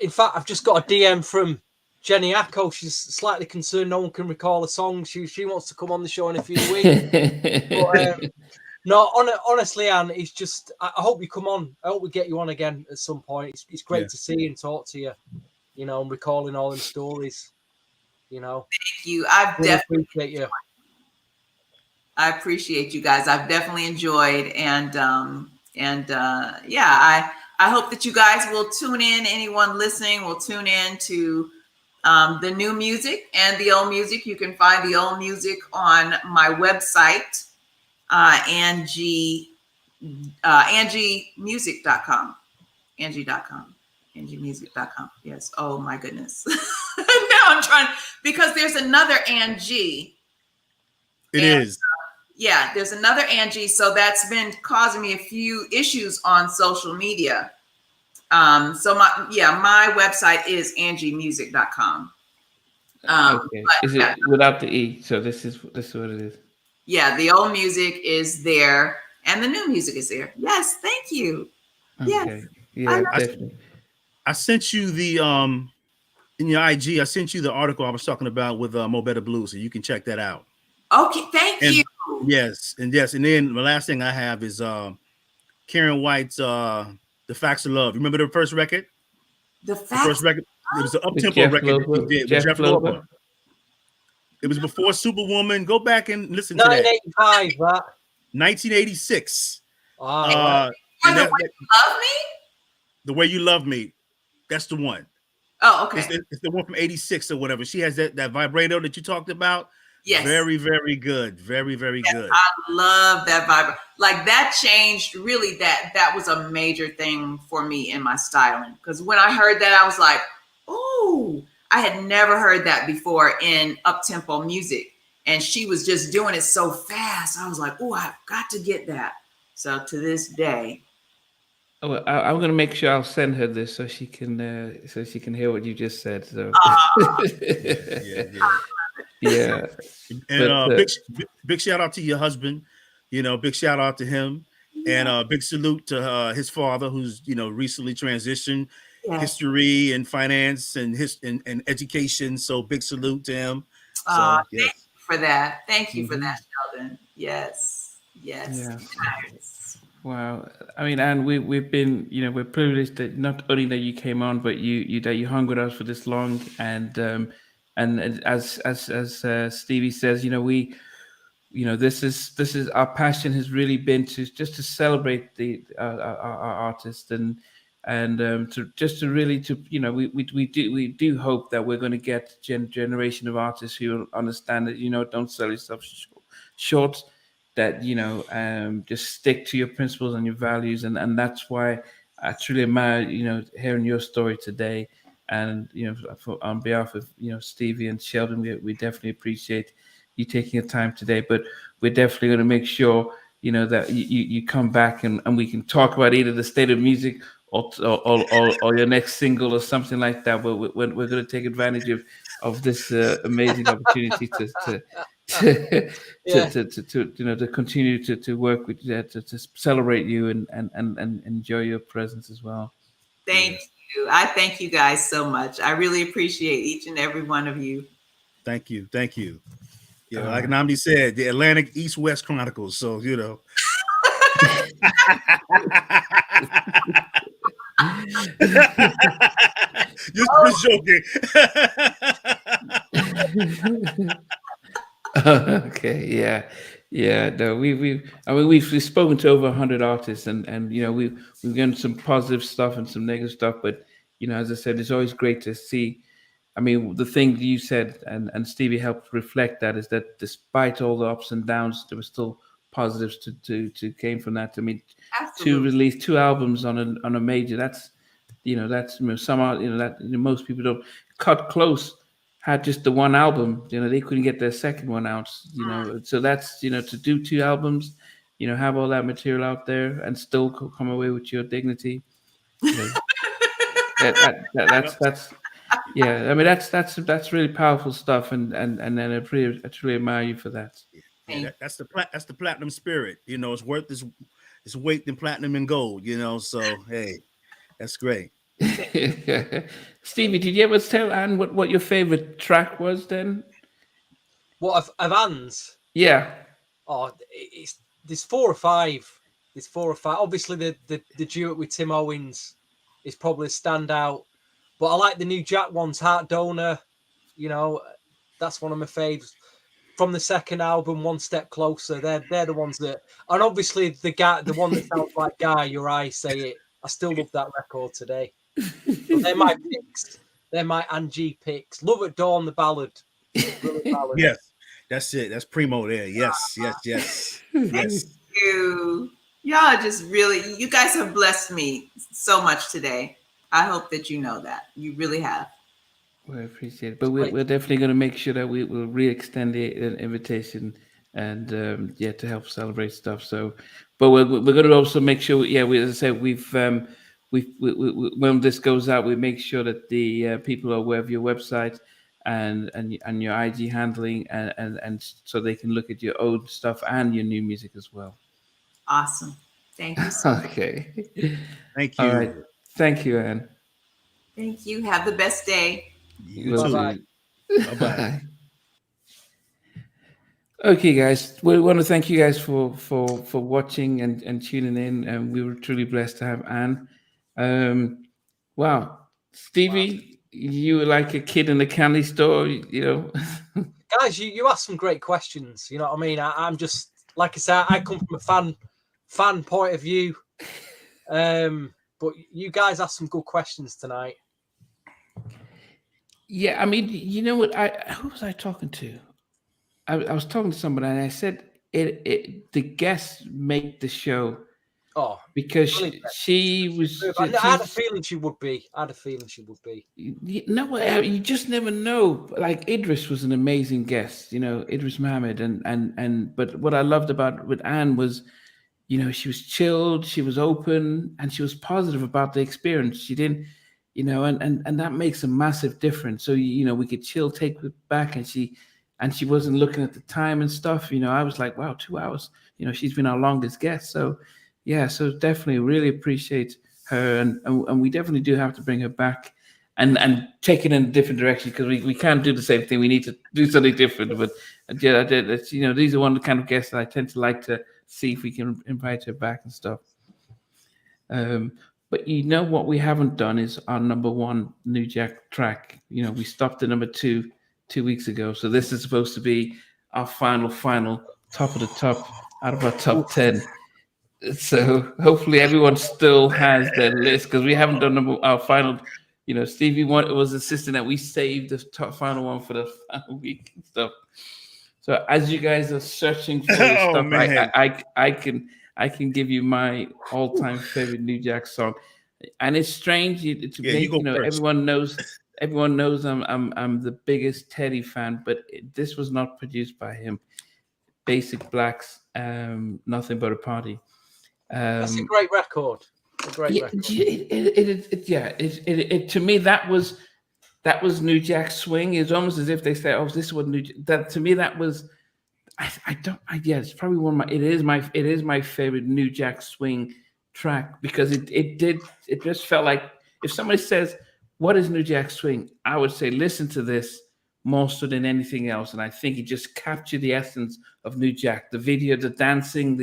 In fact, I've just got a DM from Jenny Acko. She's slightly concerned no one can recall a song. She wants to come on the show in a few weeks. But, no, honestly, Anne, it's just, I hope you come on. I hope we get you on again at some point. It's great to see you and talk to you, and recalling all them stories, Thank you. I definitely appreciate you. I appreciate you guys. I've definitely enjoyed, and I hope that you guys will tune in. Anyone listening will tune in to the new music and the old music. You can find the old music on my website, angiemusic.com. angiemusic.com. Yes. Oh my goodness. Now I'm trying, because there's another Angie. Is. There's another Angie. So that's been causing me a few issues on social media. So my website is angiemusic.com. Okay. Is it without the E? So this is what it is. Yeah, the old music is there and the new music is there. Yes, thank you. Okay. Yeah, definitely. I sent you the in your IG, I sent you the article I was talking about with Mo Better Blues, so you can check that out. Okay, thank you. Yes, and then the last thing I have is Karen White's The Facts of Love. Remember the first record? The first record. It was an up-tempo record that he did with Jeff Lober. It was before Superwoman. Go back and listen to that. 1985, 1986. The Way You Love Me? The Way You Love Me. That's the one. Oh, okay. It's the one from 86 or whatever. She has that vibrato that you talked about. Yes. Very, very good. Very, very good. I love that vibrato. Like, that changed, really, that was a major thing for me in my styling. Because when I heard that, I was like, oh, I had never heard that before in up-tempo music. And she was just doing it so fast. I was like, oh, I've got to get that. So to this day. Oh, I'm going to make sure I'll send her this so she can hear what you just said. So. Yeah. And big shout out to your husband. Big shout out to him, and big salute to his father, who's recently transitioned. history and finance and and education. So big salute to him. So Thank you for that. Thank you for that, Sheldon. Yes. Wow. I mean, and we've been, we're privileged that not only that you came on, but you hung with us for this long, and as Stevie says, this is our passion has really been to just to celebrate our artists, and to really we do hope that we're going to get generation of artists who understand that don't sell yourself short, that just stick to your principles and your values, and that's why I truly admire hearing your story today, and on behalf of Stevie and Sheldon, we definitely appreciate you taking your time today. But we're definitely going to make sure that you come back and we can talk about either the state of music or your next single or something like that. We're going to take advantage of this amazing opportunity to continue to work with you, to celebrate you and enjoy your presence as well. Thank you. I thank you guys so much. I really appreciate each and every one of you. Thank you. Yeah, like Namdi said, the Atlantic East-West Chronicles. So just joking. Okay, yeah. No, we've spoken to over 100 artists, and we've gotten some positive stuff and some negative stuff. But as I said, it's always great to see. I mean, the thing you said, and Stevie helped reflect that, is that despite all the ups and downs, there were still positives to came from that. I mean, to release 2 albums on a major, that's most people don't. Cut Close had just the 1 album, they couldn't get their second one out, so that's to do 2 albums, have all that material out there and still come away with your dignity. That's yeah, I mean that's really powerful stuff, and I truly admire you for that. Yeah, that's the platinum spirit. It's worth its weight in platinum and gold. So hey, that's great. Stevie, did you ever tell Anne what your favorite track was then? What of Anne's? Yeah. Oh, there's 4 or 5. There's 4 or 5. Obviously, the duet with Tim Owens is probably a standout. But I like the new Jack ones, Heart Donor. That's one of my faves. From the second album, One Step Closer. They're the ones that, and obviously the one that sounds like Guy, Your Eyes Say It. I still love that record today. But they're my picks. They're my Angie picks. Love at Dawn, the ballad. Ballad. Yes, that's it. That's primo there. Yes. Thank you. Y'all just really, you guys have blessed me so much today. I hope that you know that. You really have. We appreciate it. But we're definitely going to make sure that we will re-extend the invitation and to help celebrate stuff. So, but we're going to also make sure, as I said, we when this goes out, we make sure that the people are aware of your website and your IG handling, and so they can look at your old stuff and your new music as well. Awesome. Thank you so much. Okay. Thank you. All right. Thank you, Anne. Thank you. Have the best day. You too. Bye-bye. Bye-bye. Okay, guys. We want to thank you guys for watching and tuning in, and we were truly blessed to have Anne. Wow. Stevie, you were like a kid in a candy store, Guys, you asked some great questions. You know what I mean? I'm just, like I said, I come from a fan point of view. But you guys asked some good questions tonight. Yeah, I mean, you know what? Who was I talking to? I was talking to somebody, and I said, the guests make the show. Oh, because she was. I had a feeling she would be. No, you just never know. Like Idris was an amazing guest, Idris Muhammad, but what I loved with Anne was, she was chilled, she was open, and she was positive about the experience. She didn't, and that makes a massive difference. So we could chill, take it back, and she wasn't looking at the time and stuff. I was like, wow, 2 hours. She's been our longest guest. So yeah, so definitely really appreciate her, and we definitely do have to bring her back and take it in a different direction, because we can't do the same thing. We need to do something different. But yeah, these are one of the kind of guests that I tend to like to see if we can invite her back and stuff. But what we haven't done is our number one New Jack track. We stopped at number 2 weeks ago, so this is supposed to be our final top of the top out of our top 10. So hopefully everyone still has their list, because we haven't done our final. Stevie was insisting that we save the top final one for the final week and stuff. So as you guys are searching for your stuff, I can give you my all-time favorite New Jack song, and it's strange everyone knows I'm the biggest Teddy fan, but this was not produced by him. Basic Black's Nothing But a Party. That's a great record. To me, that was New Jack swing. It's almost as if they say, "Oh, this is what New." That to me, that was. It's probably it is my favorite New Jack swing track, because it just felt like, if somebody says, "What is New Jack swing?" I would say, listen to this more so than anything else, and I think it just captured the essence of New Jack. The video, the dancing,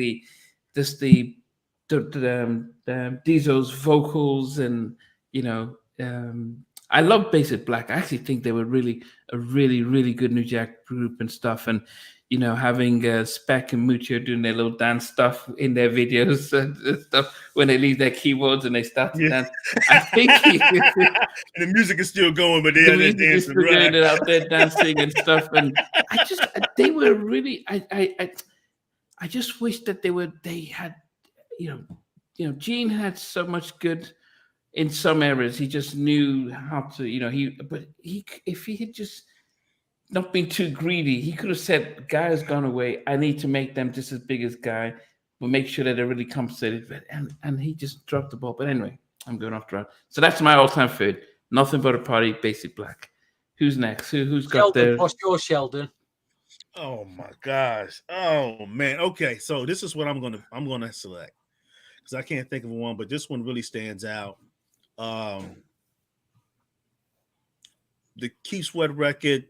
Dizzo's vocals, and I love Basic Black. I actually think they were really good New Jack group and stuff. And having Speck and Mucho doing their little dance stuff in their videos and stuff when they leave their keyboards and they start to dance. I think the music is still going, but they're dancing, right? They're out there dancing and stuff. And they were really. I just wish that they had. Gene had so much good in some areas. He just knew how to, if he had just not been too greedy, he could have said, "Guy has gone away. I need to make them just as big as Guy, but make sure that they're really compensated." And he just dropped the ball. But anyway, I'm going off track. So that's my all-time favorite. Nothing But a Party, Basic Black. Who's next? Who's got their? What's yours, Sheldon? Oh my gosh! Oh man. Okay, so this is what I'm gonna select, because I can't think of one, but this one really stands out. The Keith Sweat record,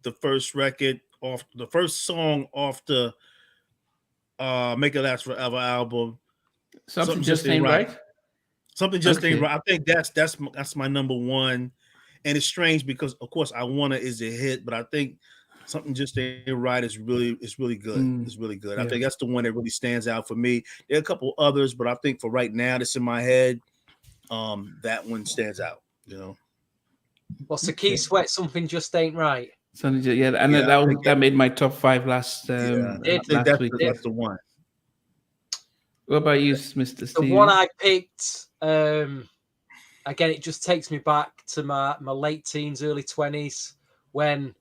the first song off the Make It Last Forever album. Something just ain't right. Something just ain't right. I think that's my number one, and it's strange because of course I Wanna is a hit, but I think Something Just Ain't Right is really good. It's really good. Yeah. I think that's the one that really stands out for me. There are a couple others, but I think for right now that's in my head. That one stands out. What's the Keith Sweat? Something Just Ain't Right. That made my top 5 last. That's the one. What about you, Mr. Steve? The one I picked. Again, it just takes me back to my late teens, early 20s, when,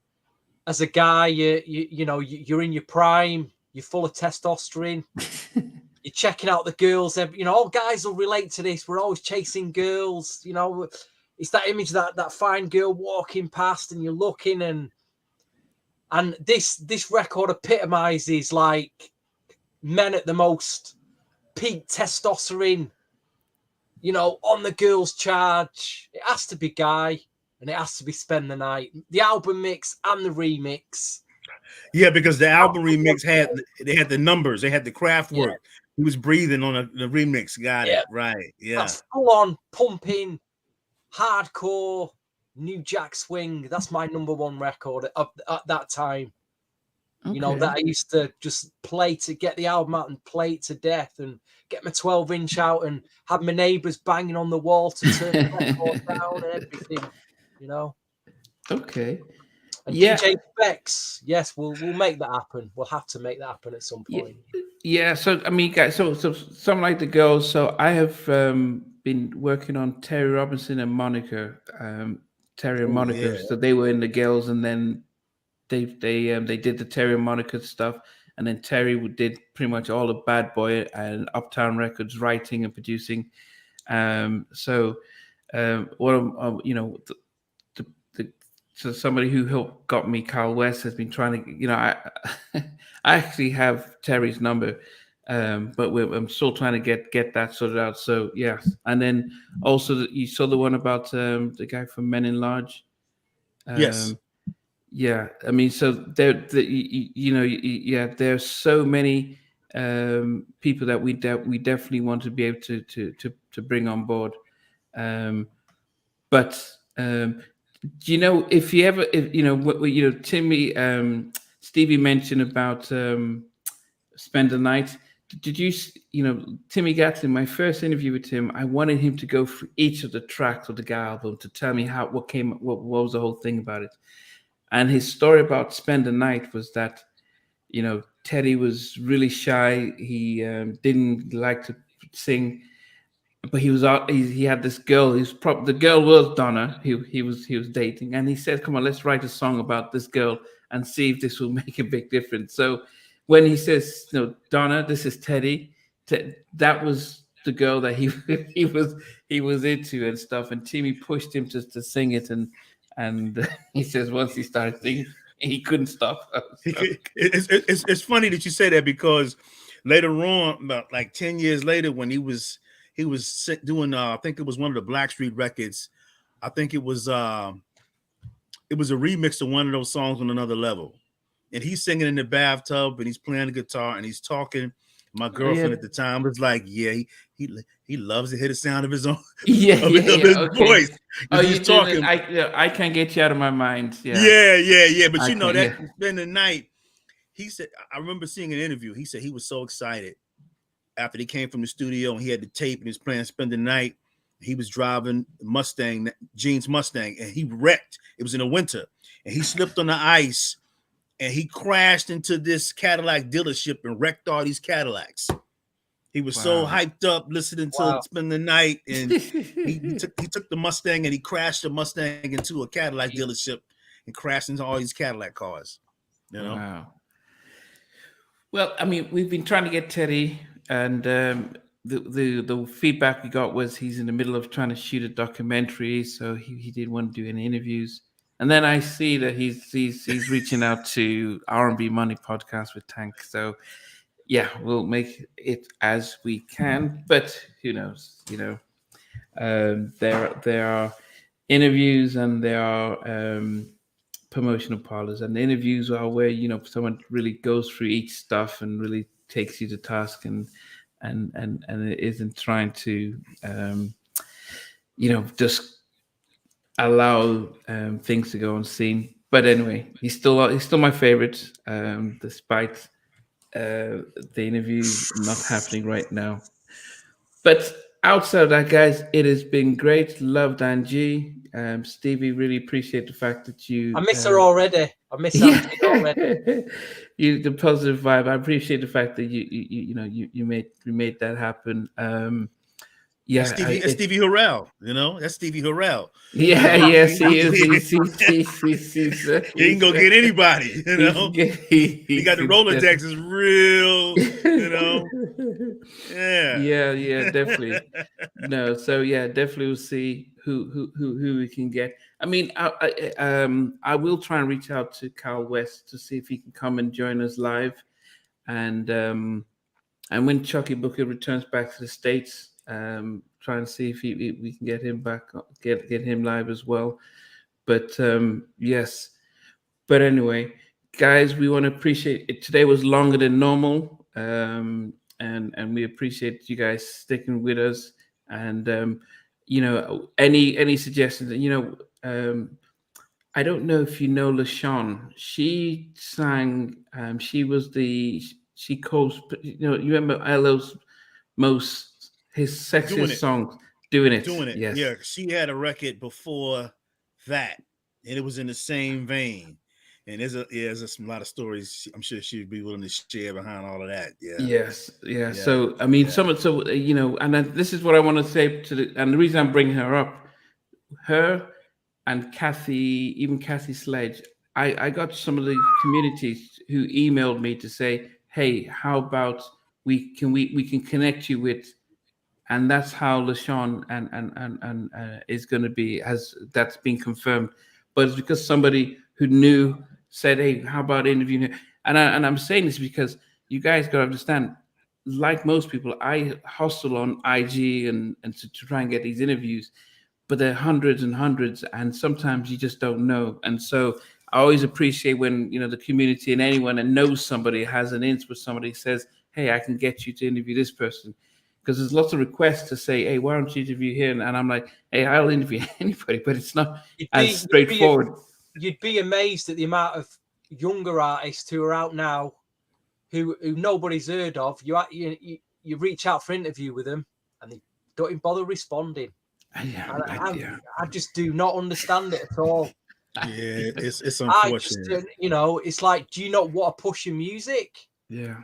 as a guy, you're in your prime, you're full of testosterone, you're checking out the girls. All guys will relate to this. We're always chasing girls. It's that image that fine girl walking past, and you're looking, and this record epitomizes like men at the most peak testosterone. On the girls' charge. It has to be Guy. And it has to be Spend the Night. The album mix and the remix. Yeah, because the album remix had the numbers, they had the craft work. Yeah. He was breathing on the remix. Got it right. Yeah, that's full on pumping, hardcore New Jack swing. That's my number one record at that time. Okay. That I used to just play to get the album out and play it to death, and get my 12-inch out and have my neighbors banging on the wall to turn the record down and everything. Okay. And DJ Specs, yes, we'll make that happen. We'll have to make that happen at some point. Yeah. So I mean, guys, so some like the girls. So I have been working on Terry Robinson and Monica. Terry and Monica. Yeah. So they were in the girls, and then they did the Terry and Monica stuff, and then Terry did pretty much all the Bad Boy and Uptown Records writing and producing. So somebody who got me, Carl West, has been trying to, I actually have Terry's number. but I'm still trying to get that sorted out. So yes, and then also you saw the one about the guy from Men in Large. Yes. Yeah, I mean, so yeah, there's so many people that we definitely want to be able to bring on board. But do you know if you ever, if you know, Timmy, Stevie mentioned about Spend the Night. Did you, Timmy Gatlin, my first interview with him, I wanted him to go through each of the tracks of the Guy album to tell me what was the whole thing about it. And his story about Spend the Night was that, Teddy was really shy. He didn't like to sing, but he was out. He had this girl. The girl was Donna. He was dating, and he said, "Come on, let's write a song about this girl and see if this will make a big difference." So when he says, Donna, this is Teddy, that was the girl that he was into and stuff. And Timmy pushed him to sing it, and he says once he started singing, he couldn't stop. So. It's funny that you say that, because later on, about like 10 years later, when he was doing I think it was one of the Blackstreet records. I think it was a remix of one of those songs on Another Level, and he's singing in the bathtub and he's playing the guitar and he's talking. My girlfriend at the time was like, "Yeah, he loves to hear the sound of his own, of his voice." Oh, he's talking. I can't get you out of my mind. Yeah. But Spend the Night. He said, I remember seeing an interview. He said he was so excited after he came from the studio and he had the tape and he was playing Spend the Night. He was driving Gene's Mustang, and he wrecked. It was in the winter, and he slipped on the ice. And he crashed into this Cadillac dealership and wrecked all these Cadillacs. He was so hyped up listening to Spend the Night, and he took the Mustang and he crashed the Mustang into a Cadillac dealership and crashed into all these Cadillac cars. Wow. Well, I mean, we've been trying to get Teddy, and the feedback we got was he's in the middle of trying to shoot a documentary, so he didn't want to do any interviews. And then I see that he's reaching out to R&B Money podcast with Tank. So yeah, we'll make it as we can. But who knows? There are interviews and there are promotional parlors, and the interviews are where someone really goes through each stuff and really takes you to task and it isn't trying to just allow things to go unseen. But anyway, he's still my favorite, despite the interview not happening right now. But outside of that, guys, it has been great. Loved Angie. Stevie, really appreciate the fact that you. I miss her already. I miss Angie already. The positive vibe. I appreciate the fact that you made that happen. Yeah, that's Stevie Harrell. That's Stevie Harrell. Yeah, yes, he is. He can go get anybody. He got the Rolodex is real. Yeah, definitely. No, so yeah, definitely we'll see who we can get. I mean, I will try and reach out to Carl West to see if he can come and join us live, and when Chucky Booker returns back to the States. Try and see if we can get him back, get him live as well. But yes. But anyway, guys, we want to appreciate it. Today was longer than normal, and we appreciate you guys sticking with us. And any suggestions? I don't know if you know LaShawn. She sang. She calls. You remember LL's his sexiest songs, doing it. Yes. Yeah, she had a record before that, and it was in the same vein. And there's a lot of stories I'm sure she'd be willing to share behind all of that. Yeah. Yes. Yeah. So I mean, and this is what I want to say and the reason I'm bringing her up, her and Kathy Sledge. I got some of the communities who emailed me to say, hey, how about we can connect you with. And that's how LaShawn and is going to be, that's been confirmed. But it's because somebody who said, hey, how about interviewing her? And I'm saying this because you guys got to understand, like most people, I hustle on IG and to try and get these interviews, but there are hundreds and hundreds, and sometimes you just don't know. And so I always appreciate when, you know, the community and anyone that knows somebody, has an int with somebody, says, hey, I can get you to interview this person. Because there's lots of requests to say, hey, why don't you interview here? And I'm like, hey, I'll interview anybody, but it's not as straightforward. You'd be amazed at the amount of younger artists who are out now who nobody's heard of. You reach out for an interview with them and they don't even bother responding. I just do not understand it at all. Yeah, it's unfortunate. You know, it's like, do you not want to push your music? Yeah.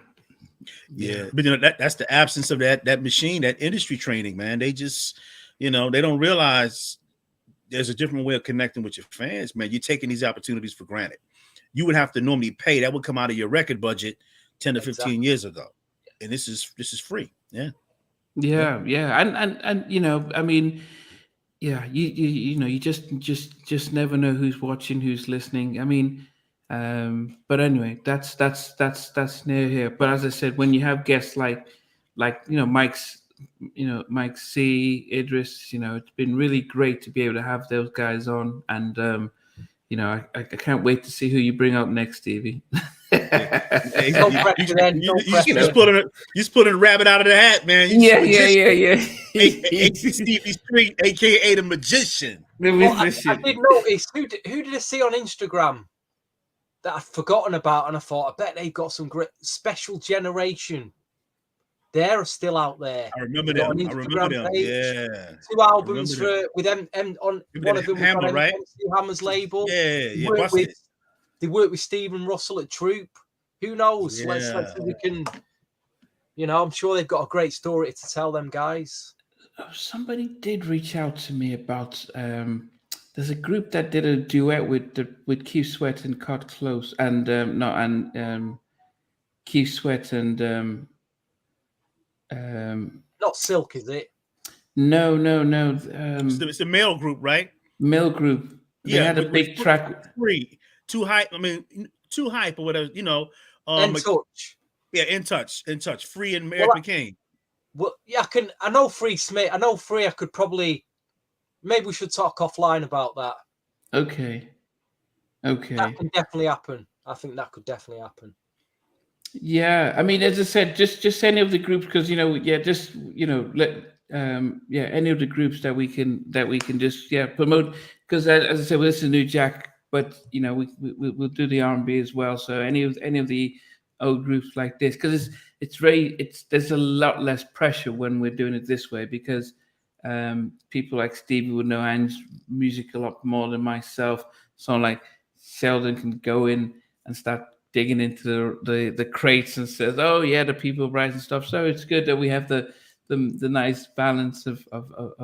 But you know, that's the absence of that machine, that industry training, man. They just, you know, they don't realize there's a different way of connecting with your fans, man. You're taking these opportunities for granted. You would have to normally pay. That would come out of your record budget 10 to 15 years ago, and this is free. And you know, I mean, you know, you just never know who's watching, who's listening. I mean, but anyway, that's near here. But as I said, when you have guests like you know, Mike C, Idris, you know, it's been really great to be able to have those guys on, and you know, I can't wait to see who you bring up next, Stevie. You just pulling a rabbit out of the hat, man. Yeah. Stevie Street, aka the magician. I did notice who did I see on Instagram that I'd forgotten about, and I thought, I bet they've got some great Special Generation. They're still out there. I remember them. Yeah. 2 albums with them on one of them. Hammer, right? Hammer's label. Yeah. They work with Stephen Russell at Troop. Who knows? Yeah. Let's see if we can. You know, I'm sure they've got a great story to tell, them guys. Somebody did reach out to me about. There's a group that did a duet with Keith Sweat and Cut Close, and Keith Sweat and. Not Silk, is it? No. It's a male group, right? Male group. They had a big track. Too hype. I mean, too hype or whatever. You know. In Touch. Yeah, in touch. Free and American King. Well, yeah, I know Free Smith. I know Free. I could probably. Maybe we should talk offline about that. Okay. That can definitely happen. I think that could definitely happen. Yeah, I mean, as I said, just any of the groups, because just let any of the groups that we can just promote, because as I said, well, this is New Jack, but you know, we'll do the R&B as well. So any of the old groups like this, because there's a lot less pressure when we're doing it this way, because people like Stevie would know Anne's music a lot more than myself. So like Sheldon can go in and start digging into the crates and says, oh yeah, the people writing stuff. So it's good that we have the nice balance of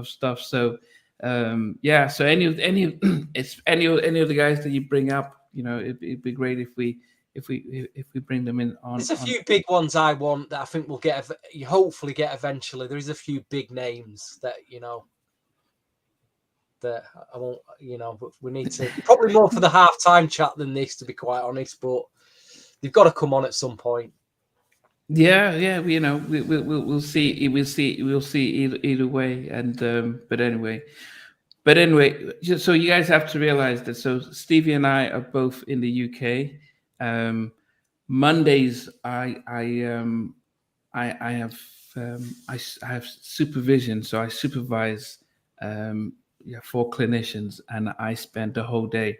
stuff. So so any of the guys that you bring up, you know, it'd be great if we bring them in on. There's a few big ones I want that I think we'll hopefully get eventually. There is a few big names that, you know, that I won't, you know, but we need to probably more for the halftime chat than this, to be quite honest, but they've got to come on at some point. Yeah, you know, we'll see either way, and but anyway, so you guys have to realize that. So Stevie and I are both in the UK. Mondays, I have supervision, so I supervise 4 clinicians, and I spend the whole day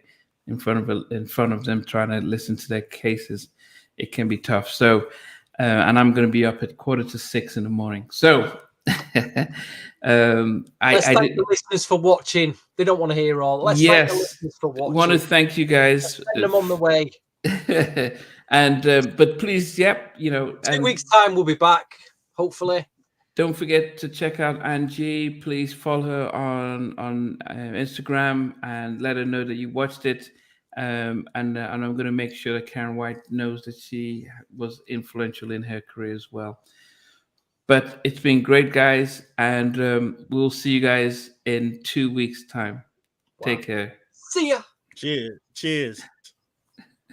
in front of them trying to listen to their cases. It can be tough. So, and I'm going to be up at 5:45 in the morning. So, let's thank the listeners for watching. They don't want to hear all. Let's thank the listeners for watching. I want to thank you guys. Send them on the way. And but please, you know, 2 weeks time we'll be back, hopefully. Don't forget to check out Angie. Please follow her on Instagram and let her know that you watched it. And I'm going to make sure that Karen White knows that she was influential in her career as well. But it's been great, guys, and we'll see you guys in 2 weeks' time. Wow. Take care. See ya. Cheers.